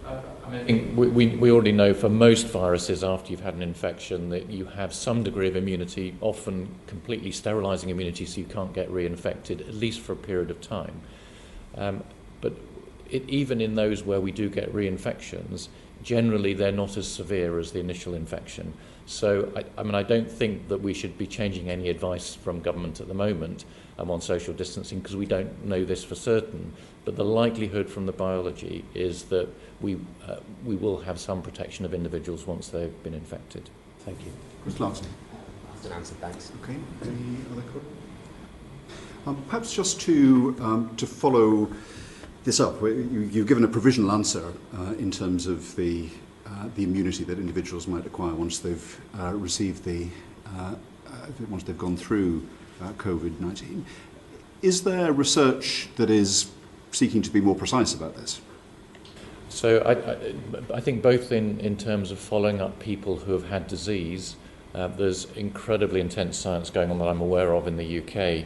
I think we already know for most viruses after you've had an infection that you have some degree of immunity, often completely sterilising immunity so you can't get reinfected, at least for a period of time. But even in those where we do get reinfections, generally they're not as severe as the initial infection. So I don't think that we should be changing any advice from government at the moment on social distancing because we don't know this for certain. But the likelihood from the biology is that we will have some protection of individuals once they've been infected. Thank you. Chris Larson. That's an answer, thanks. Okay. Any other questions? Perhaps just to follow this up, you've given a provisional answer in terms of the immunity that individuals might acquire once they've received once they've gone through COVID-19. Is there research that is seeking to be more precise about this? So I think both in terms of following up people who have had disease There's incredibly intense science going on that I'm aware of in the UK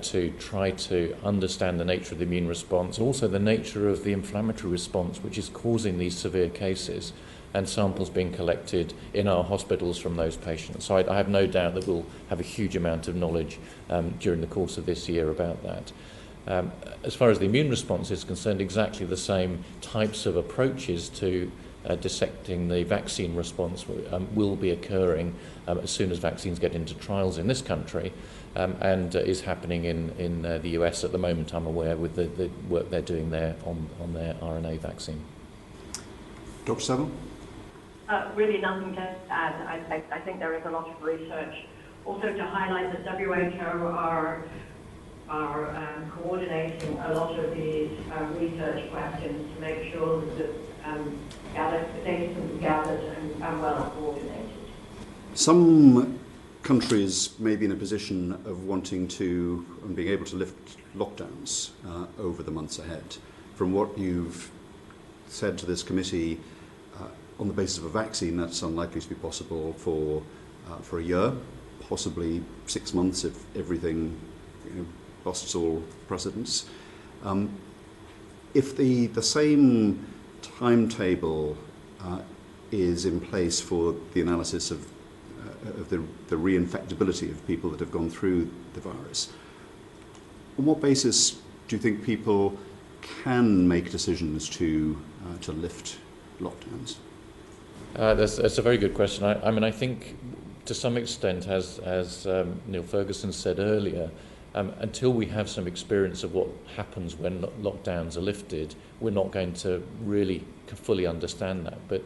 to try to understand the nature of the immune response, also the nature of the inflammatory response which is causing these severe cases, and samples being collected in our hospitals from those patients. So I have no doubt that we'll have a huge amount of knowledge during the course of this year about that. As far as the immune response is concerned, exactly the same types of approaches to dissecting the vaccine response will be occurring as soon as vaccines get into trials in this country, and is happening in the US at the moment, I'm aware, with the work they're doing there on their RNA vaccine. Dr. Saville? Really nothing to add. I think there is a lot of research. Also to highlight that WHO are coordinating a lot of these research questions to make sure that data can be gathered and well coordinated. Some countries may be in a position of wanting to and being able to lift lockdowns over the months ahead. From what you've said to this committee, on the basis of a vaccine, that's unlikely to be possible for a year, possibly 6 months if everything lost all precedence. If the same timetable is in place for the analysis of the reinfectability of people that have gone through the virus, on what basis do you think people can make decisions to lift lockdowns? That's a very good question. I mean, I think to some extent, as Neil Ferguson said earlier, until we have some experience of what happens when lockdowns are lifted, we're not going to really fully understand that. But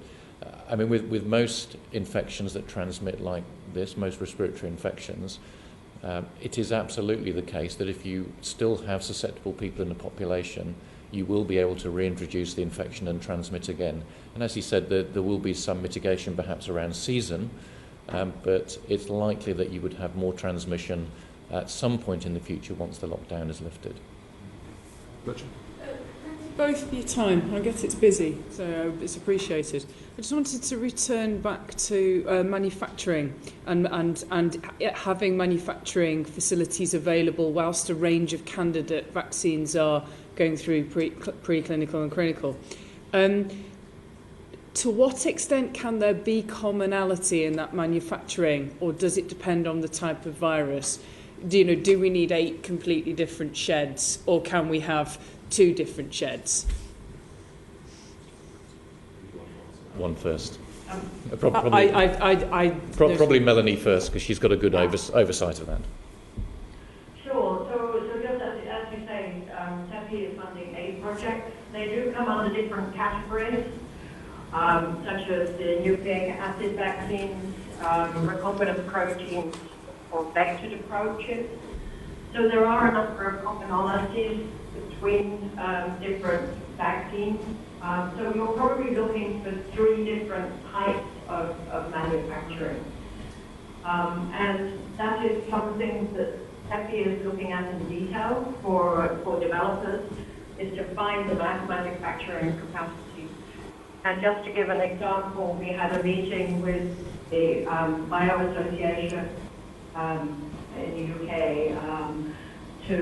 I mean, with most infections that transmit like this, most respiratory infections, it is absolutely the case that if you still have susceptible people in the population, you will be able to reintroduce the infection and transmit again. And as he said, there will be some mitigation perhaps around season, but it's likely that you would have more transmission at some point in the future once the lockdown is lifted. Richard? Both of your time. I guess it's busy, so it's appreciated. I just wanted to return back to manufacturing and having manufacturing facilities available whilst a range of candidate vaccines are going through preclinical and clinical. To what extent can there be commonality in that manufacturing, or does it depend on the type of virus? Do we need 8 completely different sheds, or can we have 2 different sheds? One first. Probably Melanie first, because she's got a good oversight of that. Sure. So just as you say, TEPI is funding 8 projects. They do come under different categories, such as the nucleic acid vaccines, recombinant proteins, or vectored approaches. So there are a number of commonalities between different vaccines. So you're probably looking for 3 different types of manufacturing. And that is something that TEPI is looking at in detail for developers, is to find the mass manufacturing capacity. And just to give an example, we had a meeting with the Bio Association in the UK to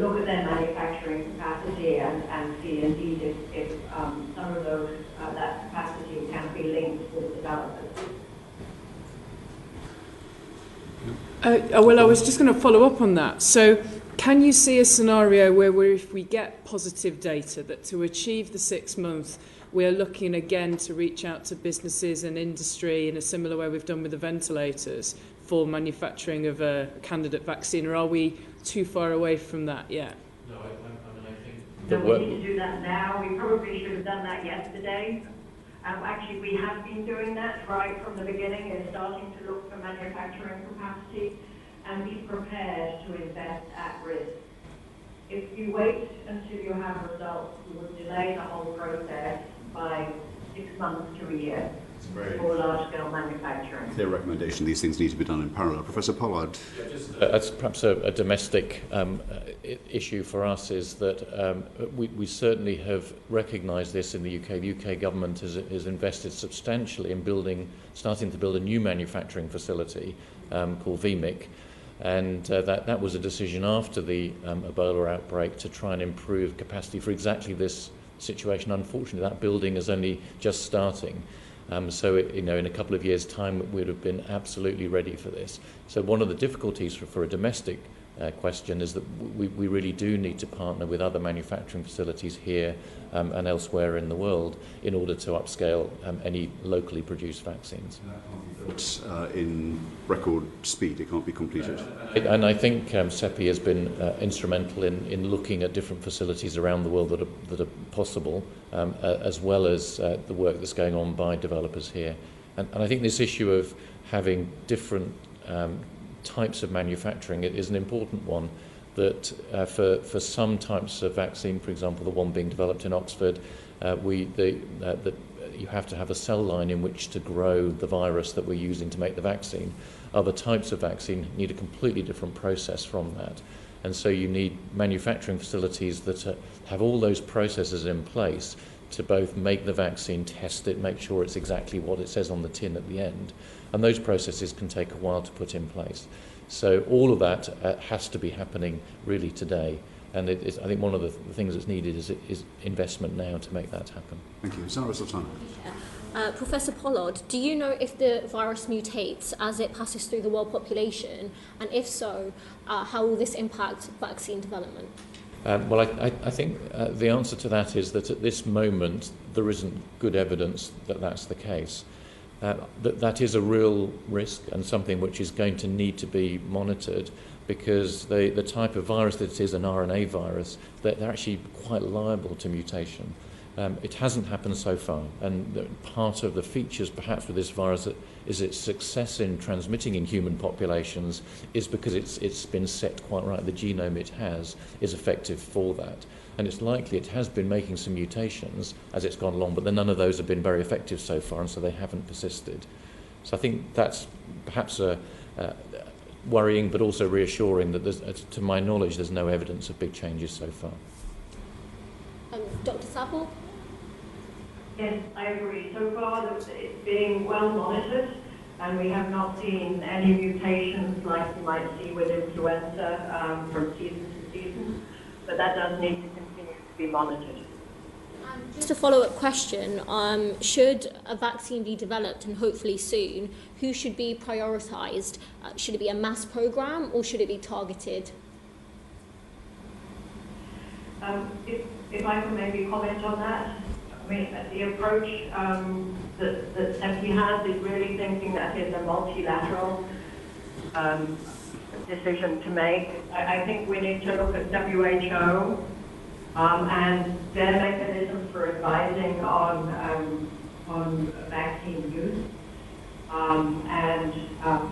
look at their manufacturing capacity and see indeed if some of those that capacity can be linked with developers. Well, I was just going to follow up on that. So can you see a scenario where if we get positive data that to achieve the 6 months, we're looking again to reach out to businesses and industry in a similar way we've done with the ventilators for manufacturing of a candidate vaccine, or are we too far away from that yet? No, I mean, I think so we need to do that now. We probably should have done that yesterday. Actually, we have been doing that right from the beginning, is starting to look for manufacturing capacity and be prepared to invest at risk. If you wait until you have results, you will delay the whole process by 6 months to a year. for large-scale manufacturing. Clear recommendation. These things need to be done in parallel. Professor Pollard. That's perhaps a domestic issue for us, is that we certainly have recognised this in the UK. The UK government has invested substantially in starting to build a new manufacturing facility called VMIC, and that was a decision after the Ebola outbreak to try and improve capacity for exactly this situation. Unfortunately, that building is only just starting. So, in a couple of years' time, we'd have been absolutely ready for this. So one of the difficulties for a domestic question is that we really do need to partner with other manufacturing facilities here and elsewhere in the world in order to upscale any locally produced vaccines. But in record speed, it can't be completed. And I think CEPI has been instrumental in looking at different facilities around the world that are possible, as well as the work that's going on by developers here. And I think this issue of having different types of manufacturing is an important one, that for some types of vaccine, for example, the one being developed in Oxford, you have to have a cell line in which to grow the virus that we're using to make the vaccine. Other types of vaccine need a completely different process from that. And so you need manufacturing facilities that have all those processes in place to both make the vaccine, test it, make sure it's exactly what it says on the tin at the end. And those processes can take a while to put in place. So all of that has to be happening really today. And I think one of the things that's needed is investment now to make that happen. Thank you. Zara Sultana. Professor Pollard, do you know if the virus mutates as it passes through the world population? And if so, how will this impact vaccine development? Well, I think the answer to that is that at this moment there isn't good evidence that that's the case. That is a real risk and something which is going to need to be monitored, because the type of virus that it is, an RNA virus, they're actually quite liable to mutation. It hasn't happened so far, and part of the features perhaps with this virus is its success in transmitting in human populations is because it's been set quite right. The genome it has is effective for that, and it's likely it has been making some mutations as it's gone along, but then none of those have been very effective so far, and so they haven't persisted. So I think that's perhaps worrying, but also reassuring that to my knowledge there's no evidence of big changes so far. Dr. Sapple? Yes, I agree. So far, it's being well monitored, and we have not seen any mutations like you might see with influenza from season to season, but that does need to continue to be monitored. Just a follow-up question, should a vaccine be developed, and hopefully soon, who should be prioritised? Should it be a mass programme, or should it be targeted? If I can maybe comment on that. I mean, the approach that CEPI has is really thinking that it's a multilateral decision to make. I think we need to look at WHO and their mechanism for advising on vaccine use, and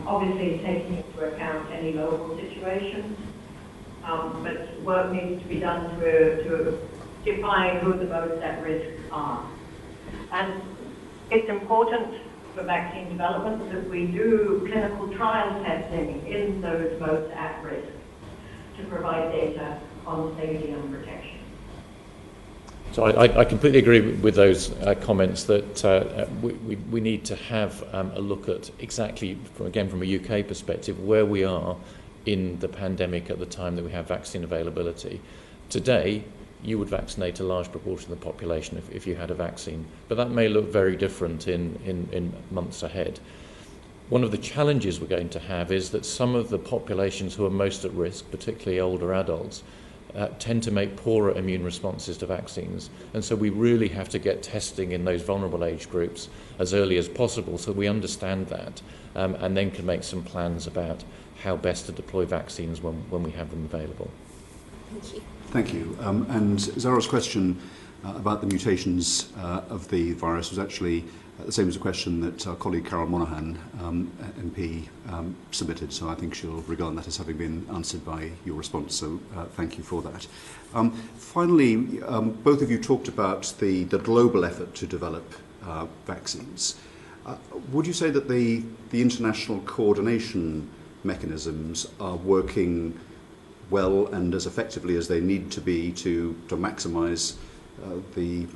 obviously taking into account any local situations. But work needs to be done to define who the most at risk are. And it's important for vaccine development that we do clinical trial testing in those most at risk to provide data on safety and protection. So I completely agree with those comments that we need to have a look at exactly, from a UK perspective, where we are in the pandemic at the time that we have vaccine availability. Today, you would vaccinate a large proportion of the population if you had a vaccine, but that may look very different in months ahead. One of the challenges we're going to have is that some of the populations who are most at risk, particularly older adults, tend to make poorer immune responses to vaccines, and so we really have to get testing in those vulnerable age groups as early as possible so we understand that, and then can make some plans about how best to deploy vaccines when we have them available. Thank you. Thank you. And Zara's question about the mutations of the virus was actually the same as the question that our colleague Carol Monaghan, MP, submitted, so I think she'll regard that as having been answered by your response, so thank you for that. Finally, both of you talked about the global effort to develop vaccines. Would you say that the international coordination mechanisms are working well and as effectively as they need to be to maximise the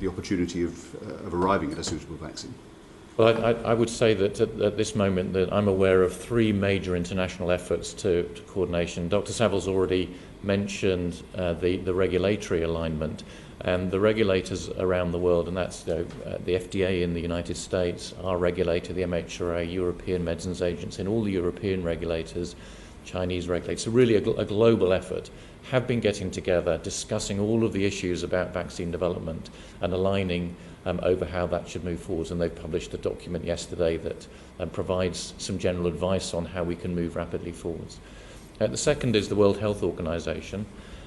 opportunity of arriving at a suitable vaccine? Well, I would say that at this moment that I'm aware of three major international efforts to coordination. Dr. Savile's already mentioned the regulatory alignment, and the regulators around the world, and that's the FDA in the United States, our regulator, the MHRA, European Medicines Agency, and all the European regulators, Chinese regulators, so really a global effort, have been getting together, discussing all of the issues about vaccine development and aligning over how that should move forwards. And they've published a document yesterday that provides some general advice on how we can move rapidly forwards. The second is the World Health Organization,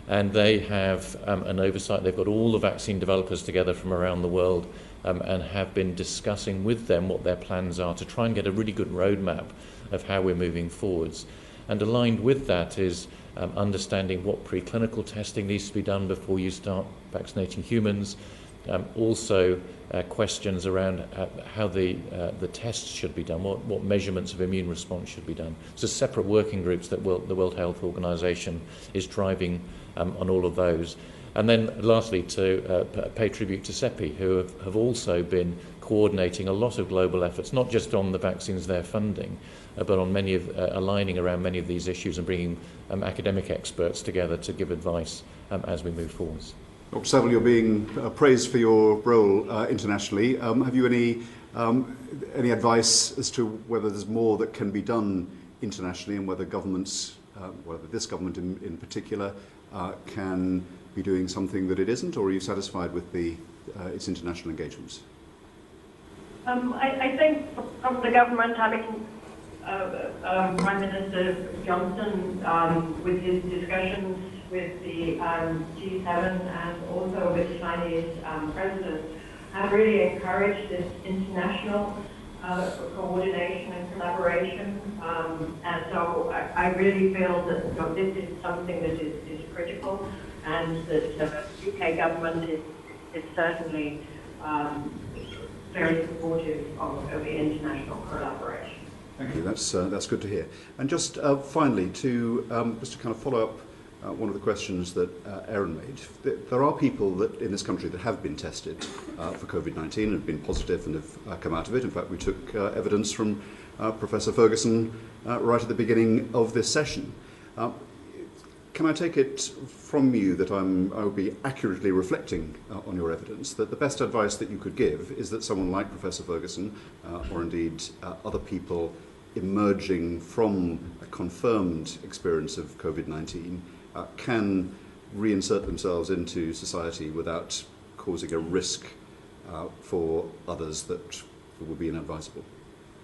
and they have an oversight. They've got all the vaccine developers together from around the world and have been discussing with them what their plans are to try and get a really good roadmap of how we're moving forwards. And aligned with that is understanding what preclinical testing needs to be done before you start vaccinating humans. Also questions around how the tests should be done, what measurements of immune response should be done. So separate working groups that the World Health Organization is driving on all of those. And then lastly, to pay tribute to CEPI, who have also been coordinating a lot of global efforts, not just on the vaccines they're funding, but on many of aligning around many of these issues and bringing academic experts together to give advice as we move forwards. Dr. Savile, you're being praised for your role internationally. Have you any advice as to whether there's more that can be done internationally, and whether governments, whether this government in particular, can be doing something that it isn't, or are you satisfied with its international engagements? I think from the government, Prime Minister Johnson, with his discussions with the G7 and also with the Chinese president, have really encouraged this international coordination and collaboration. And so I really feel that this is something that is critical, and that the UK government is certainly very supportive of the international collaboration. Thank you. That's good to hear. And just finally, just to kind of follow up one of the questions that Erin made, there are people that in this country that have been tested for COVID-19 and have been positive and have come out of it. In fact, we took evidence from Professor Ferguson right at the beginning of this session. Can I take it from you that I will be accurately reflecting on your evidence, that the best advice that you could give is that someone like Professor Ferguson, or indeed other people emerging from a confirmed experience of COVID-19, can reinsert themselves into society without causing a risk for others that would be inadvisable?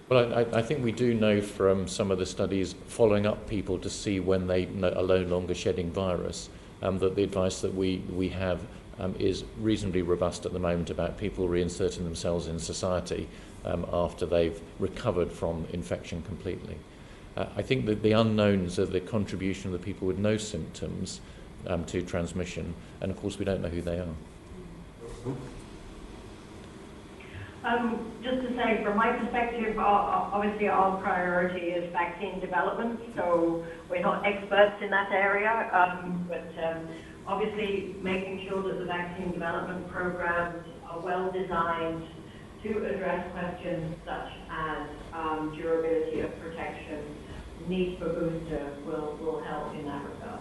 Well, I think we do know from some of the studies following up people to see when they are no longer shedding virus, that the advice that we have is reasonably robust at the moment about people reinserting themselves in society after they've recovered from infection completely. I think that the unknowns are the contribution of the people with no symptoms to transmission, and of course we don't know who they are. Just to say, from my perspective, obviously our priority is vaccine development, so we're not experts in that area, but obviously making sure that the vaccine development programs are well designed to address questions such as durability of protection, need for booster will help in that regard.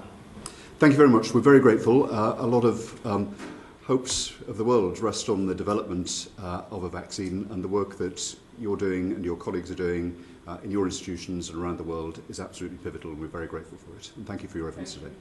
Thank you very much. We're very grateful. A lot of hopes of the world rest on the development of a vaccine, and the work that you're doing and your colleagues are doing in your institutions and around the world is absolutely pivotal, and we're very grateful for it. And thank you for your efforts today.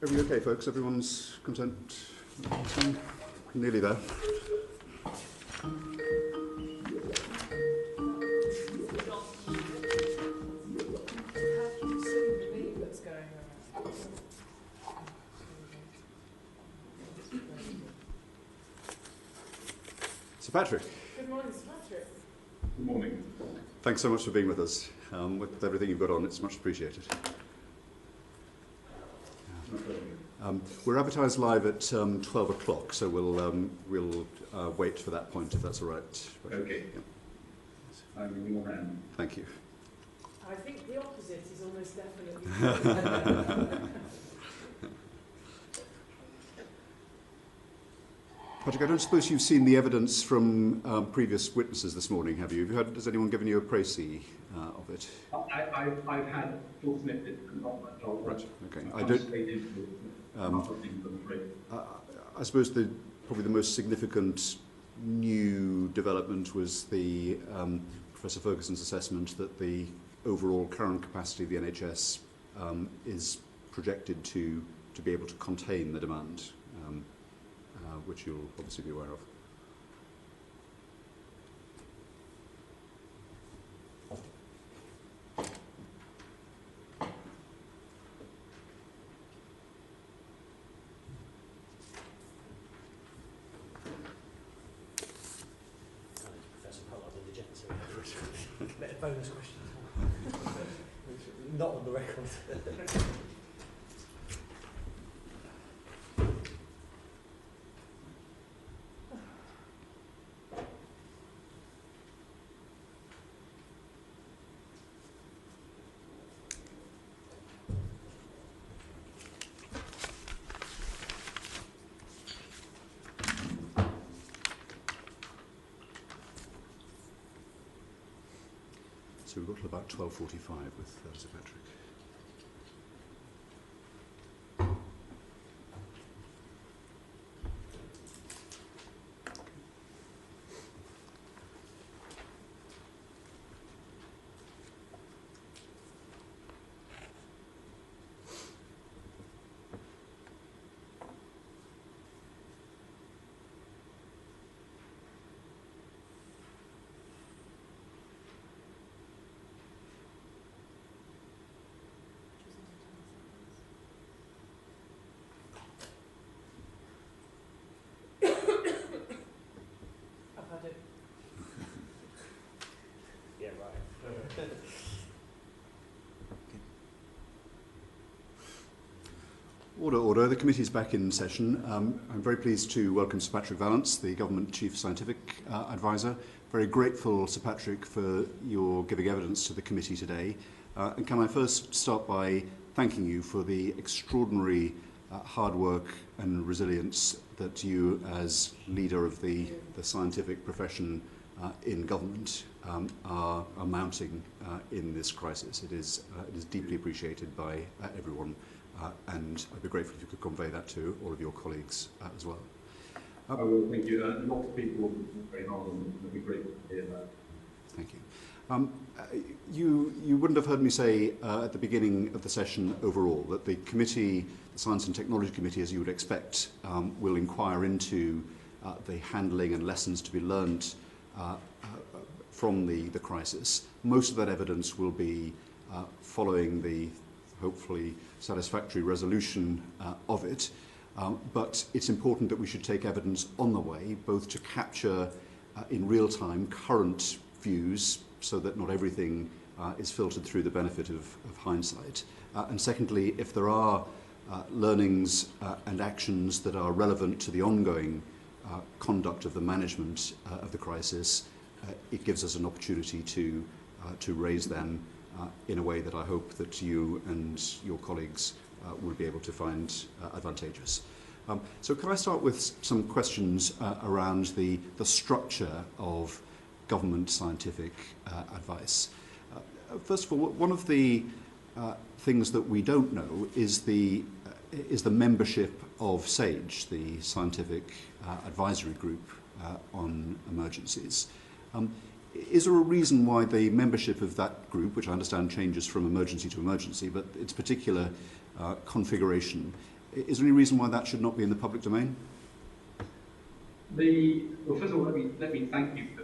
Everybody okay, folks? Everyone's content? Nearly there. Sir Patrick. Good morning, Sir Patrick. Good morning. Thanks so much for being with us. With everything you've got on, it's much appreciated. We're advertised live at 12 o'clock, so we'll wait for that point, if that's all right. Okay. Yeah. I'm in your hand. Thank you. I think the opposite is almost definitely. Patrick, I don't suppose you've seen the evidence from previous witnesses this morning, have you? Has anyone given you a précis of it? I've had full snippets, not much of it. Right, okay. I suppose probably the most significant new development was the Professor Ferguson's assessment that the overall current capacity of the NHS is projected to be able to contain the demand, which you'll obviously be aware of. Bonus question. Not on the record. So we've got till about 12:45 with Sir Patrick. Yeah, right. Order, order. The committee is back in session. I'm very pleased to welcome Sir Patrick Vallance, the Government Chief Scientific Advisor. Very grateful, Sir Patrick, for your giving evidence to the committee today. And can I first start by thanking you for the extraordinary hard work and resilience that you, as leader of the scientific profession in government, are mounting in this crisis. It is deeply appreciated by everyone, and I'd be grateful if you could convey that to all of your colleagues as well. I will, thank you. Lots of people work very hard on it. It'd be great to hear that. Thank you. You wouldn't have heard me say at the beginning of the session overall that the committee, the Science and Technology Committee, as you would expect, will inquire into the handling and lessons to be learnt from the crisis. Most of that evidence will be following the hopefully satisfactory resolution of it. But it's important that we should take evidence on the way, both to capture in real time current views so that not everything is filtered through the benefit of hindsight. And secondly, if there are learnings and actions that are relevant to the ongoing conduct of the management of the crisis, it gives us an opportunity to raise them in a way that I hope that you and your colleagues will be able to find advantageous. So can I start with some questions around the structure of government scientific advice? First of all, one of the things that we don't know is the membership of SAGE, the Scientific Advisory Group on Emergencies. Is there a reason why the membership of that group, which I understand changes from emergency to emergency, but its particular configuration Is there any reason why that should not be in the public domain? Well, first of all, let me thank you for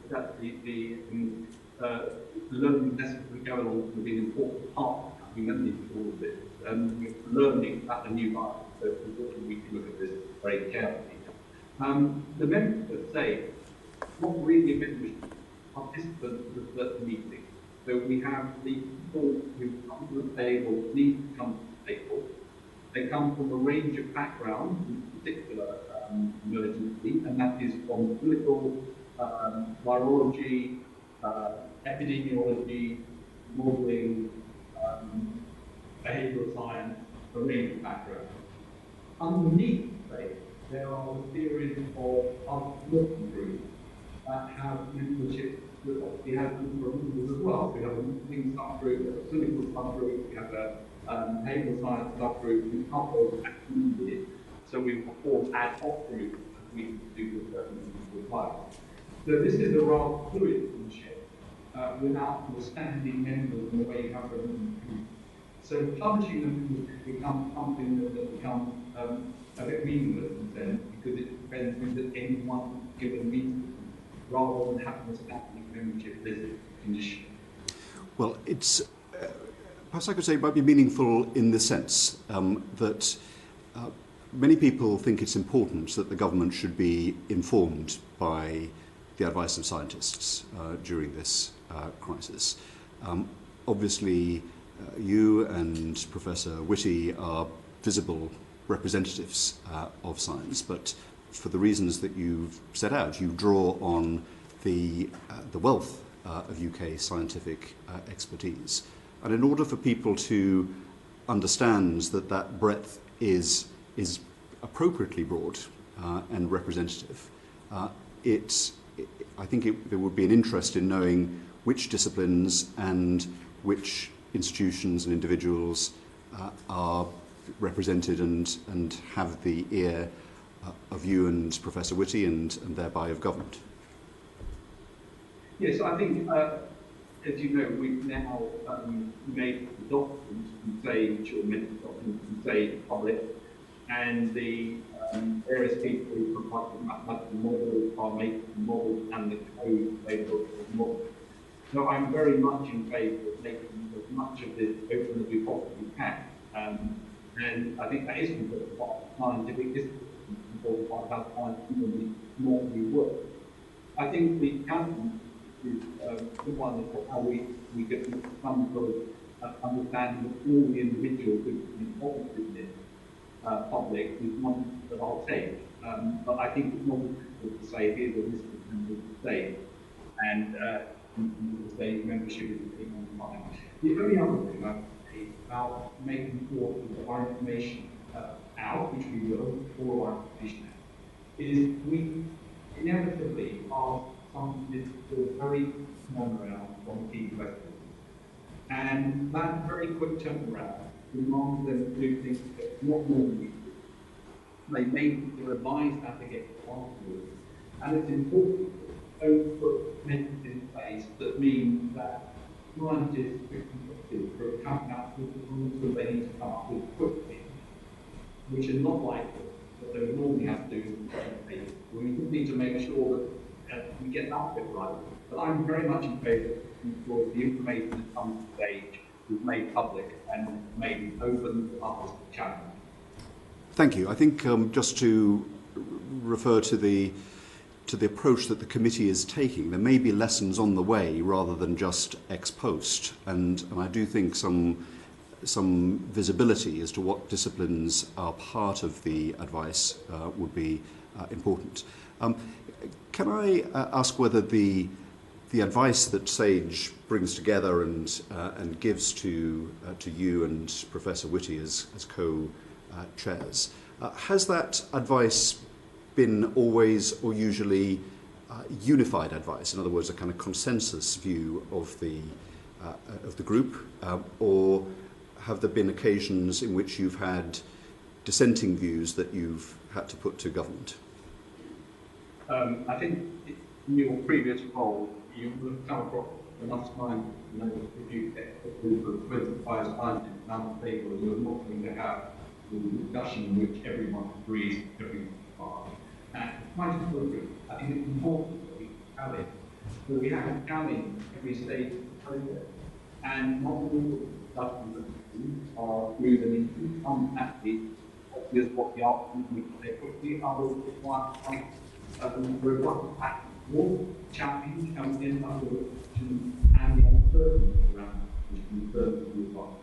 that. The learning lessons we go along will be an important part of coming all of this. Learning about the new virus, so it's important we can look at this very carefully. The members that say, not really a membership, participants of the meeting. So we have the people who come to the table, need to come to the table. They come from a range of backgrounds, in particular emergency, and that is from clinical, virology, epidemiology, modelling, behavioural science, a range of backgrounds. Underneath, there are a series of other working groups that have membership that obviously have different rules as well. We have a modelling subgroup, a clinical subgroup, we have a behavioural science subgroup, we couple activities, so we form ad hoc groups as we do with certain requirements. So this is a rather fluid relationship without the standing members in the way you have them. So publishing them becomes something that becomes a bit meaningless in a sense, because it depends on any one given meeting, rather than having a standing membership list condition. Well, it's perhaps I could say it might be meaningful in the sense that many people think it's important that the government should be informed by the advice of scientists during this crisis. Obviously, you and Professor Whitty are visible representatives of science, but for the reasons that you've set out, you draw on the wealth of UK scientific expertise. And in order for people to understand that that breadth is appropriately broad and representative, I think there would be an interest in knowing which disciplines and which institutions and individuals are represented and have the ear of you and Professor Whitty and thereby of government. Yes, I think, as you know, we've now made the documents from SAGE, or medical documents from SAGE public, and the various people who provide the mathematical model are making the model and the code available for the model. So I'm very much in favour of making as much of this open as we possibly can. And I think that is important part of scientific discipline, important part of how science normally works. I think the challenge is the one of how we get some sort of understanding of all the individuals who are involved in this public is one that I'll take. But I think it's not difficult to say here's a list of members of the state, and the state membership is a thing on fine. The only other thing I would say is about making sure that our information out, which we will, all our information out, is we inevitably are some very turnaround on key questions. And that very quick turnaround demands them to do things that not normally do. They may be advised how to get afterwards. And it's important that don't put methods in place that mean that scientists are coming up with the rules that they need to come up with quickly, which are not like what they would normally have to do in the phase. We need to make sure that we get that bit right. But I'm very much in favour of the information that comes to stage is made public and made open to others to challenge. Thank you. I think just to refer to the approach that the committee is taking, there may be lessons on the way rather than just ex post, and I do think some visibility as to what disciplines are part of the advice would be important. Can I ask whether the advice that SAGE brings together and gives to you and Professor Whitty as co-chairs, has that advice been always or usually unified advice? In other words, a kind of consensus view of the group, or have there been occasions in which you've had dissenting views that you've had to put to government? I think in your previous role, you would have come across enough time to know if you get a group of 25 scientists around the table, you're not going to have discussion in which everyone agrees everything fine. And quite appropriate. I think it's important that we challenge. So we have to challenge every stage of the process. And not all the discussions that we do are smooth and easy. Some actually obvious what the argument which they put the others require quite robust action. More challenge and we end up with a question and the uncertainty around which concerns the result.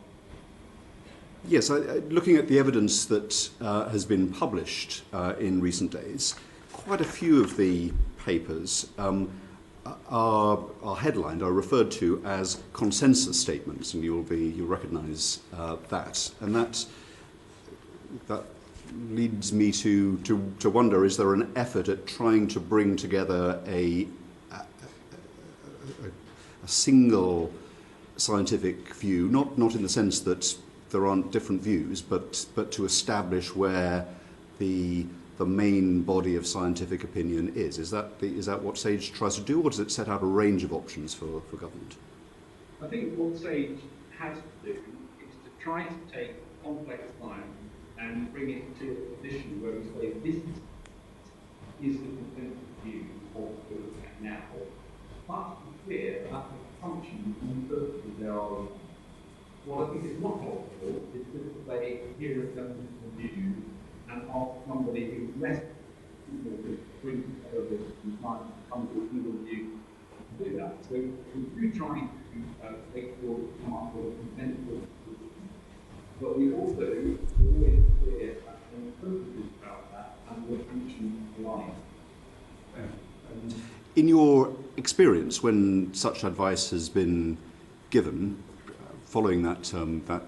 Yes, looking at the evidence that has been published in recent days, quite a few of the papers are headlined, are referred to as consensus statements, and you'll recognise that, and that leads me to wonder: is there an effort at trying to bring together a single scientific view, not in the sense that there aren't different views, but to establish where the main body of scientific opinion is? Is that what SAGE tries to do, or does it set out a range of options for government? I think what SAGE has to do is to try to take complex science and bring it to a position where we say this is the consensus view of what we're looking at now. But to be clear, that assumption uncertainty there are. What I think is not helpful is to say, here is government view, and ask somebody who's less to bring together this and try to come to a single view to do that. So we do try to make sure we come up with a consensus, but we also always clear and focuses about that and the assumption lying. In your experience, when such advice has been given, following that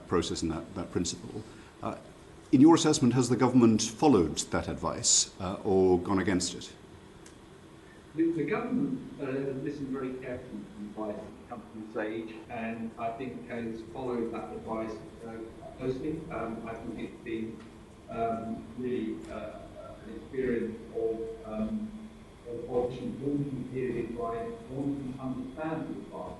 process and that principle, in your assessment, has the government followed that advice or gone against it? The government listened very carefully to the advice that comes from SAGE, and I think has followed that advice closely. I think it's been really an experience of watching wanting to hear the advice, wanting to understand the advice,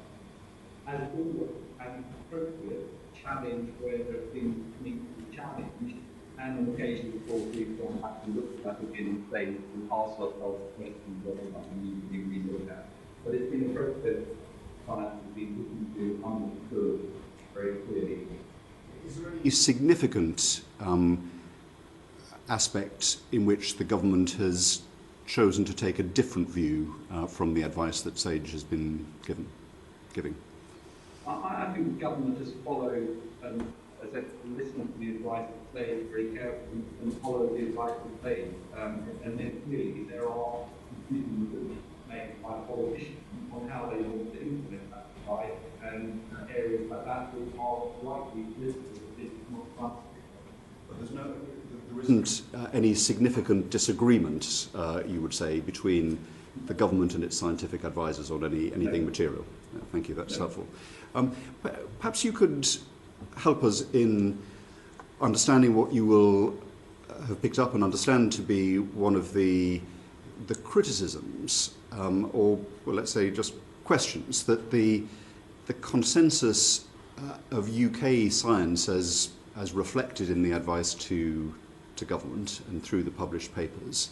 as always, and appropriate challenge where there are things that need to be challenged, and on occasion, of course, we've gone back and looked at that again in stage and asked ourselves questions whether that needs to be relooked at. But it's been a process science has been looking to understood very clearly. Is there any significant aspect in which the government has chosen to take a different view from the advice that SAGE has been giving? I think the government has followed, as I listened to the advice of SAGE very carefully and followed the advice of SAGE. And then clearly there are decisions that are made by politicians on how they want to implement that advice, and areas like that which are likely listed as not scientific. But there isn't any significant disagreement, you would say, between the government and its scientific advisors on anything material. Thank you, that's helpful. Perhaps you could help us in understanding what you will have picked up and understand to be one of the criticisms, or well, let's say just questions, that the consensus of UK science as reflected in the advice to government and through the published papers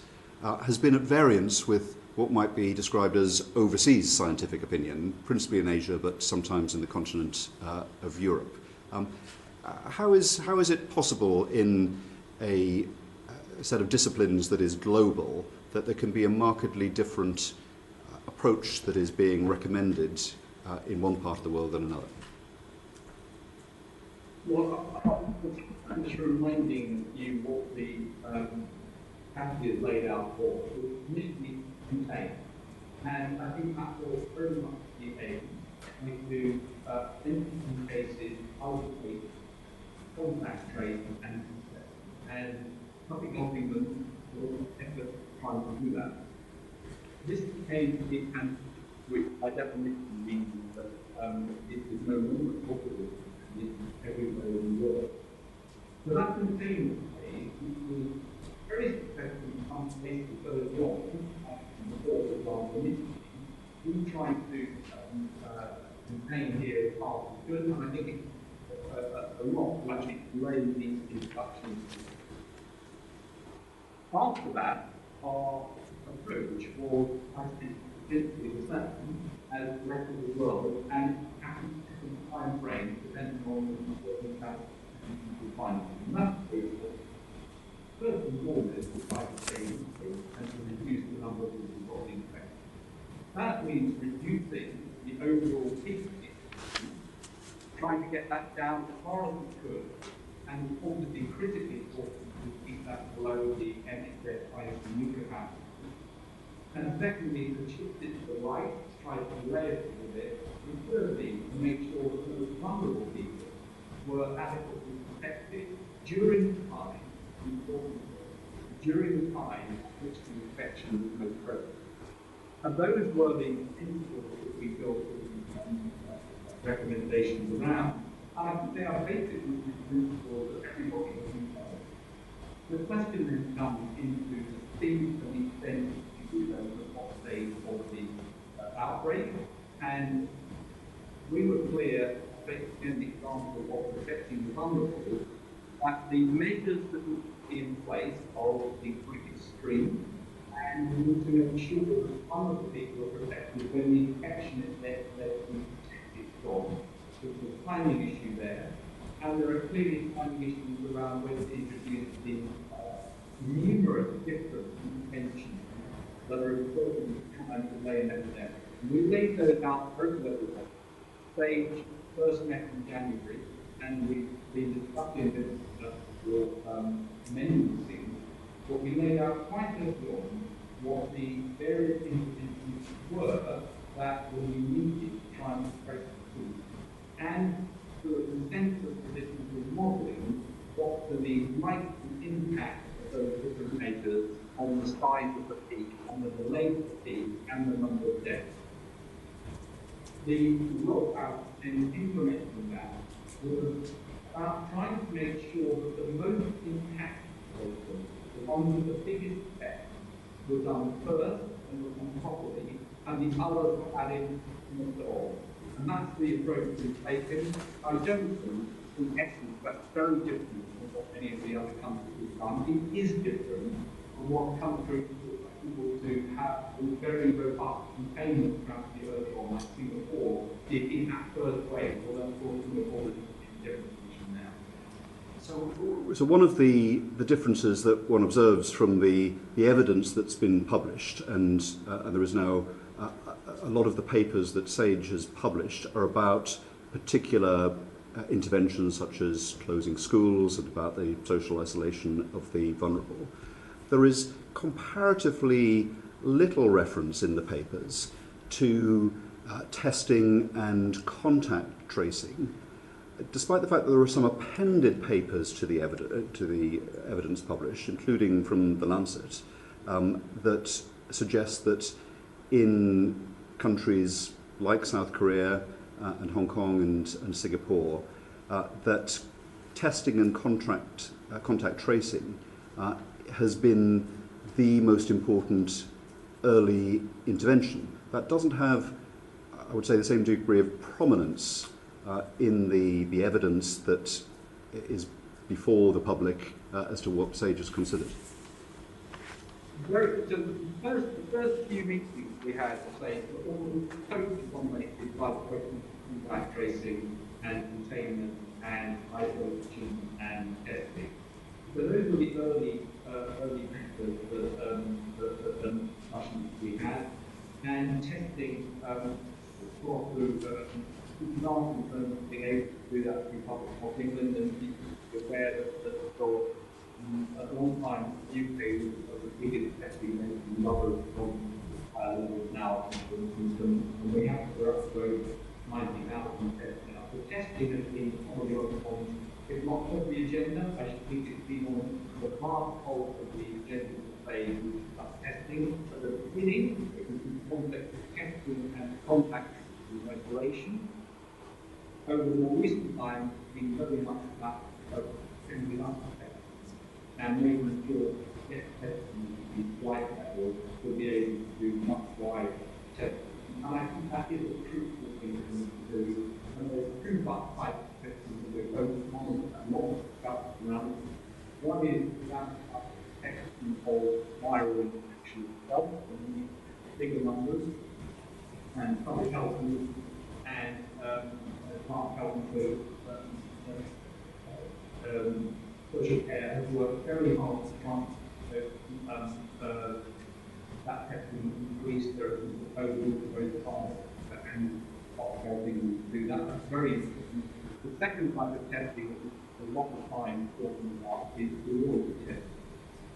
has been at variance with what might be described as overseas scientific opinion, principally in Asia, but sometimes in the continent of Europe. How is it possible in a set of disciplines that is global that there can be a markedly different approach that is being recommended in one part of the world than another? Well, I'm just reminding you what the strategy is laid out for, which initially contained. And I think that was very much the aim, to in cases, ultimately, contact tracing and success. And public government will effort trying to do that. This became the answer, which by definition means that it is no longer possible everywhere in the world. So that containment phase, which was very successful in some places early on, before the example initially, we tried to contain here as part of good, and I think it's a lot to actually delay these introductions. After that, our approach was, I think, simply the same as the rest of the world, and happens to different time frames depending on what we have to find. And that's first and foremost, we try to stay and to reduce the number of people who got infected. That means reducing the overall peak, trying to get that down as far as we could, and obviously critically important to keep that below the NHS ICU capacity. And secondly, to shift it to the right, try to delay it a little bit, and thirdly, to make sure that those vulnerable people were adequately protected during the time, during the time at which the infection was most prevalent. And those were the principles that we built recommendations around. And I think they are basically the principles that everybody can follow. The question then comes into the speed and extent of what stage of the outbreak. And we were clear, taking an example of protecting the vulnerable, that the measures that would be in place are obviously quite extreme, and we need to make sure that vulnerable people are protected when the infection is there to be protected from. There's a timing issue there, and there are clearly timing issues around whether to introduce the numerous different interventions that are important to try and delay an epidemic. We laid those out very well. Stage first met in January, and we've been discussing this for many things. What we laid out quite early on what the various interventions were that will be needed to try and protect the food. And through a consensus statistical modelling, what the likely impact of those different measures on the size of the peak, on the delay of the peak, and the number of deaths. The rollout and implementing that was about trying to make sure that the most impactful programs, the ones with the biggest effect, were done first and were done properly, and the others were added in the door. And that's the approach we've taken. I don't think, in essence, that's very different from what any of the other countries have done. It is different from what countries are able to have a very robust containment strategy early on, like Singapore did in that first wave, although of course Singapore is in a different position now. So one of the differences that one observes from the evidence that's been published, and there is now a lot of the papers that SAGE has published are about particular interventions such as closing schools and about the social isolation of the vulnerable. There is comparatively little reference in the papers to testing and contact tracing, despite the fact that there are some appended papers to the evidence published, including from the Lancet, that suggest that in countries like South Korea and Hong Kong and Singapore, that testing and contact tracing has been the most important early intervention. That doesn't have, I would say, the same degree of prominence in the evidence that is before the public as to what SAGE has considered. The first few meetings we had, say, were all totally dominated by the question of contact tracing and containment and isolation and testing. So those were the early methods that we had, and testing brought through examples of being able to do that through Public Health England, and be aware that for a long time the UK was the biggest testing number of levels now, and we have to up to over 90,000 tests now. So testing has been probably on, if not on the agenda, I should think it's been on the part of the agenda to say testing. At the beginning, it was in the context of testing and contact regulation. Over the more recent times, it's been very much about sending up tests and making sure that testing is wide level to be able to do much wider testing. And I think that is a crucial thing to do. And there's two types of testing that we're bigger numbers, and public health and Department of Health and social care have worked very hard to try that testing increase their proposals very fast and helping do that. That's very important. The second type of testing that a lot of time talking about is the loyalty testing.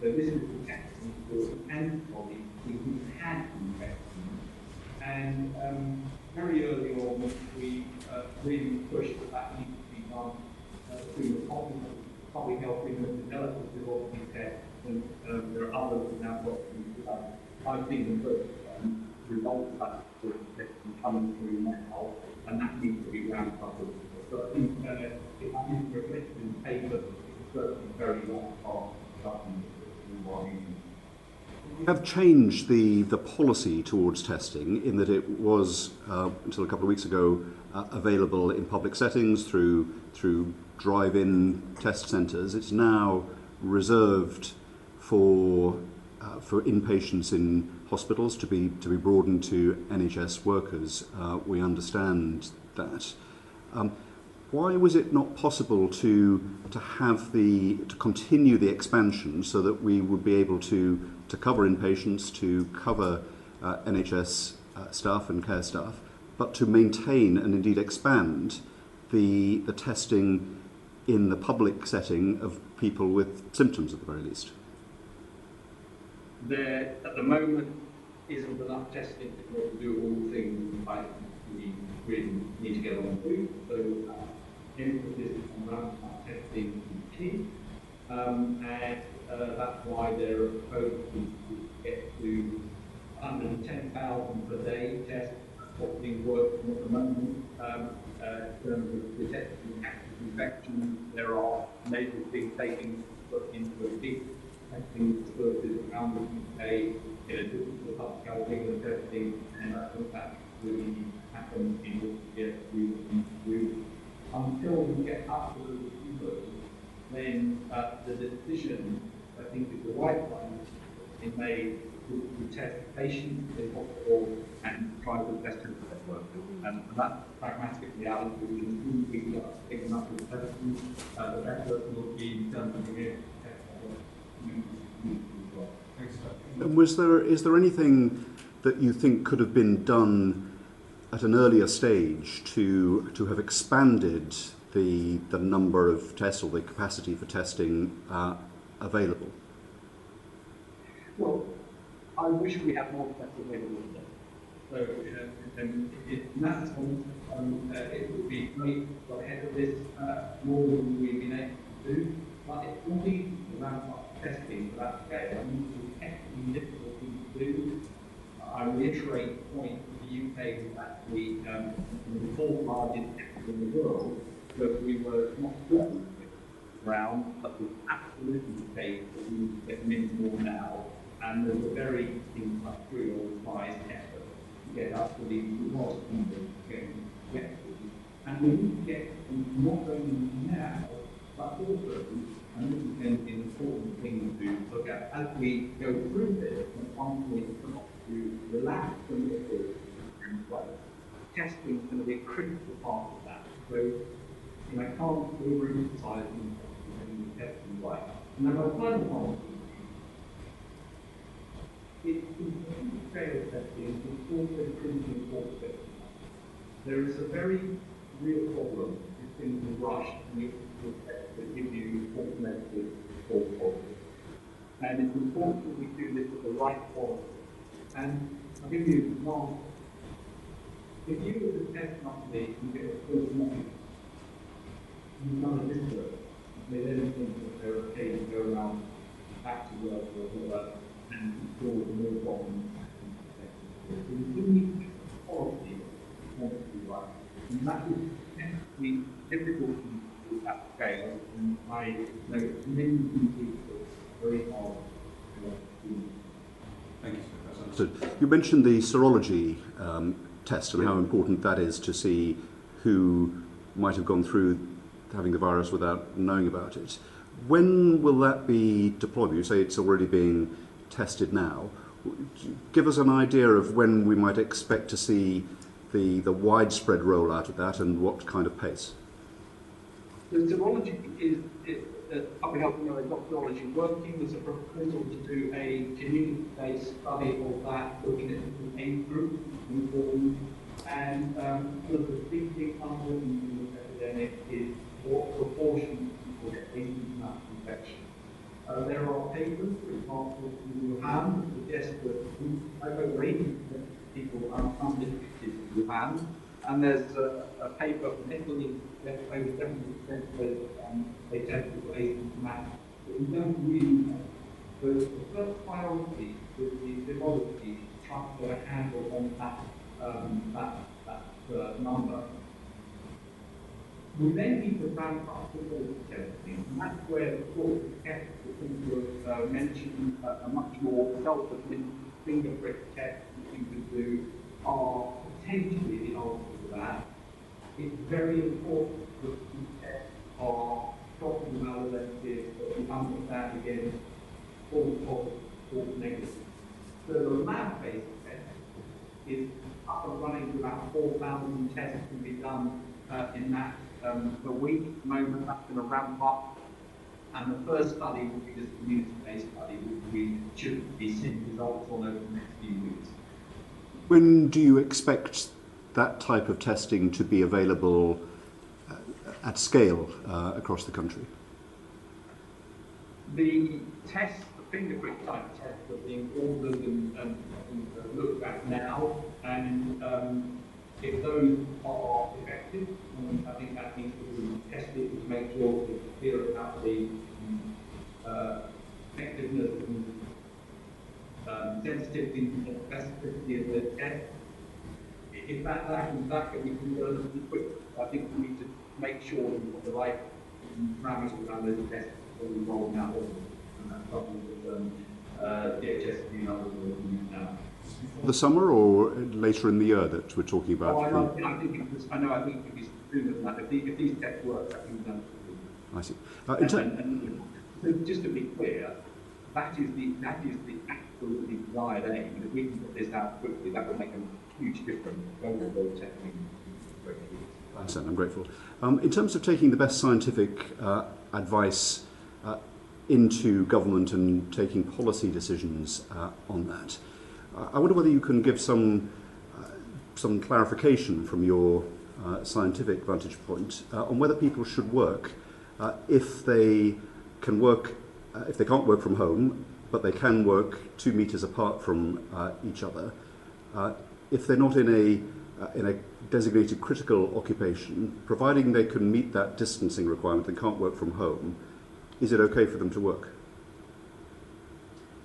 So this is the testing for antibodies who had infection. And very early on, we really pushed that needs to be done through the public health development of these tests. And there are others that now got them. I've seen the first results of that sort of testing coming through now, and that needs to be ramped up. So I think if that is reflected in the paper, it's certainly very large part of government. We have changed the policy towards testing in that it was, until a couple of weeks ago, available in public settings through drive-in test centres. It's now reserved for inpatients in hospitals to be broadened to NHS workers. We understand that. Why was it not possible to continue the expansion so that we would be able to cover inpatients, to cover NHS staff and care staff, but to maintain and indeed expand the testing in the public setting of people with symptoms at the very least? There, at the moment, isn't enough testing to do all the things like we really need to get on with. So, emphasis on ramped testing is key, and that's why there are proposals to get to 110,000 per day tests. That's what's being worked on at the moment. In terms of detecting active infections, there are major things taking into a big testing facilities around the UK, in addition to the public health and testing, and I think that really happen in order to get through. Until we get up to those numbers, then the decision, I think, is the right one in made to test patients in hospital and try to test healthcare workers. And that's pragmatic reality. We can pick up with testing, the better it will be in terms of being able to test and is there anything that you think could have been done at an earlier stage to have expanded the number of tests or the capacity for testing available? Well, I wish we had more tests available today. So, in that sense, it would be great to go ahead of this more than we've been able to do. But it's not easy to ramp up testing for that scale. I mean, it's a technically difficult thing to do. I reiterate the point that the UK is actually the fourth largest sector in the world, but we were not certain around, but it's absolutely the case that we need to get many more now. And there's a very industrial size effort to get us to the large numbers going to get to. And we need to get them not only now, but also, and this is going to be an important thing to look at as we go through this, and finally to relax a little bit and testing is going to be a critical part of that. So, I can't overemphasize the testing right. And then my final point, it's important to fail testing, it's also critically important. There is a very real problem if things are rushed and you that give you automated false positives. And it's important that we do this at the right quality. And I'll give you an example. If you were to test company and get a false negative, you've done a disservice. They then think that they're okay to go around back to work or whatever and cause more problems. So we do need to get the quality of the right. And that is technically difficult to do at scale, and I know many people very hard to do. Thank you, Professor. You mentioned the serology test and how important that is to see who might have gone through having the virus without knowing about it. When will that be deployed? You say it's already being tested now. Give us an idea of when we might expect to see the widespread rollout of that and what kind of pace. The serology is public health and epidemiology working. There's a proposal to do a community-based study of that, looking at different age groups, and one of the big unknowns in this epidemic is what proportion of people get asymptomatic infection. There are papers, for example, in Wuhan, that suggest that over 80% of people are unaffected in Wuhan, and there's a paper from Italy that over 70% of they tested for asymptomatic. But we don't really know. So the first priority with the serology is to try to get a handle on that number. We then need to ramp up the quality testing, and that's where the quality tests that people mentioned, a much more self-administered finger prick test that you could do, are potentially the answer to that. It's very important that these tests are properly validated, that we understand again false positive, false negative. So the lab-based test is up and running to about 4,000 tests can be done in that per week. At the moment, that's going to ramp up. And the first study will be this community-based study, which we should be seeing results on over the next few weeks. When do you expect that type of testing to be available at scale across the country? The tests, the finger prick type tests, are being ordered and looked at now, and if those are effective, I think that needs to be tested to make sure we're clear about the effectiveness and sensitivity and specificity of the test. If that happens, that can be relatively quick. I think we need to make sure we've got the right parameters around those tests before we roll them out. And that's something that DHS and others are looking at now. The summer or later in the year that we're talking about? I think it was sooner than that. If these tests work, that can be done. I see. And just to be clear, that is the absolutely desired aim. If we can put this out quickly, that will make a huge difference. I understand. I'm grateful. In terms of taking the best scientific advice into government and taking policy decisions on that, I wonder whether you can give some clarification from your scientific vantage point on whether people should work if they can work, if they can't work from home, but they can work 2 meters apart from each other. If they're not in a designated critical occupation, providing they can meet that distancing requirement and can't work from home, is it okay for them to work?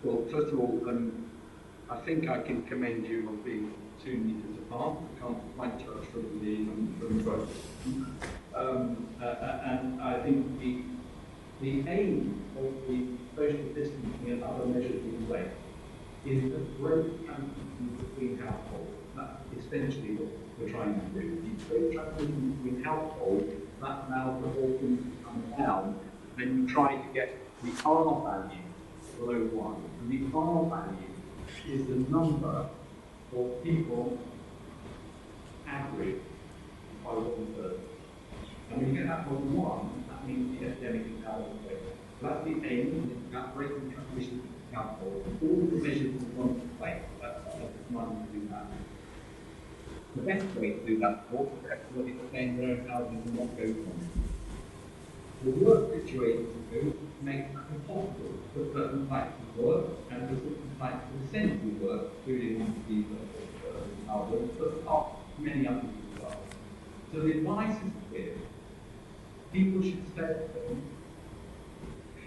Well, first of all, I think I can commend you on being 2 meters apart. I can't quite judge from the both. And I think the aim of the social distancing and other measures in place is to break transmission between households. That's essentially what we're trying to do. You break transmission between households, that allows the whole thing to come down, then you try to get the R value below 1. And the R value is the number of people average by 1/3. And when you get that by 1, that means the epidemic is out of the way. So that's the aim, is about breaking transmission to households. All the measures we want to place, that's money to do that. The best way to do that, of course, is everybody staying in their own houses and not go from it. The work situation to make it impossible for certain types of work and for certain types of essential work, including these others, but not many others as well. So the advice is clear. People should stay at home.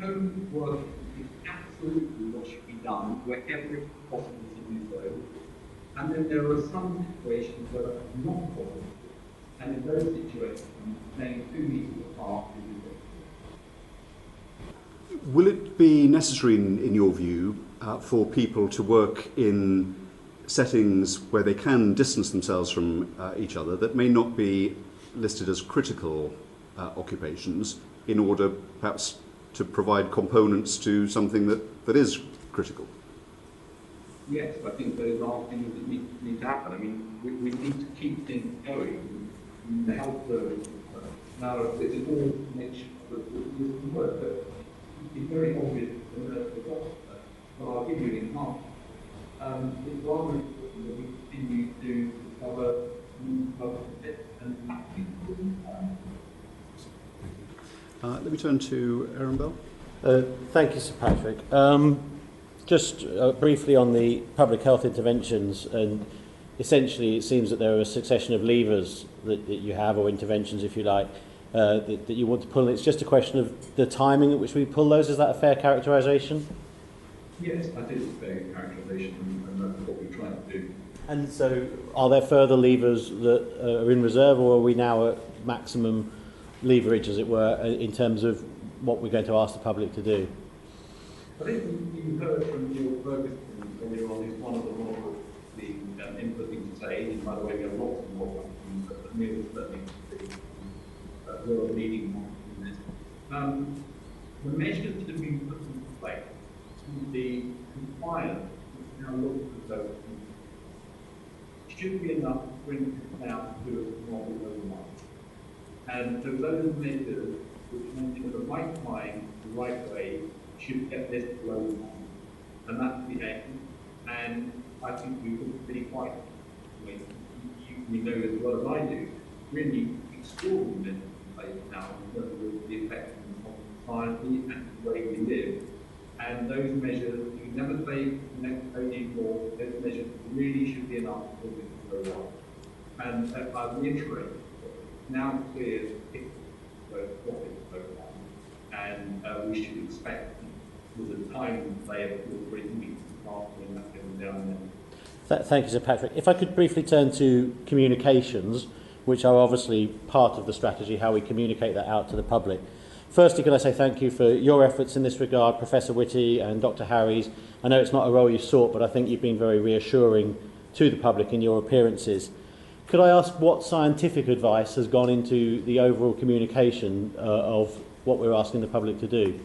Home work is absolutely what should be done wherever it's possible to do so. And then there are some situations where it's not possible. And in those situations, staying 2 meters apart is important. Will it be necessary, in your view, for people to work in settings where they can distance themselves from each other that may not be listed as critical occupations in order perhaps to provide components to something that is critical? yes, I think those are things that need to happen. I mean, we need to keep things going. The health service, now it's an all make sure that this can work, but it's very obvious to the nurse, the doctor, but I'll give you an example. It's rather important that we continue to discover new substances and vaccines. Let me turn to Aaron Bell. Thank you, Sir Patrick. Just briefly on the public health interventions, and essentially it seems that there are a succession of levers that you have, or interventions if you like, that you want to pull. It's just a question of the timing at which we pull those. Is that a fair characterisation? Yes, I think it's a fair characterisation, and that's what we're trying to do. And so are there further levers that are in reserve, or are we now at maximum leverage, as it were, in terms of what we're going to ask the public to do? I think you heard from Neil Ferguson earlier on, who's one of the more input things to say, and by the way, we have lots of more questions, but Neil is certainly the world leading one in this. The measures that have been put in place, the compliance, which now looks as though should be enough to bring it down to a normal overnight. And so those measures, which mention the right time, the right way, should get this below the line. And that's the aim. And I think we would be quite, we know as well as I do, really extraordinary measures in place now in terms of the effect on society and the way we live. And those measures, you never say next anymore, those measures really should be enough to bring it below the line. And I reiterate, it's now clear if what is below the line. And we should expect there's a time delay of 2 or 3 weeks after that goes down there. Thank you, Sir Patrick. If I could briefly turn to communications, which are obviously part of the strategy, how we communicate that out to the public. Firstly, could I say thank you for your efforts in this regard, Professor Whitty and Dr. Harries. I know it's not a role you sought, but I think you've been very reassuring to the public in your appearances. Could I ask what scientific advice has gone into the overall communication of what we're asking the public to do?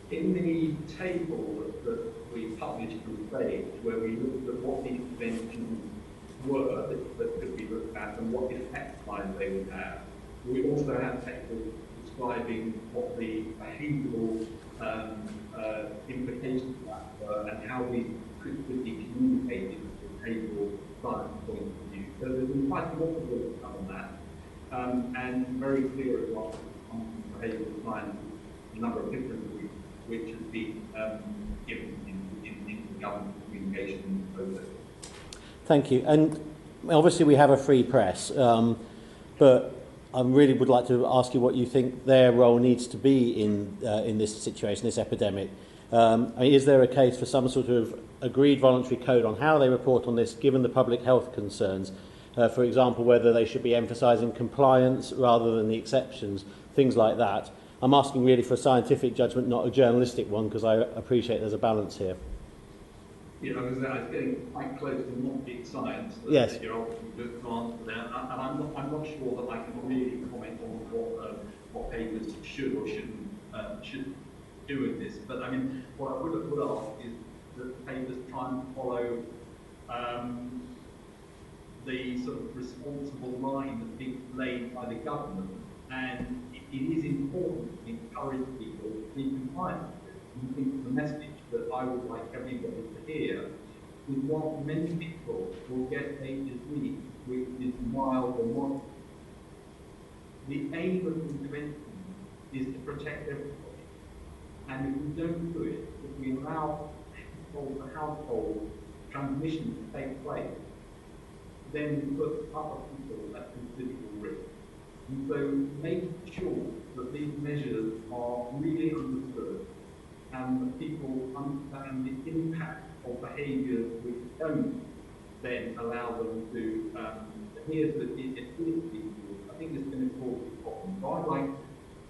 In the table that we published from stage, where we looked at what the interventions were that could be looked at and what effect size they would have, we also had tables describing what the behavioural implications of that were and how these could be communicated from a behavioural science point of view. So there's been quite a lot of work done on that, and very clear as well on behavioural science, a number of different groups which has been given in the government communication process. Thank you. And obviously we have a free press, but I really would like to ask you what you think their role needs to be in this situation, this epidemic. I mean, is there a case for some sort of agreed voluntary code on how they report on this, given the public health concerns? For example, whether they should be emphasising compliance rather than the exceptions, things like that. I'm asking really for a scientific judgment, not a journalistic one, because I appreciate there's a balance here. You know, I was getting quite close to not being science. Yes. That you're obviously good to answer there, and I'm not sure that I can really comment on what papers should or should do with this. But I mean, what I would ask is that papers try and follow the sort of responsible line that's being laid by the government, and it is important to encourage people to be compliant with it. And I think the message that I would like everybody to hear is what many people will get a disease which is mild or moderate. The aim of intervention is to protect everybody. And if we don't do it, if we allow household to household transmission to take place, then we put other people at considerable risk. And so making sure that these measures are really understood and that people understand the impact of behaviours which don't then allow them to adhere to it. I think it's going to cause a problem. So I'd like,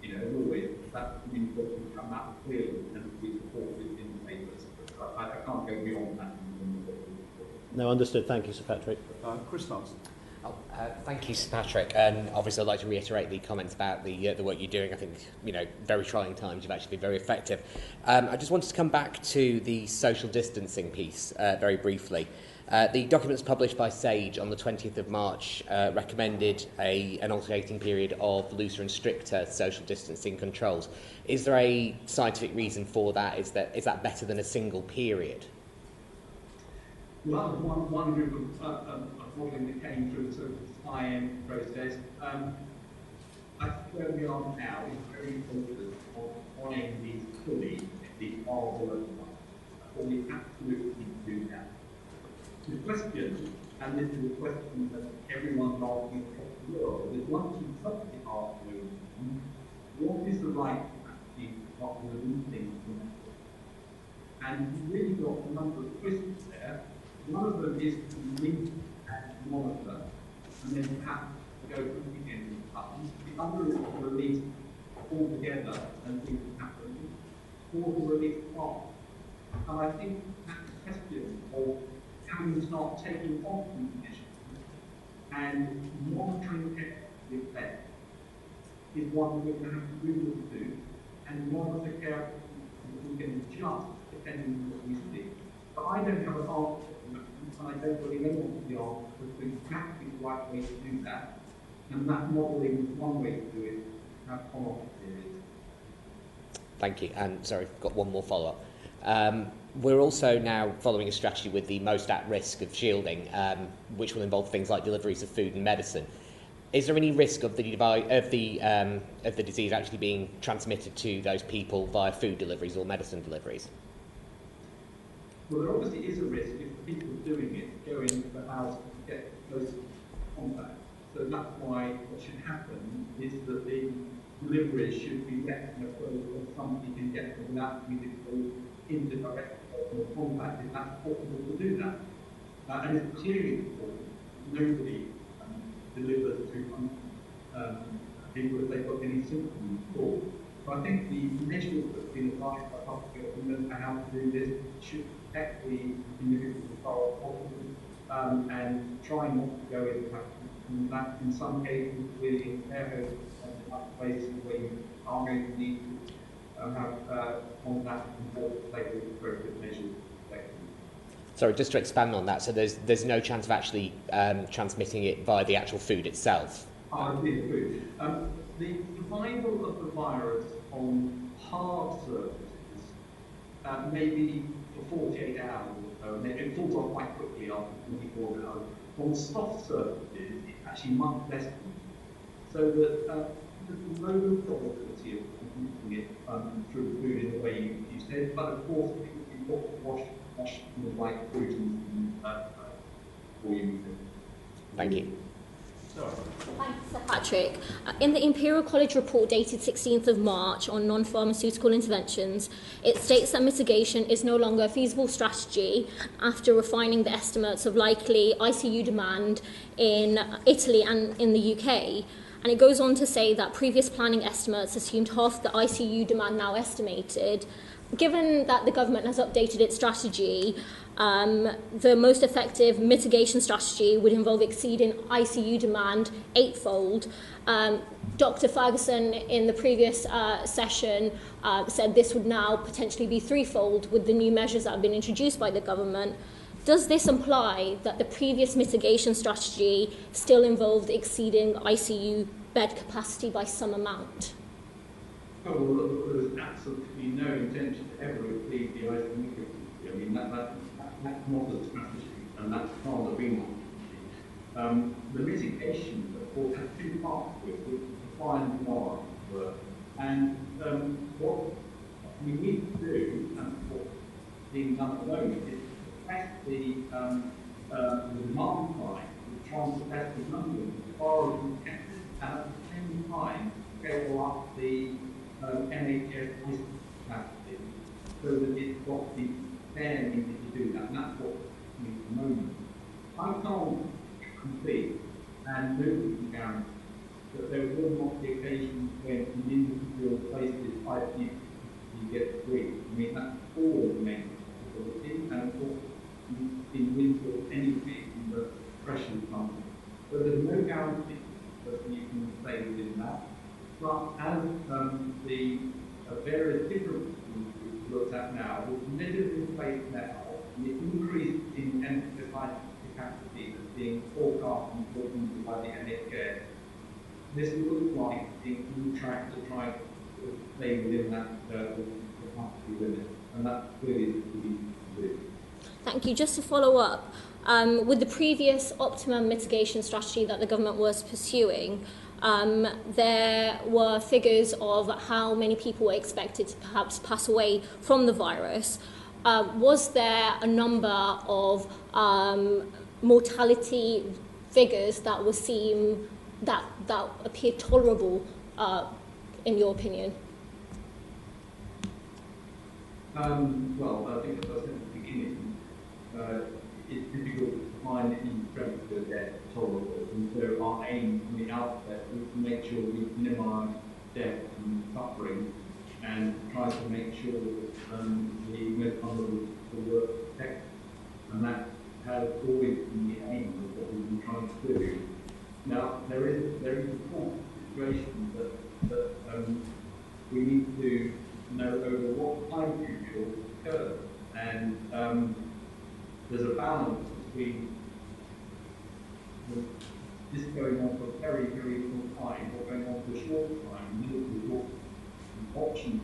you know, as always, that communication come out clearly and be supported in the papers. I can't go beyond that. No, understood. Thank you, Sir Patrick. Chris Nelson. Thank you, Sir Patrick. And obviously, I'd like to reiterate the comments about the work you're doing. I think, very trying times, you've actually been very effective. I just wanted to come back to the social distancing piece very briefly. The documents published by SAGE on the 20th of March recommended an alternating period of looser and stricter social distancing controls. Is there a scientific reason for that? Is that better than a single period? Well, that was one group of modelling that came through the sort of IM process. I think where we are now is very focused on applying these fully, these horrible or we absolutely need to do that. The question, and this is a question that everyone's asking across the world, is once you touch the heart movement, what is the right capacity of the things from that? And you've really got a number of questions there. One of them is to link and monitor, and then perhaps go from the end of buttons. The other is to release altogether and things happen, or to release part. And I think that question of can we start taking off these measures and monitoring the effect is one we're going to have to really do, and monitor carefully so we can adjust depending on what we see. But I don't have an answer. I don't really know what the answer is exactly the right way to do that, and that modelling is one way to do it. Have follow-up periods. Thank you. And sorry, I've got one more follow-up. We're also now following a strategy with the most at risk of shielding, which will involve things like deliveries of food and medicine. Is there any risk of the disease actually being transmitted to those people via food deliveries or medicine deliveries? Well, there obviously is a risk if the people doing it go into the house and get close contact. So that's why what should happen is that the deliveries should be left in a place where somebody can get them without having to go into direct contact, if that's possible to do that. And it's clearly important. Nobody delivers to people if they've got any symptoms at all. So I think the measures that have been advised by public government on how to do this should protect the individuals as far as possible, and try not to go into that. In some cases, really in care homes and places where you are going to need to have contact and take the appropriate measures to protect them. Sorry, just to expand on that, so there's no chance of actually transmitting it via the actual food itself? The survival of the virus on hard surfaces maybe for 48 hours or so, and then it falls off quite quickly after 24 hours. On soft surfaces, it's actually much less than that. So that there's no probability of using it through food in the way you said, but of course you've got to wash things like fruit and before you use it. Thank you. Thanks, Sir Patrick. In the Imperial College report dated 16th of March on non-pharmaceutical interventions, it states that mitigation is no longer a feasible strategy after refining the estimates of likely ICU demand in Italy and in the UK. And it goes on to say that previous planning estimates assumed half the ICU demand now estimated. Given that the government has updated its strategy, the most effective mitigation strategy would involve exceeding ICU demand 8-fold. Dr. Ferguson in the previous session said this would now potentially be 3-fold with the new measures that have been introduced by the government. Does this imply that the previous mitigation strategy still involved exceeding ICU bed capacity by some amount? Oh, well, there's absolutely no intention to ever exceed the ICU capacity. I mean, that's not the strategy, and that's part of the strategy. The mitigation, of course, has two parts to it, which is the fine bar work. And what we need to do, and what's being done at the moment, is to test the demand side, to try and suppress the numbers as far as we can, and at the same time, scale up the NHS capacity so that it's got the fair need to do that, and that's what we need at the moment. I can't complete and nobody can guarantee that there will not be occasions when an individual places ICU you get free. I mean, that's always the main possibility, and of course, in winter, anything, the pressure comes but there's no guarantee that you can stay within that. But as the various different we've looked at now, with measures in place now, the increase in enterprise capacity that's being forecast and talking by the NHS, this looks like it's on track to try to stay within that capacity limit, and that's clearly the key to do. Thank you. Just to follow up, with the previous optimum mitigation strategy that the government was pursuing, there were figures of how many people were expected to perhaps pass away from the virus. Was there a number of mortality figures that were seen that appeared tolerable, in your opinion? Well, I think as I said at the beginning, it's difficult to find any strength that they're tolerable. And so our aim from the outset was to make sure we minimise death and suffering and try to make sure that the most vulnerable were protected. And that has always been the aim of what we've been trying to do. Now, there is a common situation that we need to know over what time period it occurs. And there's a balance between this going on for a very, very long time or going on for a short time. There's what options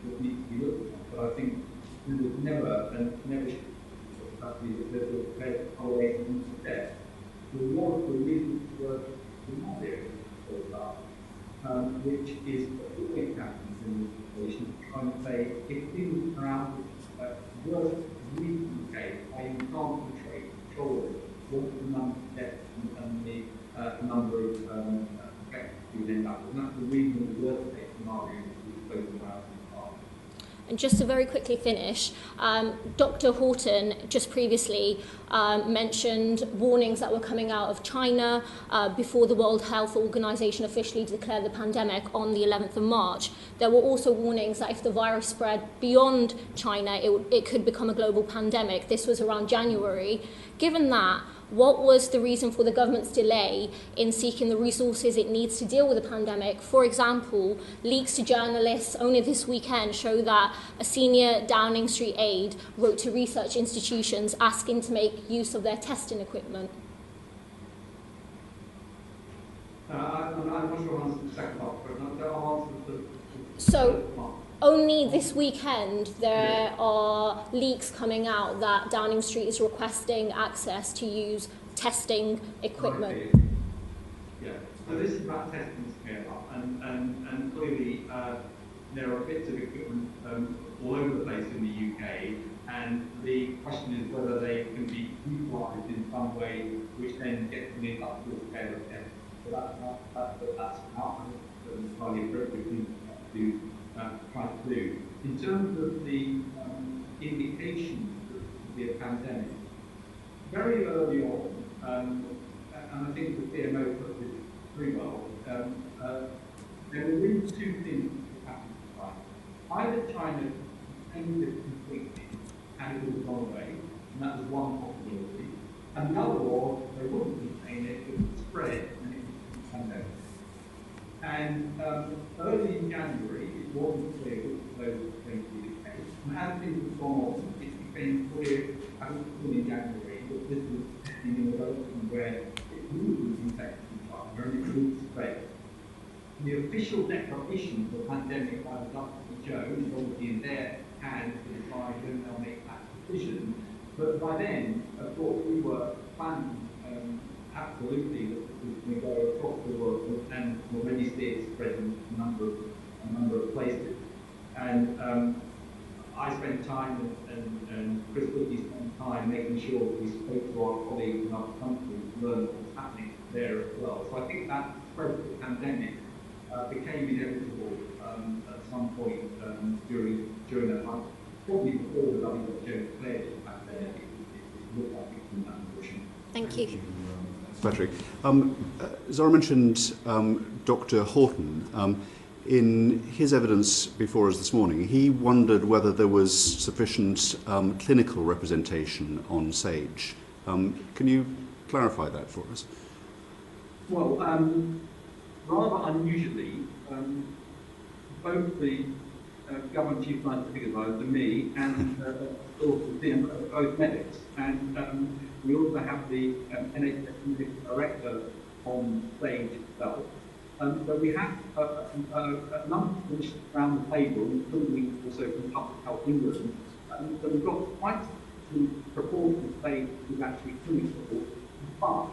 that need to be looked at. But I think we would never should that there's a fair correlation to death. But one of the reasons for not there which is what always happens in this situation, trying to say if things are out of worse reasons, okay, I can't control it, what's the number of deaths and the number of effects you end up with. And that's the reason the worst case scenario is spoken about in the past. And just to very quickly finish, Dr. Horton just previously mentioned warnings that were coming out of China before the World Health Organization officially declared the pandemic on the 11th of March. There were also warnings that if the virus spread beyond China, it could become a global pandemic. This was around January. Given that, what was the reason for the government's delay in seeking the resources it needs to deal with the pandemic? For example, leaks to journalists only this weekend show that a senior Downing Street aide wrote to research institutions asking to make use of their testing equipment. I'm not sure I'll answer the second part, but I'll answer the So, only this weekend there are leaks coming out that Downing Street is requesting access to use testing equipment. Yeah, so this is about testing scale up, and clearly there are bits of equipment all over the place in the UK, and the question is whether they can be utilised in some way which then gets an industrial scale of testing. So that's not entirely appropriate thing to try to do. In terms of the indications that it could be a pandemic, very early on, and I think the CMO put this pretty well, there were really two things that happened at the time. Either China contained it completely and it would have gone away, and that was one possibility. And the other was they wouldn't contain it, it would spread and it would be a pandemic. And early in January, it wasn't clear which of those was going to be the case. And as things have gone on, it became clear, I think in January, that this was testing in a direction where it would infect each other and it would spread. The official declaration of the pandemic by the WHO is obviously in their hands to decide when they'll make that decision. But by then, of course, we were planning absolutely that we go across the world and already see it spread in a number of places. And I spent time and Chris Whitney spent time making sure that we spoke to our colleagues in other countries to learn what was happening there as well. So I think that spread of the pandemic became inevitable at some point during that time. Probably before the WHO declared it back then, it looked like it was in that position. Thank you. Patrick. Zara mentioned Dr. Horton. In his evidence before us this morning, he wondered whether there was sufficient clinical representation on SAGE. Can you clarify that for us? Well, rather unusually, both the government chief scientific advisor, me, and both medics, and we also have the NHS medical director on stage itself. So we have a number of clinicians around the table, including also from Public Health England. So we've got quite a proportion of stage is actually clinical, but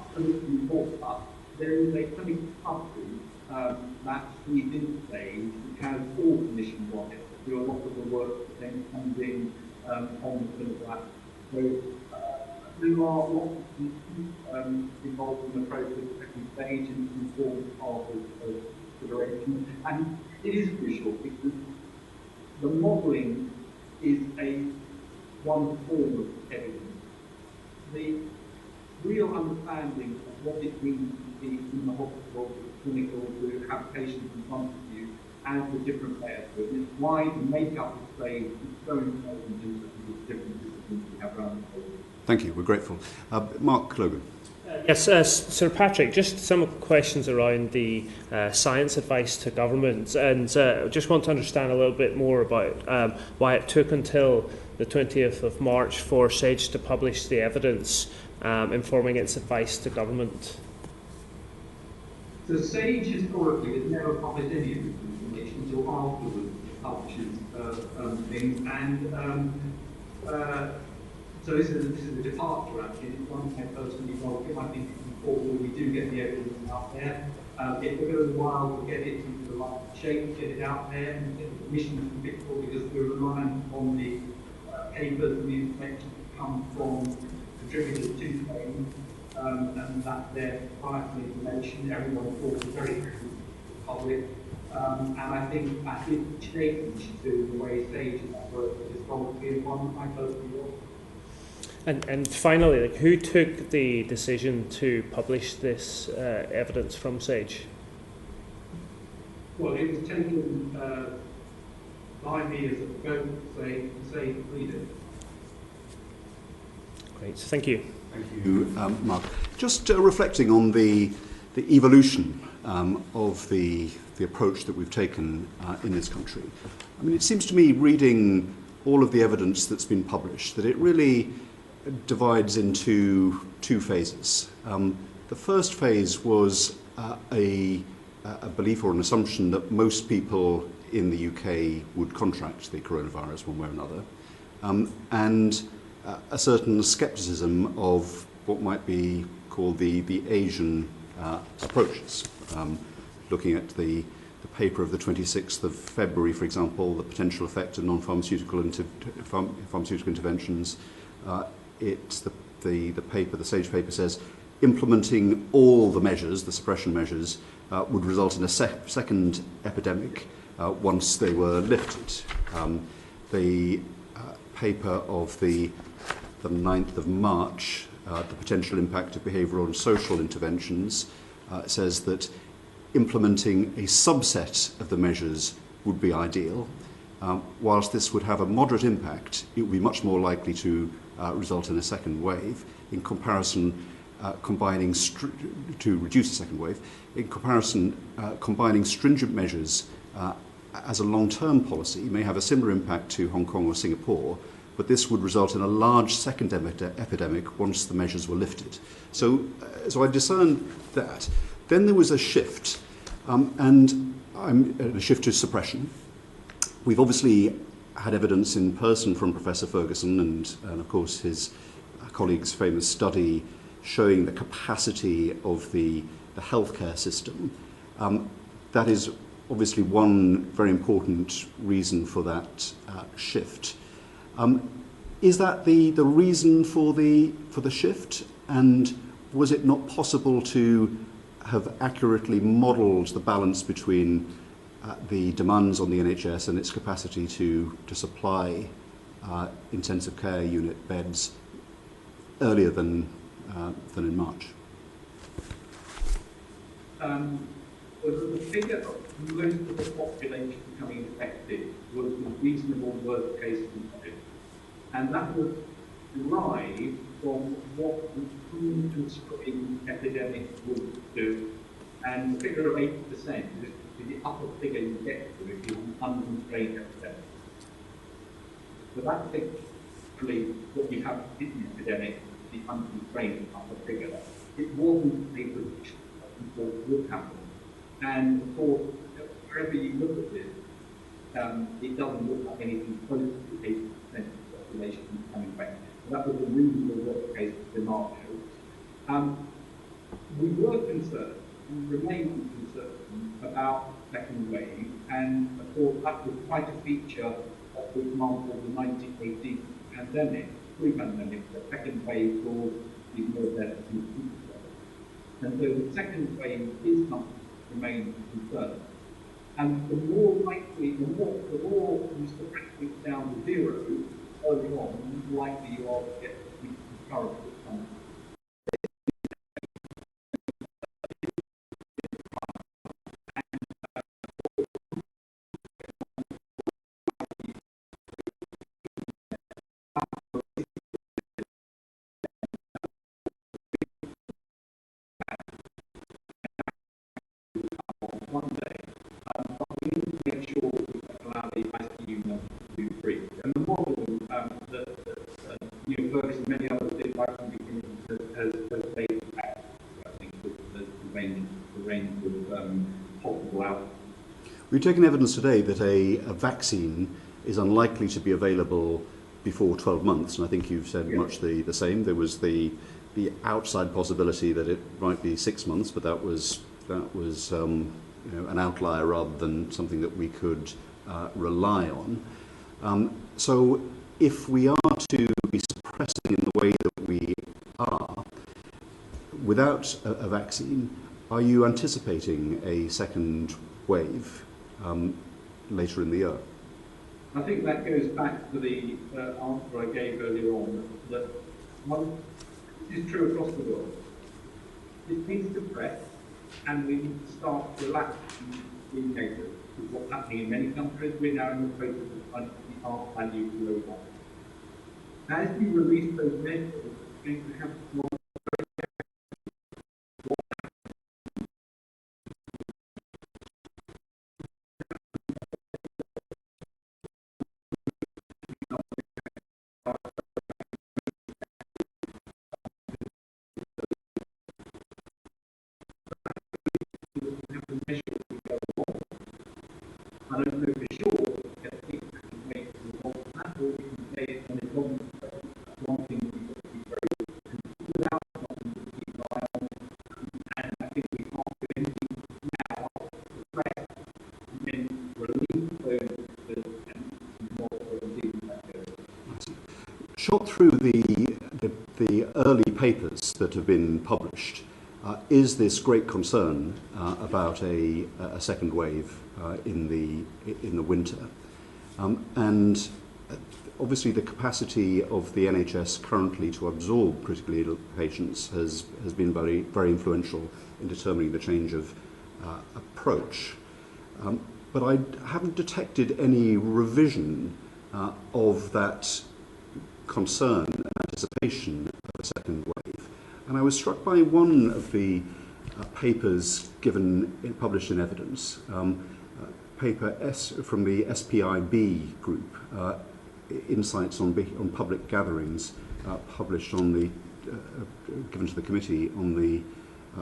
there is a clinical subgroup that feeds into stage, which has all clinicians on it. Do a lot of the work that then comes in on the clinical aspect. So there are lots of clinicians involved in the process of second stage and important part of consideration. And it is crucial because the modelling is one form of evidence. The real understanding of what it means to be in the hospital, clinical, to have patients in front of you, and the different layers. So it's why the makeup of stage is so important in terms of the different disciplines we have around the world. Thank you, we're grateful. Mark Logan. Yes, Sir Patrick, just some questions around the science advice to government, and just want to understand a little bit more about why it took until the 20th of March for SAGE to publish the evidence informing its advice to government. So SAGE historically has never published any of this information until afterwards it publishes things, and so this is a departure actually. It's one I personally welcome. I think it's important we do get the evidence out there. It goes a while to get it into the right shape, get it out there, and get the permission from people because we're relying on the papers and the information that come from contributors to things, and that's their proprietary information. Everyone talks very quickly to the public. And I think change to the way SAGE has worked historically is one I personally welcome. And finally, who took the decision to publish this evidence from SAGE? Well, it was taken by me as a vote to say leader. Great, thank you. Thank you, Mark. Just reflecting on the evolution of the approach that we've taken in this country. I mean, it seems to me, reading all of the evidence that's been published, that it really divides into two phases. The first phase was a belief or an assumption that most people in the UK would contract the coronavirus one way or another, and a certain scepticism of what might be called the Asian approaches. Looking at the paper of the 26th of February, for example, the potential effect of non-pharmaceutical pharmaceutical interventions. The paper, the SAGE paper, says implementing all the measures, the suppression measures, would result in a second epidemic once they were lifted. The paper of the 9th of March, the potential impact of behavioural and social interventions, says that implementing a subset of the measures would be ideal. Whilst this would have a moderate impact, it would be much more likely to result in a second wave. In comparison, to reduce the second wave, in comparison, combining stringent measures as a long-term policy may have a similar impact to Hong Kong or Singapore, but this would result in a large second epidemic once the measures were lifted. So I discerned that. Then there was a shift, and a shift to suppression. We've obviously had evidence in person from Professor Ferguson and of course his colleagues' famous study showing the capacity of the healthcare system. That is obviously one very important reason for that shift. Is that the reason for the shift? And was it not possible to have accurately modelled the balance between the demands on the NHS and its capacity to supply intensive care unit beds earlier than in March? The figure of most of the population becoming infected was a reasonable worst case scenario, and that was derived from what the food and spring epidemic would do And the figure of 80% is the upper figure you get to if you're unconstrained epidemic. So that's basically what you have in the epidemic, the unconstrained upper figure. It wasn't a prediction that we thought would happen. And of course, wherever you look at this, it doesn't look like anything close to 80% of the population coming back. So that was a reasonable worst case scenario. We were concerned, and remain concerned about the second wave, and of course that was quite a feature of, for example, the 1918 pandemic, pre-pandemic. The second wave caused these more deaths in people. And so the second wave is something that remains a concern. And the more likely, the more you suppress it down to zero early on, the more likely you are to get these current responses. One day, but we need to make sure we allow the ICU number to breathe. And the model that Neil Ferguson and many others did right from the beginning has laid out, I think, the range of possible outcomes. We've taken evidence today that a vaccine is unlikely to be available before 12 months, and I think you've said much the same. There was the outside possibility that it might be 6 months, but that was an outlier rather than something that we could rely on. So if we are to be suppressing in the way that we are, without a vaccine, are you anticipating a second wave later in the year? I think that goes back to the answer I gave earlier on, that this is true across the world. It needs to press, and we need to start relaxing the indicators with what's happening in many countries. We're now in the process of trying to keep our value below that. As you release those measures, you're going to have more I don't know for sure that people can make the results of that, or we can say it's an economic one thing we've got to be very without something to keep an eye on. And I think we can't do anything now to press and then release those and more dealing with that goes. Shot through the early papers that have been published, is this great concern about a second wave in the winter, and obviously the capacity of the NHS currently to absorb critically ill patients has been very, very influential in determining the change of approach. But I haven't detected any revision of that concern and anticipation of a second wave. And I was struck by one of the papers published in Evidence, paper from the SPIB group, Insights on Public Gatherings, published given to the committee on the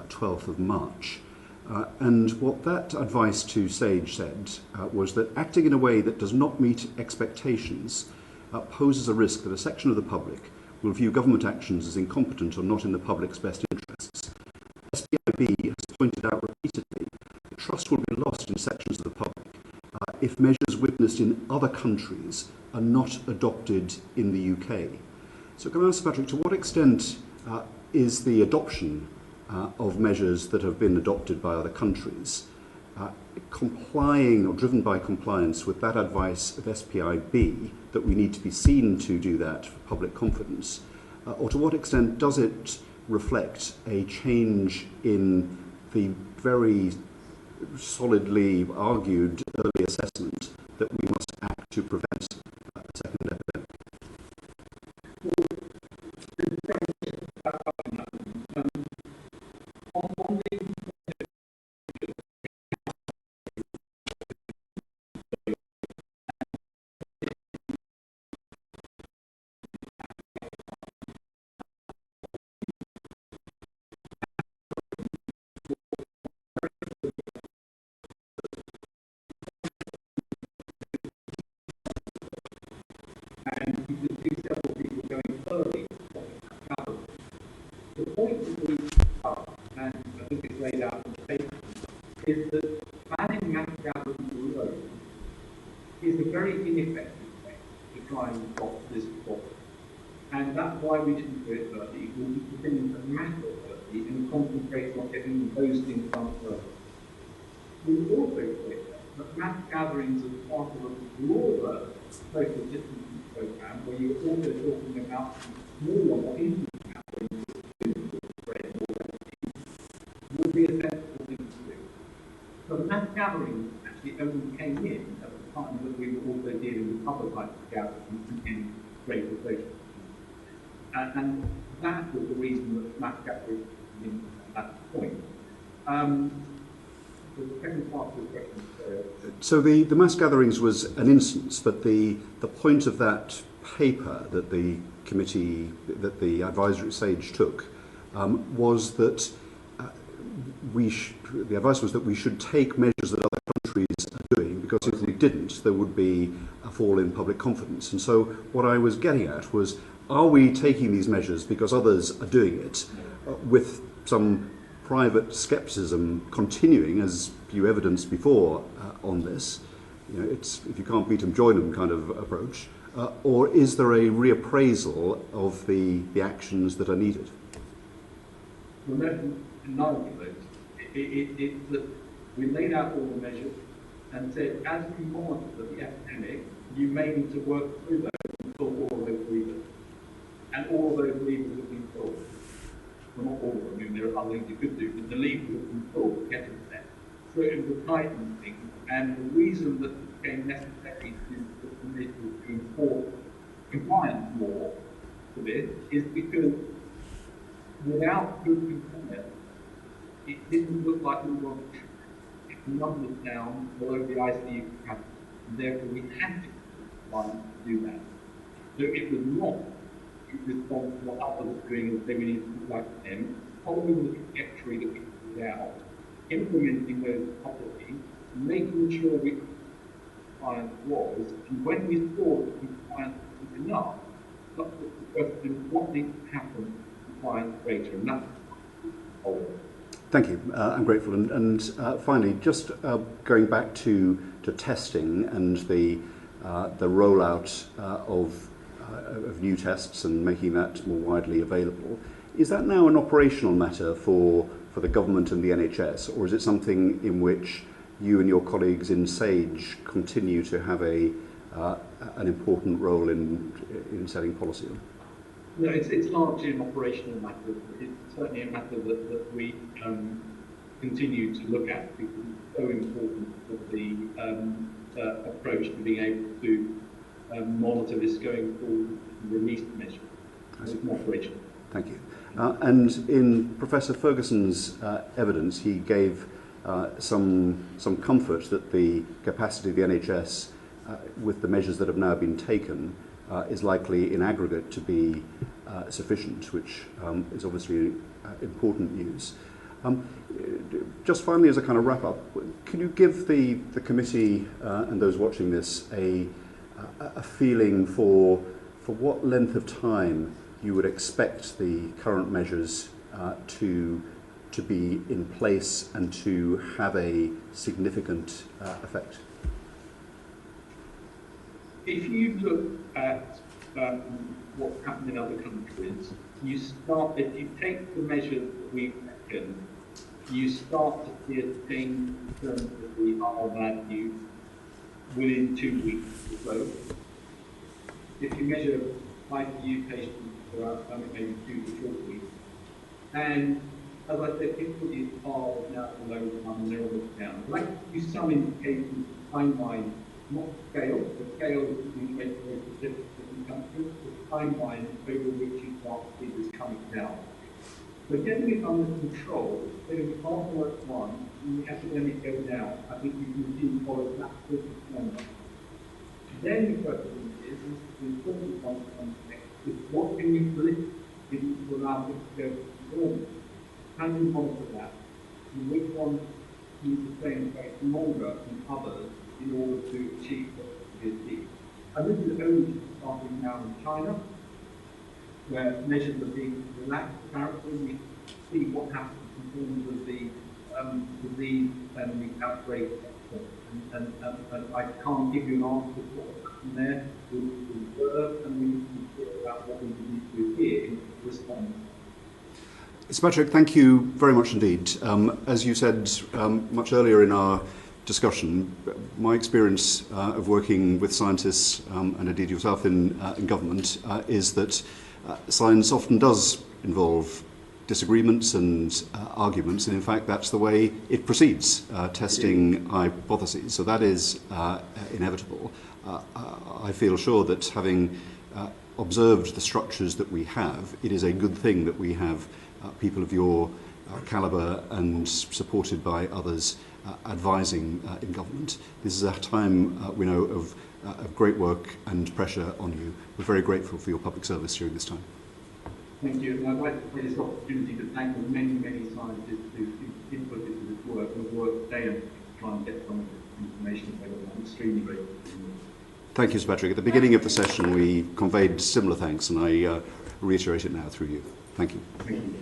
12th of March. And what that advice to SAGE said was that acting in a way that does not meet expectations poses a risk that a section of the public will view government actions as incompetent or not in the public's best interests. SPIB has pointed out repeatedly that trust will be lost in sections of the public if measures witnessed in other countries are not adopted in the UK. So can I ask Patrick, to what extent is the adoption of measures that have been adopted by other countries complying or driven by compliance with that advice of SPIB, that we need to be seen to do that for public confidence, or to what extent does it reflect a change in the very solidly argued early assessment that we must act to prevent a second epidemic? is that banning mass gatherings alone is a very ineffective way to try and stop this problem. And that's why we shouldn't do it early. We need to begin to matter early and concentrate on getting those things done first. We also say that mass gatherings are part of a broader social distancing program where you're also talking about smaller or intimate gatherings that spread more rapidly would be a sensible thing to do. So mass gatherings actually only came in at the time that we were also dealing with other types of gatherings in greater social. And that was the reason that mass gatherings came in at that point. The second part of the question. So the mass gatherings was an instance, but the point of that paper that the committee, that the advisory stage took, was that the advice was that we should take measures that other countries are doing, because if we didn't, there would be a fall in public confidence. And so what I was getting at was, are we taking these measures because others are doing it, with some private scepticism continuing, as you evidenced before on this? You know, it's if you can't beat them, join them kind of approach. Or is there a reappraisal of the actions that are needed? Well, none of those. It's that we laid out all the measures and said, as we monitor the epidemic, you may need to work through those and pull all of those levers. And all of those levers have been pulled. Well, not all of them, I mean, there are other things you could do, but the levers have been pulled to get us there. So it was a tightening thing, and the reason that it became necessary to enforce compliance more to this is because without good compliance, it didn't look like we were getting numbers down below the ICU capacity, and therefore we had to do that. So it was not response to what others were doing and say we need to do like them, following the trajectory that we put out, implementing those policies, making sure we compliance was, and when we saw that compliance was enough, that was the question, what needs to happen to compliance greater, and that's all. Thank you. I'm grateful. And finally, just going back to testing and the rollout of new tests and making that more widely available, is that now an operational matter for the government and the NHS, or is it something in which you and your colleagues in SAGE continue to have an important role in setting policy on? No, it's largely an operational matter. It's certainly a matter that we continue to look at because it's so important for the approach to being able to monitor this going forward and release the measure. It's an operational. Thank you. And in Professor Ferguson's evidence, he gave some comfort that the capacity of the NHS, with the measures that have now been taken, is likely in aggregate to be sufficient, which is obviously important news. Just finally, as a kind of wrap up, can you give the committee and those watching this a feeling for what length of time you would expect the current measures to be in place and to have a significant effect? If you look at what's happened in other countries, you start, if you take the measures that we've taken, you start to see a change in terms of the R value within 2 weeks or so. If you measure ICU patients for maybe 2 to 4 weeks, and as I said, difficulties are now at the low time and they're almost down. I'd like to give you some indications of timeline, not scale. The scale is communicated very specific to different countries, the timeline over which you start to see this coming down. So getting it under control, getting it half work one, and the epidemic goes down, I think you can see follow that sort of number. Then the question is the important one is what can you solicit to allow it to go forward? How do you monitor that? And which ones need to stay in place longer than others in order to achieve what is achieved? And this is only starting now in China, where measures are being relaxed. Apparently, we see what happens in terms of the disease and the outbreak, and I can't give you an answer to what happened there. We observe and we need to hear about what we need to hear in response. Sir Patrick, thank you very much indeed. As you said much earlier in our discussion, my experience of working with scientists and indeed yourself in government is that science often does involve disagreements and arguments, and in fact that's the way it proceeds, testing hypotheses. So that is inevitable. I feel sure that having observed the structures that we have, it is a good thing that we have people of your calibre and supported by others advising in government. This is a time, we know, of great work and pressure on you. We're very grateful for your public service during this time. Thank you. And I'd like to take this opportunity to thank the many, many scientists who input into this work and have worked day and night to try and get some of this information available. I'm extremely grateful. Thank you, Sir Patrick. At the beginning of the session, we conveyed similar thanks, and I reiterate it now through you. Thank you. Thank you.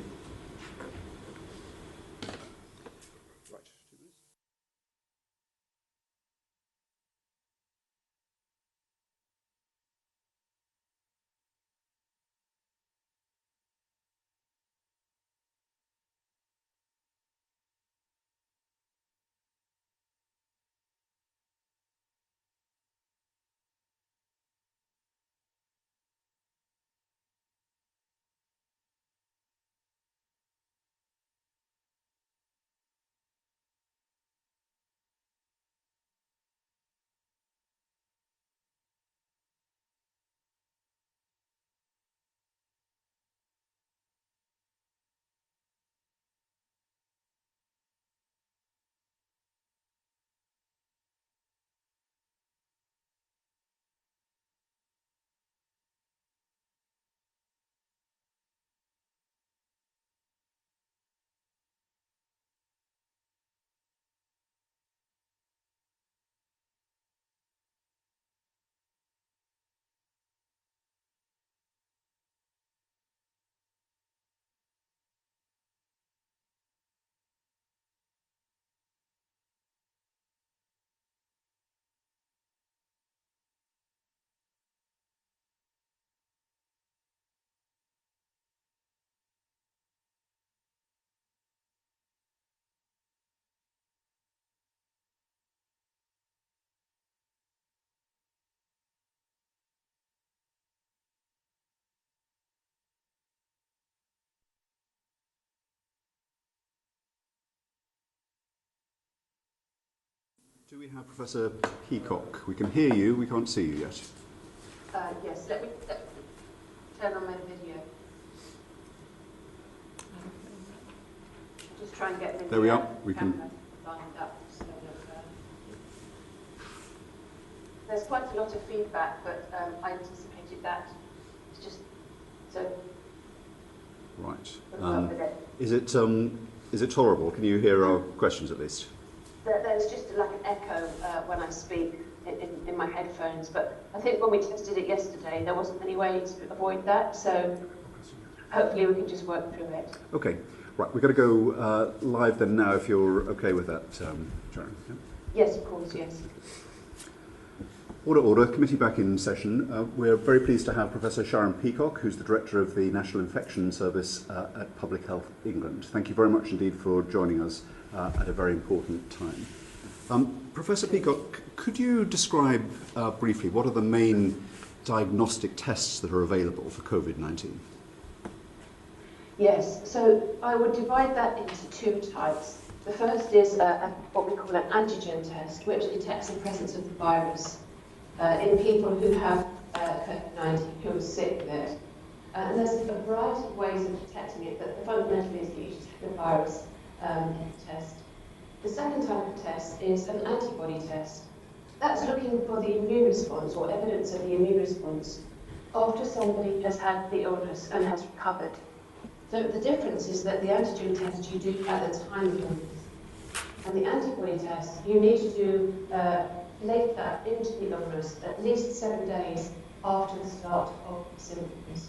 Do we have Professor Peacock? We can hear you, we can't see you yet. Yes, let me turn on my video. Just try and get the there we are. We can. Lined up so that, there's quite a lot of feedback, but I anticipated that. It's just so. Right. Is it tolerable? Can you hear our questions at least? There's just like an echo when I speak in my headphones, but I think when we tested it yesterday, there wasn't any way to avoid that, so hopefully we can just work through it. Okay, right, we're going to go live then now, if you're okay with that, Sharon. Yeah? Yes, of course, yes. Order, committee back in session. We're very pleased to have Professor Sharon Peacock, who's the Director of the National Infection Service at Public Health England. Thank you very much indeed for joining us at a very important time. Professor Peacock, could you describe briefly what are the main diagnostic tests that are available for COVID-19? Yes, so I would divide that into two types. The first is what we call an antigen test, which detects the presence of the virus in people who have COVID-19, who are sick with it. And there's a variety of ways of detecting it, but fundamentally is that you detect the virus test. The second type of test is an antibody test. That's looking for the immune response or evidence of the immune response after somebody has had the illness and has recovered. So the difference is that the antigen test you do at the time of illness, and the antibody test you need to do later into the illness, at least 7 days after the start of symptoms.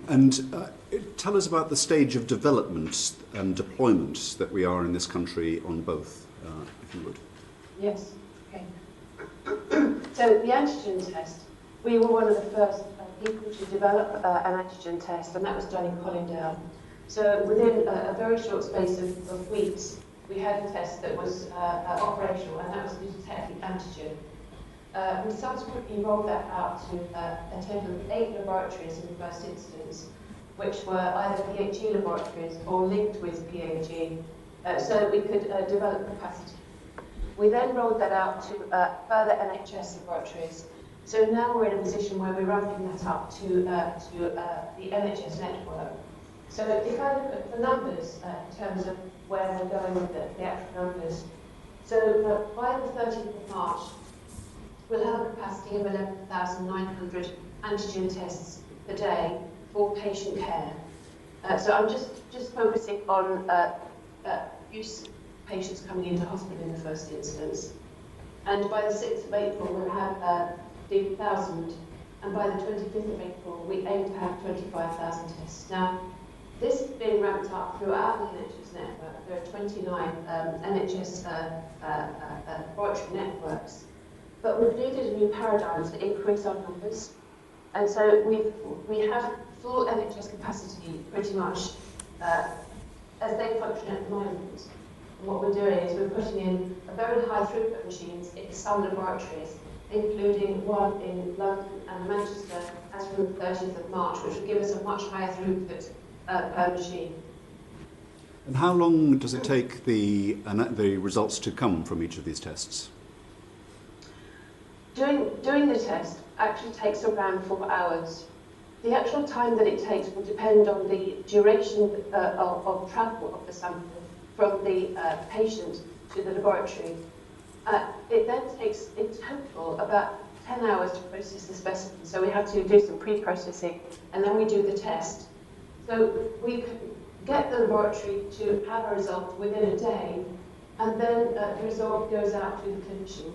And tell us about the stage of development and deployment that we are in this country on both, if you would. Yes, okay. So the antigen test, we were one of the first people to develop an antigen test, and that was done in Colindale. So within a very short space of weeks, we had a test that was operational, and that was to detect the antigen. We subsequently rolled that out to a total of 8 laboratories in the first instance, which were either PHE laboratories or linked with PHE, so that we could develop capacity. We then rolled that out to further NHS laboratories. So now we're in a position where we're ramping that up to the NHS network. So if I look at the numbers in terms of where we're going with the actual numbers, so by the 13th of March, we'll have a capacity of 11,900 antigen tests per day for patient care. So I'm just focusing on use patients coming into hospital in the first instance. And by the 6th of April, we'll have 15,000. And by the 25th of April, we aim to have 25,000 tests. Now, this is being ramped up throughout the NHS network. There are 29 NHS laboratory networks. But we've needed a new paradigm to increase our numbers. And so we have full NHS capacity pretty much as they function at the moment. And what we're doing is we're putting in a very high throughput machines in some laboratories, including one in London and Manchester as from the 30th of March, which will give us a much higher throughput per machine. And how long does it take the results to come from each of these tests? Doing the test actually takes around 4 hours. The actual time that it takes will depend on the duration of travel of the sample from the patient to the laboratory. It then takes, in total, about 10 hours to process the specimen. So we have to do some pre-processing, and then we do the test. So we can get the laboratory to have a result within a day, and then the result goes out to the clinician.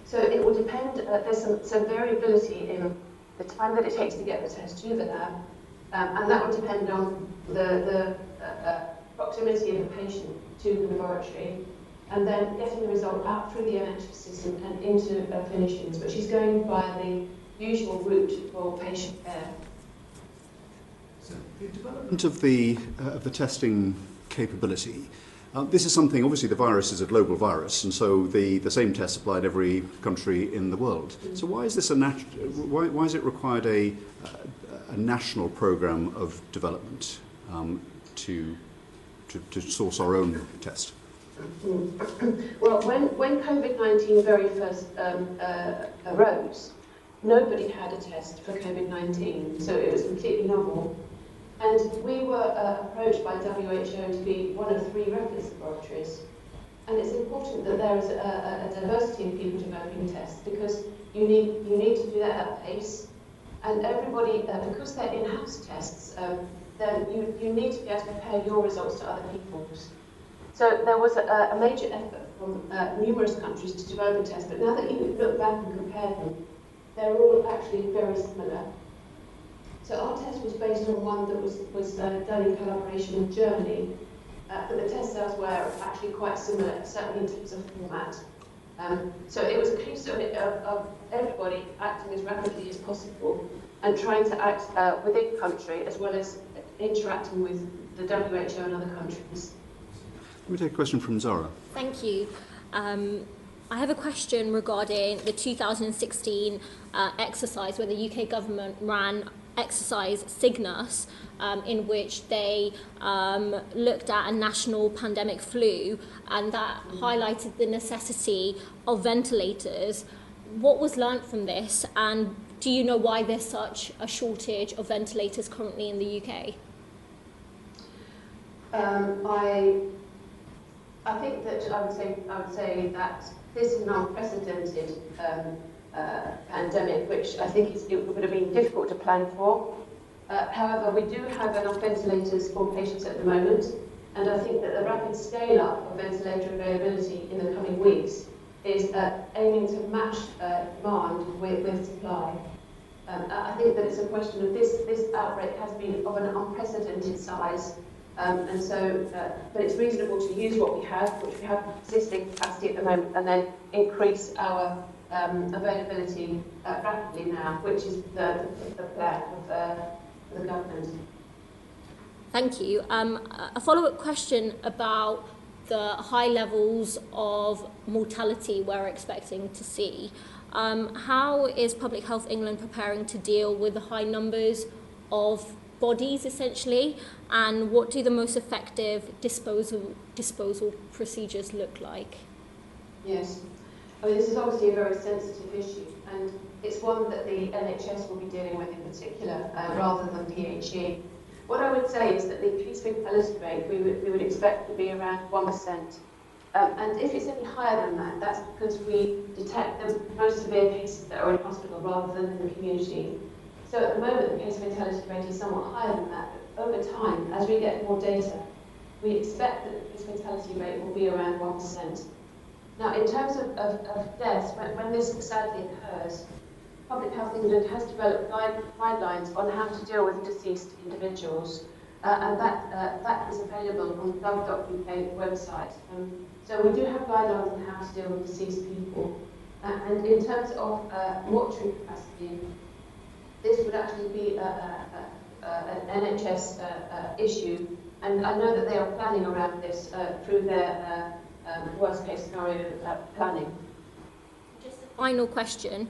So it will depend, there's some variability in the time that it takes to get the test to the lab, and that will depend on the proximity of the patient to the laboratory, and then getting the result out through the NHS system and into clinicians, which is going by the usual route for patient care. So the development of the testing capability. This is something, obviously the virus is a global virus, and so the same tests apply in every country in the world. So why is this why is it required a national programme of development to source our own test? Well, when COVID-19 very first arose, nobody had a test for COVID-19, so it was completely novel. And we were approached by WHO to be one of 3 reference laboratories. And it's important that there is a diversity of people developing tests, because you need to do that at pace. And everybody, because they're in-house tests, then you need to be able to compare your results to other people's. So there was a major effort from numerous countries to develop a test, but now that you look back and compare them, they're all actually very similar. So our test was based on one that was done in collaboration with Germany, but the test cells were actually quite similar, certainly in terms of format. So it was a case of everybody acting as rapidly as possible and trying to act within country as well as interacting with the WHO and other countries. Let me take a question from Zara. Thank you. I have a question regarding the 2016 exercise where the UK government ran exercise Cygnus, in which they looked at a national pandemic flu, and that highlighted the necessity of ventilators. What was learnt from this, and do you know why there's such a shortage of ventilators currently in the UK? I think that I would say that this is an unprecedented pandemic, which I think it would have been difficult to plan for. However, we do have enough ventilators for patients at the moment, and I think that the rapid scale-up of ventilator availability in the coming weeks is aiming to match demand with supply. I think that it's a question of this outbreak has been of an unprecedented size, and so, but it's reasonable to use what we have, which we have existing capacity at the moment, and then increase our availability rapidly now, which is the plan of the government. Thank you. A follow-up question about the high levels of mortality we're expecting to see. How is Public Health England preparing to deal with the high numbers of bodies, essentially, and what do the most effective disposal procedures look like? Yes, I mean, this is obviously a very sensitive issue, and it's one that the NHS will be dealing with in particular, rather than PHE. What I would say is that the case fatality rate we would expect to be around 1%. And if it's any higher than that, that's because we detect the most severe cases that are in hospital rather than in the community. So at the moment, the case fatality rate is somewhat higher than that, but over time, as we get more data, we expect that the case fatality rate will be around 1%. Now, in terms of deaths, when this sadly occurs, Public Health England has developed guidelines on how to deal with deceased individuals, and that is available on the gov.uk website. So we do have guidelines on how to deal with deceased people. And in terms of mortuary capacity, this would actually be an NHS issue, and I know that they are planning around this through their worst case scenario planning. Just a final question.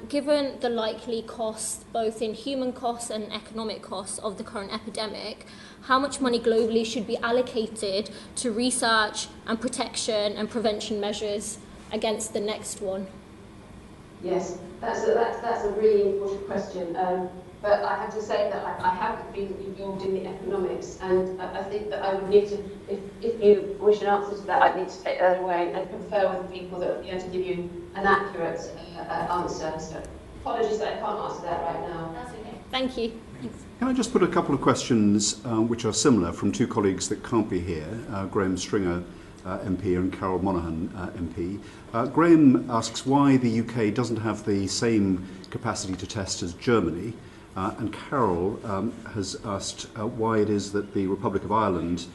Given the likely cost, both in human costs and economic costs of the current epidemic, how much money globally should be allocated to research and protection and prevention measures against the next one? Yes, that's a really important question. But I have to say that I haven't been involved in the economics, and I think that I would need to, if you wish an answer to that, I'd need to take that away and confer with the people that will be able to give you an accurate answer. So apologies that I can't answer that right now. That's okay. Thank you. Thanks. Can I just put a couple of questions which are similar from two colleagues that can't be here, Graham Stringer, MP, and Carol Monaghan, MP. Graham asks why the UK doesn't have the same capacity to test as Germany, and Carol has asked why it is that the Republic of Ireland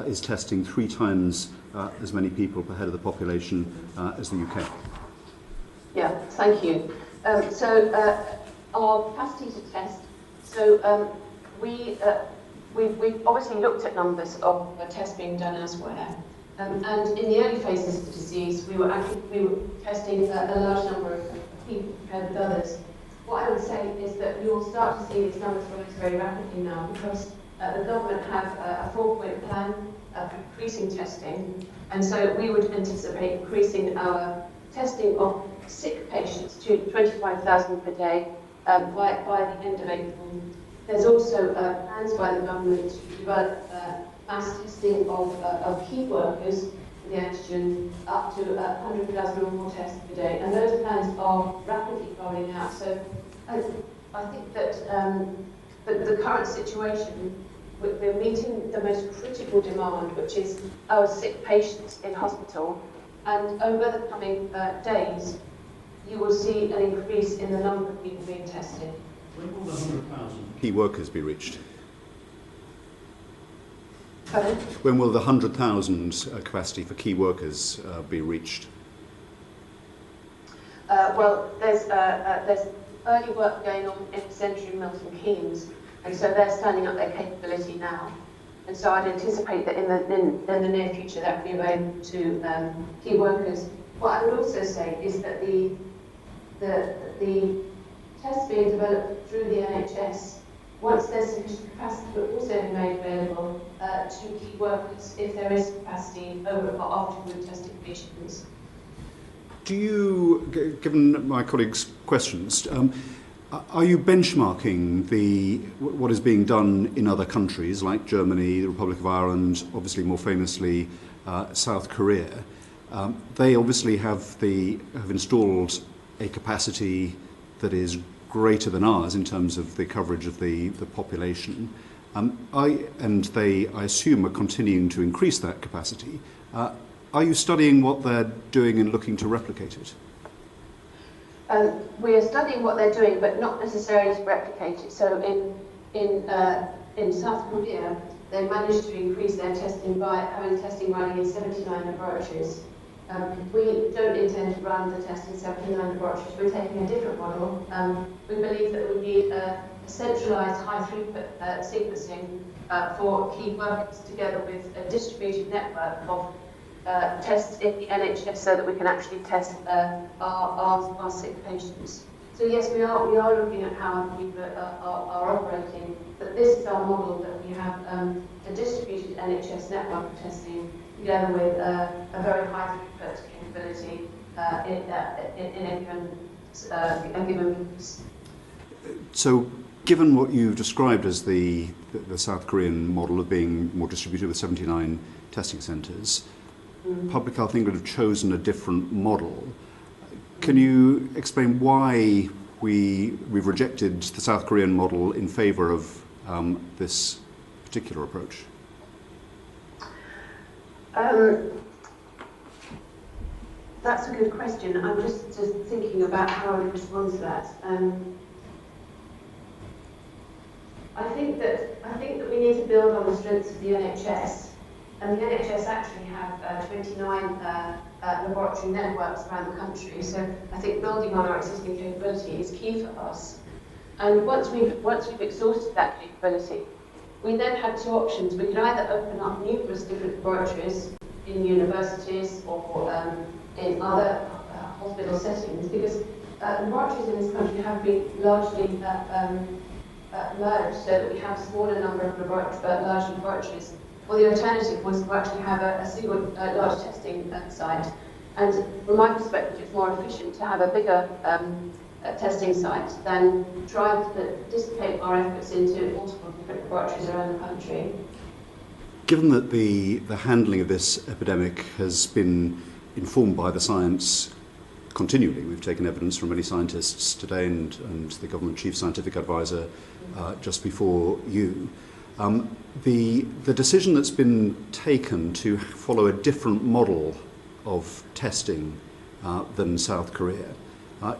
is testing 3 times as many people per head of the population as the UK. Yeah, thank you. Our capacity to test, we've obviously looked at numbers of tests being done elsewhere, and in the early phases of the disease, we were testing a large number of people compared with others. What I would say is that we will start to see these numbers rise very rapidly now because the government have a 4-point plan for increasing testing, and so we would anticipate increasing our testing of sick patients to 25,000 per day by the end of April. There's also plans by the government to develop mass testing of key workers for the antigen up to 100,000 or more tests per day, and those plans are rapidly rolling out. So I think that the current situation, we're meeting the most critical demand, which is our sick patients in hospital, and over the coming days, you will see an increase in the number of people being tested. When will the 100,000 key workers be reached? Pardon? When will the 100,000 capacity for key workers be reached? Well, there's early work going on in Century, Milton Keynes, and so they're standing up their capability now. And so I'd anticipate that in the near future that will be available to key workers. What I would also say is that the tests being developed through the NHS, once there's sufficient capacity, will also be made available to key workers if there is capacity after we've tested patients. Do you, given my colleagues' questions, are you benchmarking what is being done in other countries like Germany, the Republic of Ireland, obviously more famously South Korea? They obviously have installed a capacity that is greater than ours in terms of the coverage of the population. I assume, are continuing to increase that capacity. Are you studying what they're doing and looking to replicate it? We are studying what they're doing, but not necessarily to replicate it. So in South Korea, they managed to increase their testing by having testing running in 79 laboratories. We don't intend to run the test in 79 laboratories. We're taking a different model. We believe that we need a centralised high-throughput sequencing for key workers, together with a distributed network of tests in the NHS, so that we can actually test our sick patients. So yes, we are looking at how people are operating, but this is our model, that we have a distributed NHS network of testing, together with a very high throughput capability in a given. So, given what you've described as the South Korean model of being more distributed with 79 testing centres, Public Health England have chosen a different model. Can you explain why we've rejected the South Korean model in favour of this particular approach? That's a good question. I'm just thinking about how I would respond to that. I think that we need to build on the strengths of the NHS, and the NHS actually have 29 laboratory networks around the country. So I think building on our existing capability is key for us. And once we've exhausted that capability, we then have two options. We could either open up numerous different laboratories in universities or in other hospital settings, because laboratories in this country have been largely merged, so that we have a smaller number of large laboratories. Well, the alternative was to actually have a single large testing site. And from my perspective, it's more efficient to have a bigger testing site than try to dissipate our efforts into multiple different laboratories around the country. Given that the handling of this epidemic has been informed by the science continually, we've taken evidence from many scientists today and the government chief scientific advisor just before you. The decision that's been taken to follow a different model of testing than South Korea,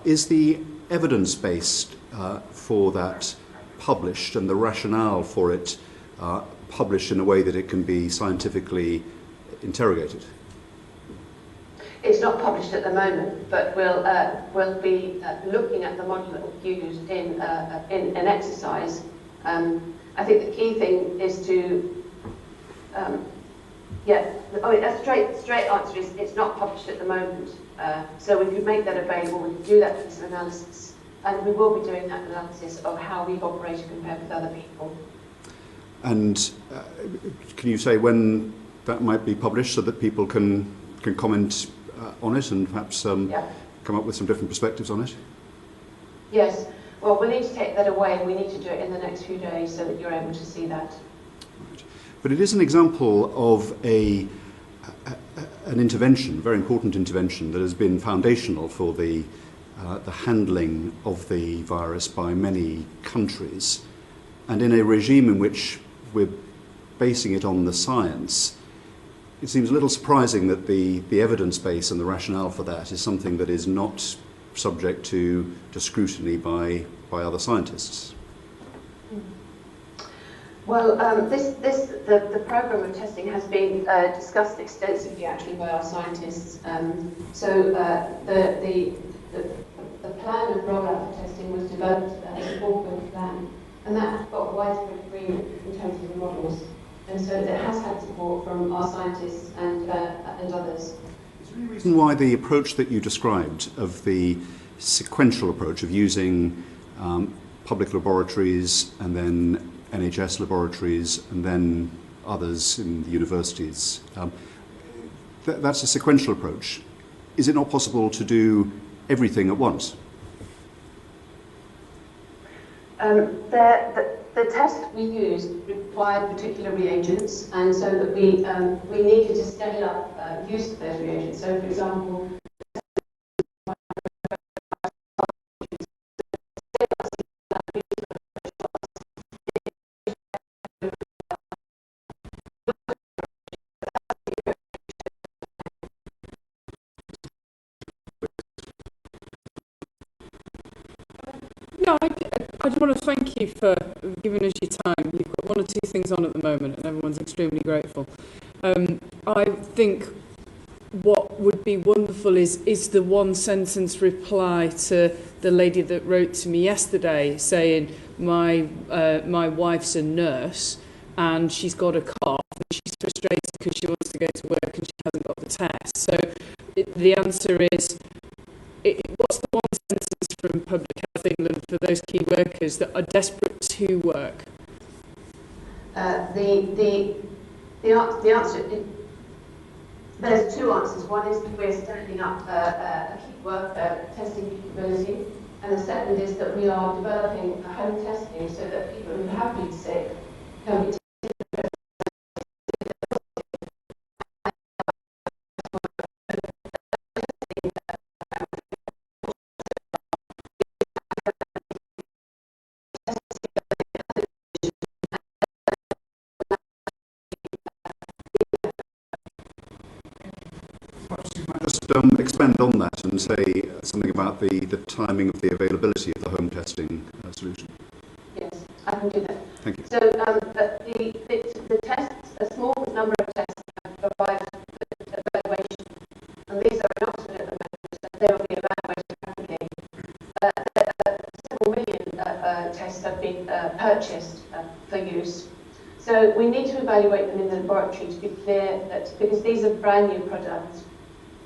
is the evidence based for that published, and the rationale for it published in a way that it can be scientifically interrogated? It's not published at the moment, but we'll be looking at the model that we used in an exercise. I think the key thing is to, a straight answer is it's not published at the moment. So we could make that available, we could do that piece of analysis, and we will be doing that analysis of how we've operated compared with other people. And can you say when that might be published, so that people can comment on it and perhaps come up with some different perspectives on it? Yes. Well, we need to take that away, and we need to do it in the next few days so that you're able to see that. Right. But it is an example of an intervention, very important intervention, that has been foundational for the handling of the virus by many countries. And in a regime in which we're basing it on the science, it seems a little surprising that the evidence base and the rationale for that is something that is not subject to scrutiny by other scientists. Well, the program of testing has been discussed extensively actually by our scientists. The plan of rollout for testing was developed as a 4-point plan, and that has got widespread agreement in terms of the models. And so it has had support from our scientists and others. Is there any reason why the approach that you described, of the sequential approach of using public laboratories and then NHS laboratories and then others in the universities, that's a sequential approach. Is it not possible to do everything at once? The test we used required particular reagents, and so that we needed to scale up use of those reagents. So, for example, Yeah, I just want to thank you for giving us your time. You've got one or two things on at the moment, and everyone's extremely grateful. I think what would be wonderful is the one sentence reply to the lady that wrote to me yesterday saying my wife's a nurse and she's got a cough and she's frustrated because she wants to go to work and she hasn't got the test. So the answer is, what's the one sentence from Public Health England for those key workers that are desperate to work? The answer, there's two answers. One is that we're standing up a key worker testing capability, and the second is that we are developing a home testing so that people who have been sick can be tested. Expand on that and say something about the timing of the availability of the home testing solution. Yes, I can do that. Thank you. So the tests, a small number of tests have arrived for evaluation, and these are in Oxford at the moment, so they will be evaluated rapidly. Several million tests have been purchased for use. So we need to evaluate them in the laboratory to be clear that, because these are brand new products,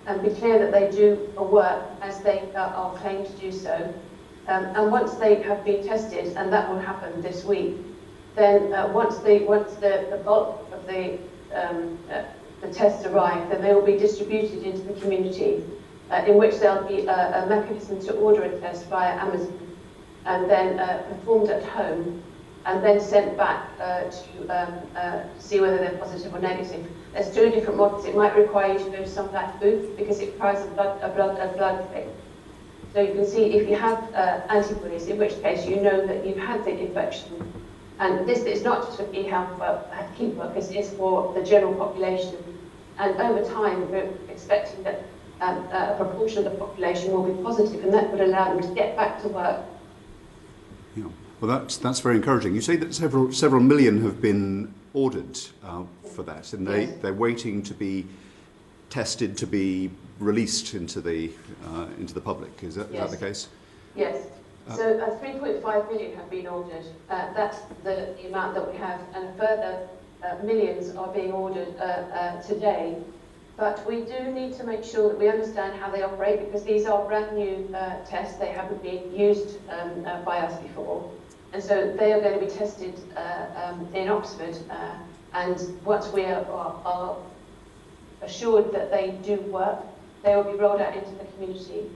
and be clear that they do work as they are claimed to do so. And once they have been tested, and that will happen this week, then once the bulk of the tests arrive, then they will be distributed into the community, in which there'll be a mechanism to order a test via Amazon, and then performed at home, and then sent back to see whether they're positive or negative. There's two different models. It might require you to go to some black booth because it requires a blood thing. So you can see if you have antibodies, in which case you know that you've had the infection. And this is not just for key workers, it's for the general population. And over time, we're expecting that a proportion of the population will be positive, and that would allow them to get back to work. Yeah. Well, that's very encouraging. You say that several million have been ordered for that, and they're waiting to be tested to be released into the public. Is that the case? Yes. So 3.5 million have been ordered. That's the amount that we have, and a further millions are being ordered today. But we do need to make sure that we understand how they operate, because these are brand new tests. They haven't been used by us before. And so they are going to be tested in Oxford, and once we are assured that they do work, they will be rolled out into the community.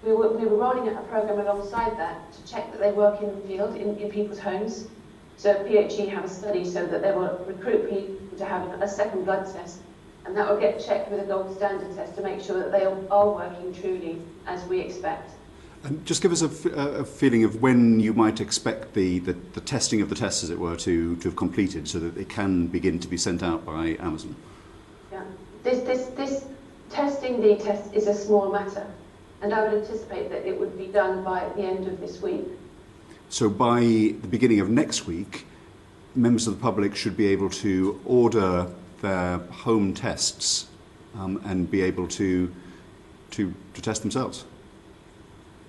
We were rolling out a program alongside that to check that they work in the field, in people's homes. So PHE have a study so that they will recruit people to have a second blood test, and that will get checked with a gold standard test to make sure that they are working truly as we expect. And just give us a feeling of when you might expect the testing of the tests, as it were, to have completed, so that they can begin to be sent out by Amazon. Yeah, this testing the test is a small matter, and I would anticipate that it would be done by the end of this week. So by the beginning of next week, members of the public should be able to order their home tests and be able to test themselves.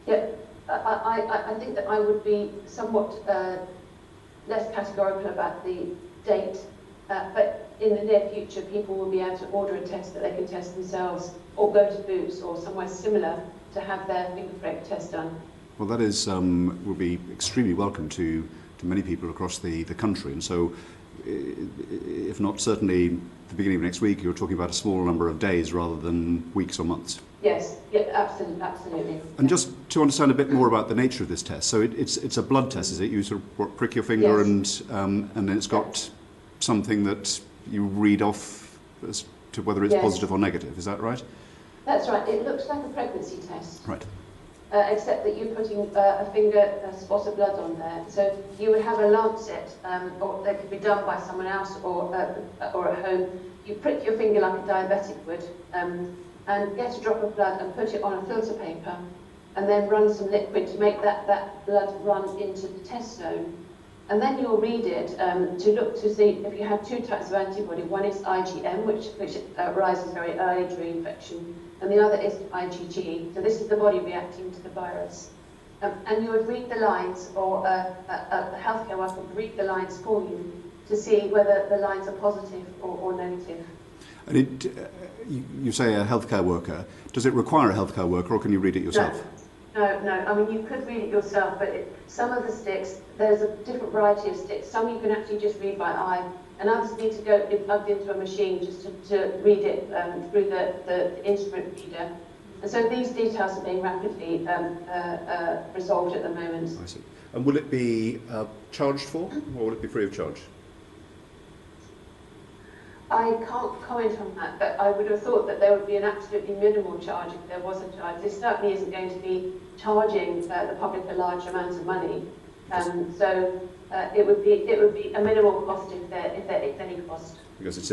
Yeah, I think that I would be somewhat less categorical about the date, but in the near future people will be able to order a test that they can test themselves, or go to Boots or somewhere similar to have their finger prick test done. Well, that is will be extremely welcome to many people across the country, and so if not certainly the beginning of next week, you're talking about a small number of days rather than weeks or months. Yes, yeah, absolutely. And just to understand a bit more about the nature of this test, so it's a blood test, is it? You sort of prick your finger, yes, and then it's got something that you read off as to whether it's positive or negative. Is that right? That's right. It looks like a pregnancy test. Right. Except that you're putting a spot of blood on there. So you would have a Lancet, or that could be done by someone else, or at home. You prick your finger like a diabetic would, and get a drop of blood and put it on a filter paper, and then run some liquid to make that blood run into the test zone. And then you'll read it to look to see if you have two types of antibody. One is IgM, which arises very early during infection, and the other is IgG. So this is the body reacting to the virus. And you would read the lines, or a healthcare worker would read the lines for you to see whether the lines are positive or negative. And you say a healthcare worker. Does it require a healthcare worker, or can you read it yourself? No. I mean, you could read it yourself, but some of the sticks, there's a different variety of sticks. Some you can actually just read by eye, and others need to go plugged into a machine just to read it through the instrument reader. And so these details are being rapidly resolved at the moment. I see. And will it be charged for, or will it be free of charge? I can't comment on that, but I would have thought that there would be an absolutely minimal charge if there was a charge. This certainly isn't going to be charging the public a large amount of money. So it would be a minimal cost if any cost. Because it's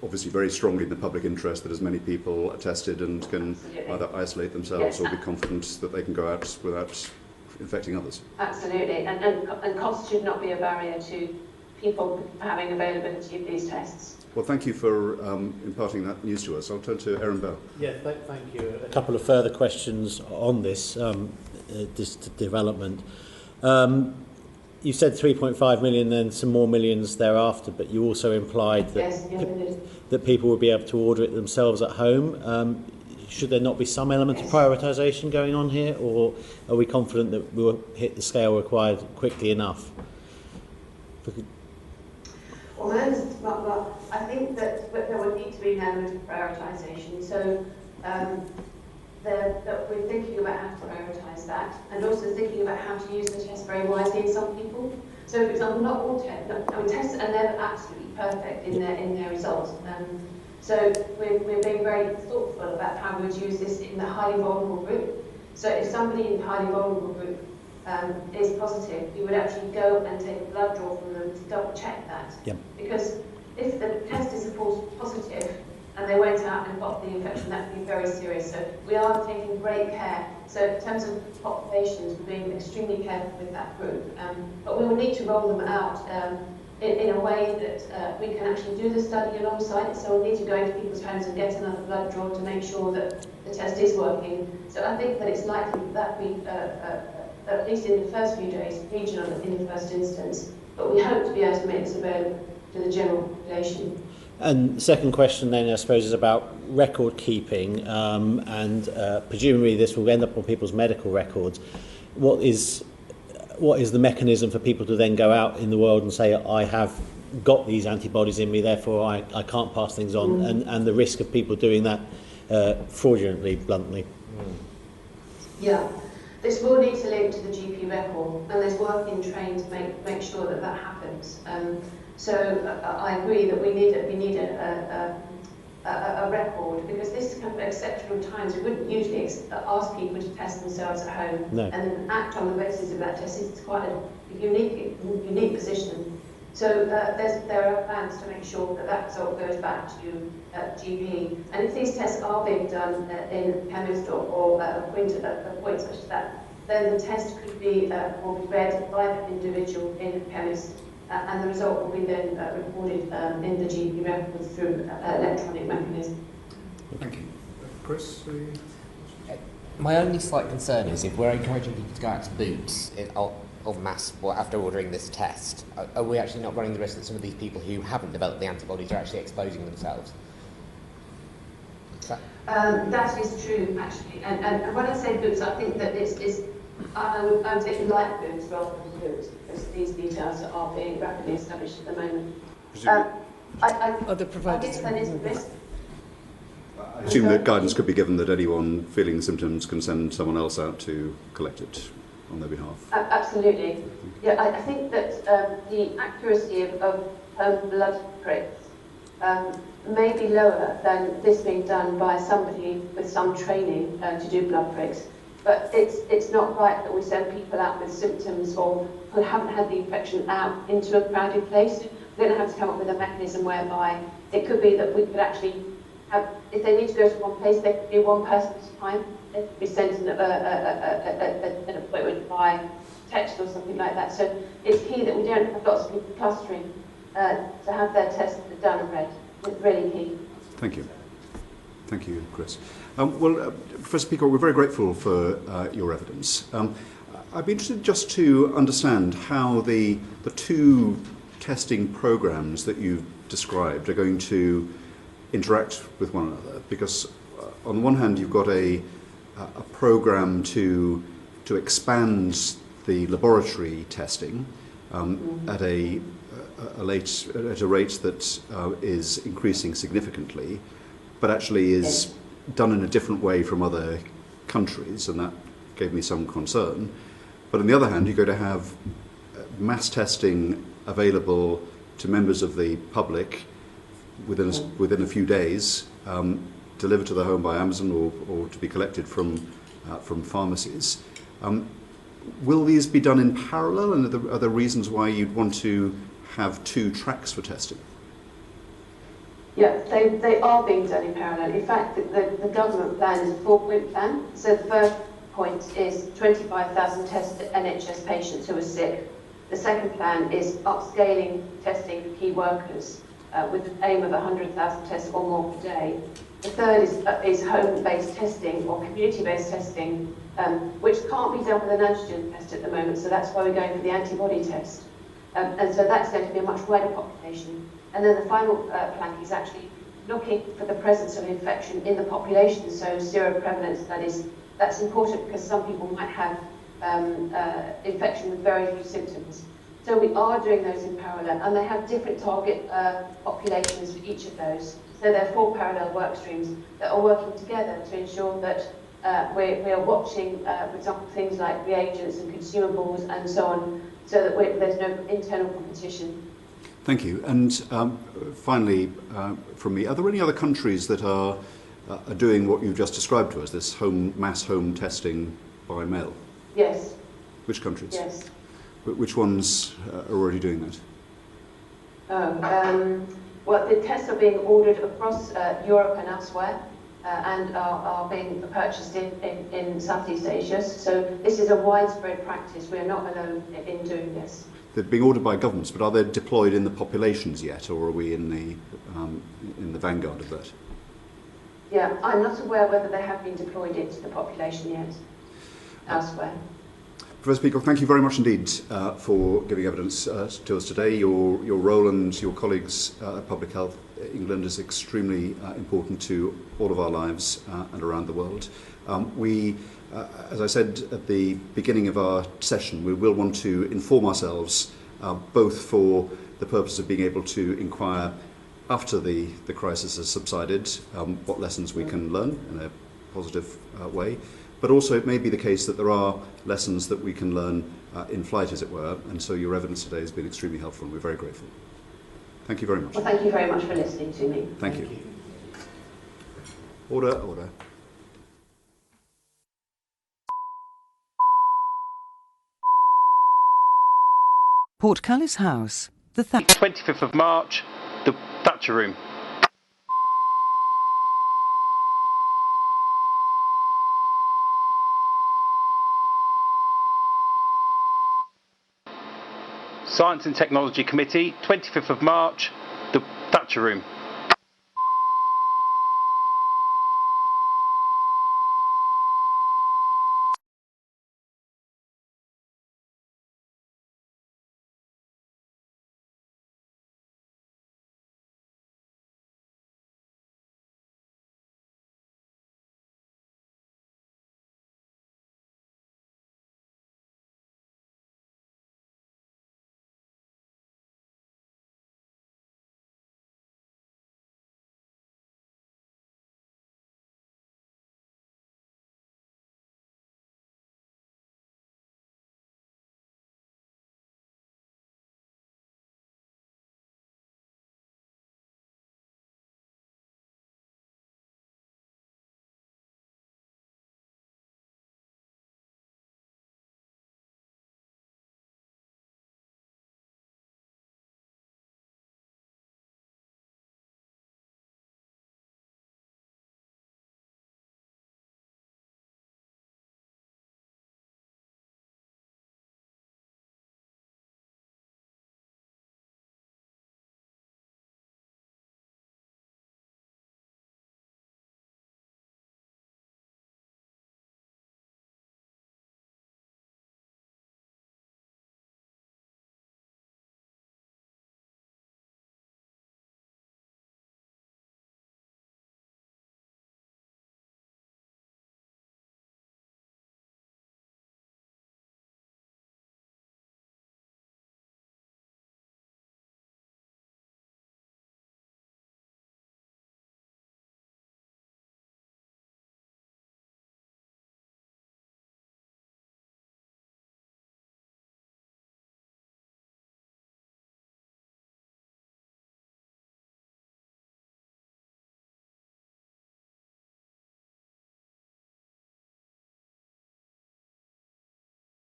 obviously very strongly in the public interest that as many people are tested and can either isolate themselves or be confident that they can go out without infecting others. Absolutely, and cost should not be a barrier to people having availability of these tests. Well, thank you for imparting that news to us. I'll turn to Erin Bell. Yeah, thank you. A couple of further questions on this development. You said 3.5 million, then some more millions thereafter, but you also implied that, that people would be able to order it themselves at home. Should there not be some element of prioritisation going on here, or are we confident that we will hit the scale required quickly enough? Well, I think that there would need to be an element of prioritisation. So that we're thinking about how to prioritise that, and also thinking about how to use the test very wisely in some people. So, for example, not all tests are never absolutely perfect in their results. So we're being very thoughtful about how we would use this in the highly vulnerable group. So if somebody in the highly vulnerable group is positive, we would actually go and take a blood draw from them to double check that. Yep. Because if the test is false positive and they went out and got the infection, that would be very serious. So we are taking great care. So in terms of populations, we're being extremely careful with that group. But we will need to roll them out in a way that we can actually do the study alongside it. So we'll need to go into people's homes and get another blood draw to make sure that the test is working. So I think that it's likely that we at least in the first few days, regional in the first instance, but we hope to be able to make this available to the general population. And the second question then, I suppose, is about record keeping, and presumably this will end up on people's medical records. What is the mechanism for people to then go out in the world and say, I have got these antibodies in me, therefore I can't pass things on, and the risk of people doing that fraudulently, bluntly? Yeah. This will need to link to the GP record, and there's work in train to make sure that that happens. So I agree that we need a record, because this kind of exceptional times, we wouldn't usually ask people to test themselves at home and then act on the basis of that test. It's quite a unique position. So there are plans to make sure that that result goes back to GP. And if these tests are being done in a chemist or a point such as that, then the test could be will be read by the individual in a chemist, and the result will be then recorded in the GP records through electronic mechanism. Thank you. Chris? My only slight concern is if we're encouraging people to go out to Boots en masse after ordering this test, are we actually not running the risk that some of these people who haven't developed the antibodies are actually exposing themselves? That is true, actually. And when I say Boots, I think that I would say light Boots rather than Boots, because these details are being rapidly established at the moment. Other providers. I assume that guidance could be given that anyone feeling symptoms can send someone else out to collect it on their behalf. Absolutely. Yeah, I think that the accuracy of blood pricks may be lower than this being done by somebody with some training to do blood pricks. But it's not right that we send people out with symptoms or who haven't had the infection out into a crowded place. We're going to have to come up with a mechanism whereby it could be that we could actually if they need to go to one place, they can be one person at a time. They can be sent an appointment by text or something like that. So it's key that we don't have lots of people clustering to have their tests done and read. It's really key. Thank you. Thank you, Chris. Professor Peacock, we're very grateful for your evidence. I'd be interested just to understand how the two testing programs that you've described are going to interact with one another, because on the one hand you've got a program to expand the laboratory testing at a rate that is increasing significantly, but actually is done in a different way from other countries, and that gave me some concern. But on the other hand, you're going to have mass testing available to members of the public within a few days, delivered to the home by Amazon or to be collected from pharmacies. Will these be done in parallel, and are there reasons why you'd want to have two tracks for testing? Yeah, they are being done in parallel. In fact, the government plan is a 4-point plan. So the first point is 25,000 tests to NHS patients who are sick. The second plan is upscaling testing for key workers with an aim of 100,000 tests or more per day. The third is home-based testing or community-based testing, which can't be done with an antigen test at the moment, so that's why we're going for the antibody test. And so that's going to be a much wider population. And then the final plank is actually looking for the presence of infection in the population, so seroprevalence. That's important because some people might have infection with very few symptoms. So we are doing those in parallel, and they have different target populations for each of those. So there are 4 parallel work streams that are working together to ensure that we are watching, for example, things like reagents and consumables and so on, so that there's no internal competition. Thank you. And finally, from me, are there any other countries that are doing what you've just described to us, this mass home testing by mail? Yes. Which countries? Yes. Which ones are already doing that? Well, the tests are being ordered across Europe and elsewhere, and are being purchased in Southeast Asia. So this is a widespread practice. We are not alone in doing this. They're being ordered by governments, but are they deployed in the populations yet, or are we in the vanguard of that? Yeah, I'm not aware whether they have been deployed into the population yet, elsewhere. Professor Peacock, thank you very much indeed for giving evidence to us today. Your role and your colleagues at Public Health England is extremely important to all of our lives and around the world. As I said at the beginning of our session, we will want to inform ourselves both for the purpose of being able to inquire after the crisis has subsided, what lessons we can learn in a positive way. But also it may be the case that there are lessons that we can learn in flight, as it were, and so your evidence today has been extremely helpful and we're very grateful. Thank you very much. Well, thank you very much for listening to me. Thank you. Order, order. Portcullis House, the 25th of March, the Thatcher Room. Science and Technology Committee, 25th of March, the Thatcher Room.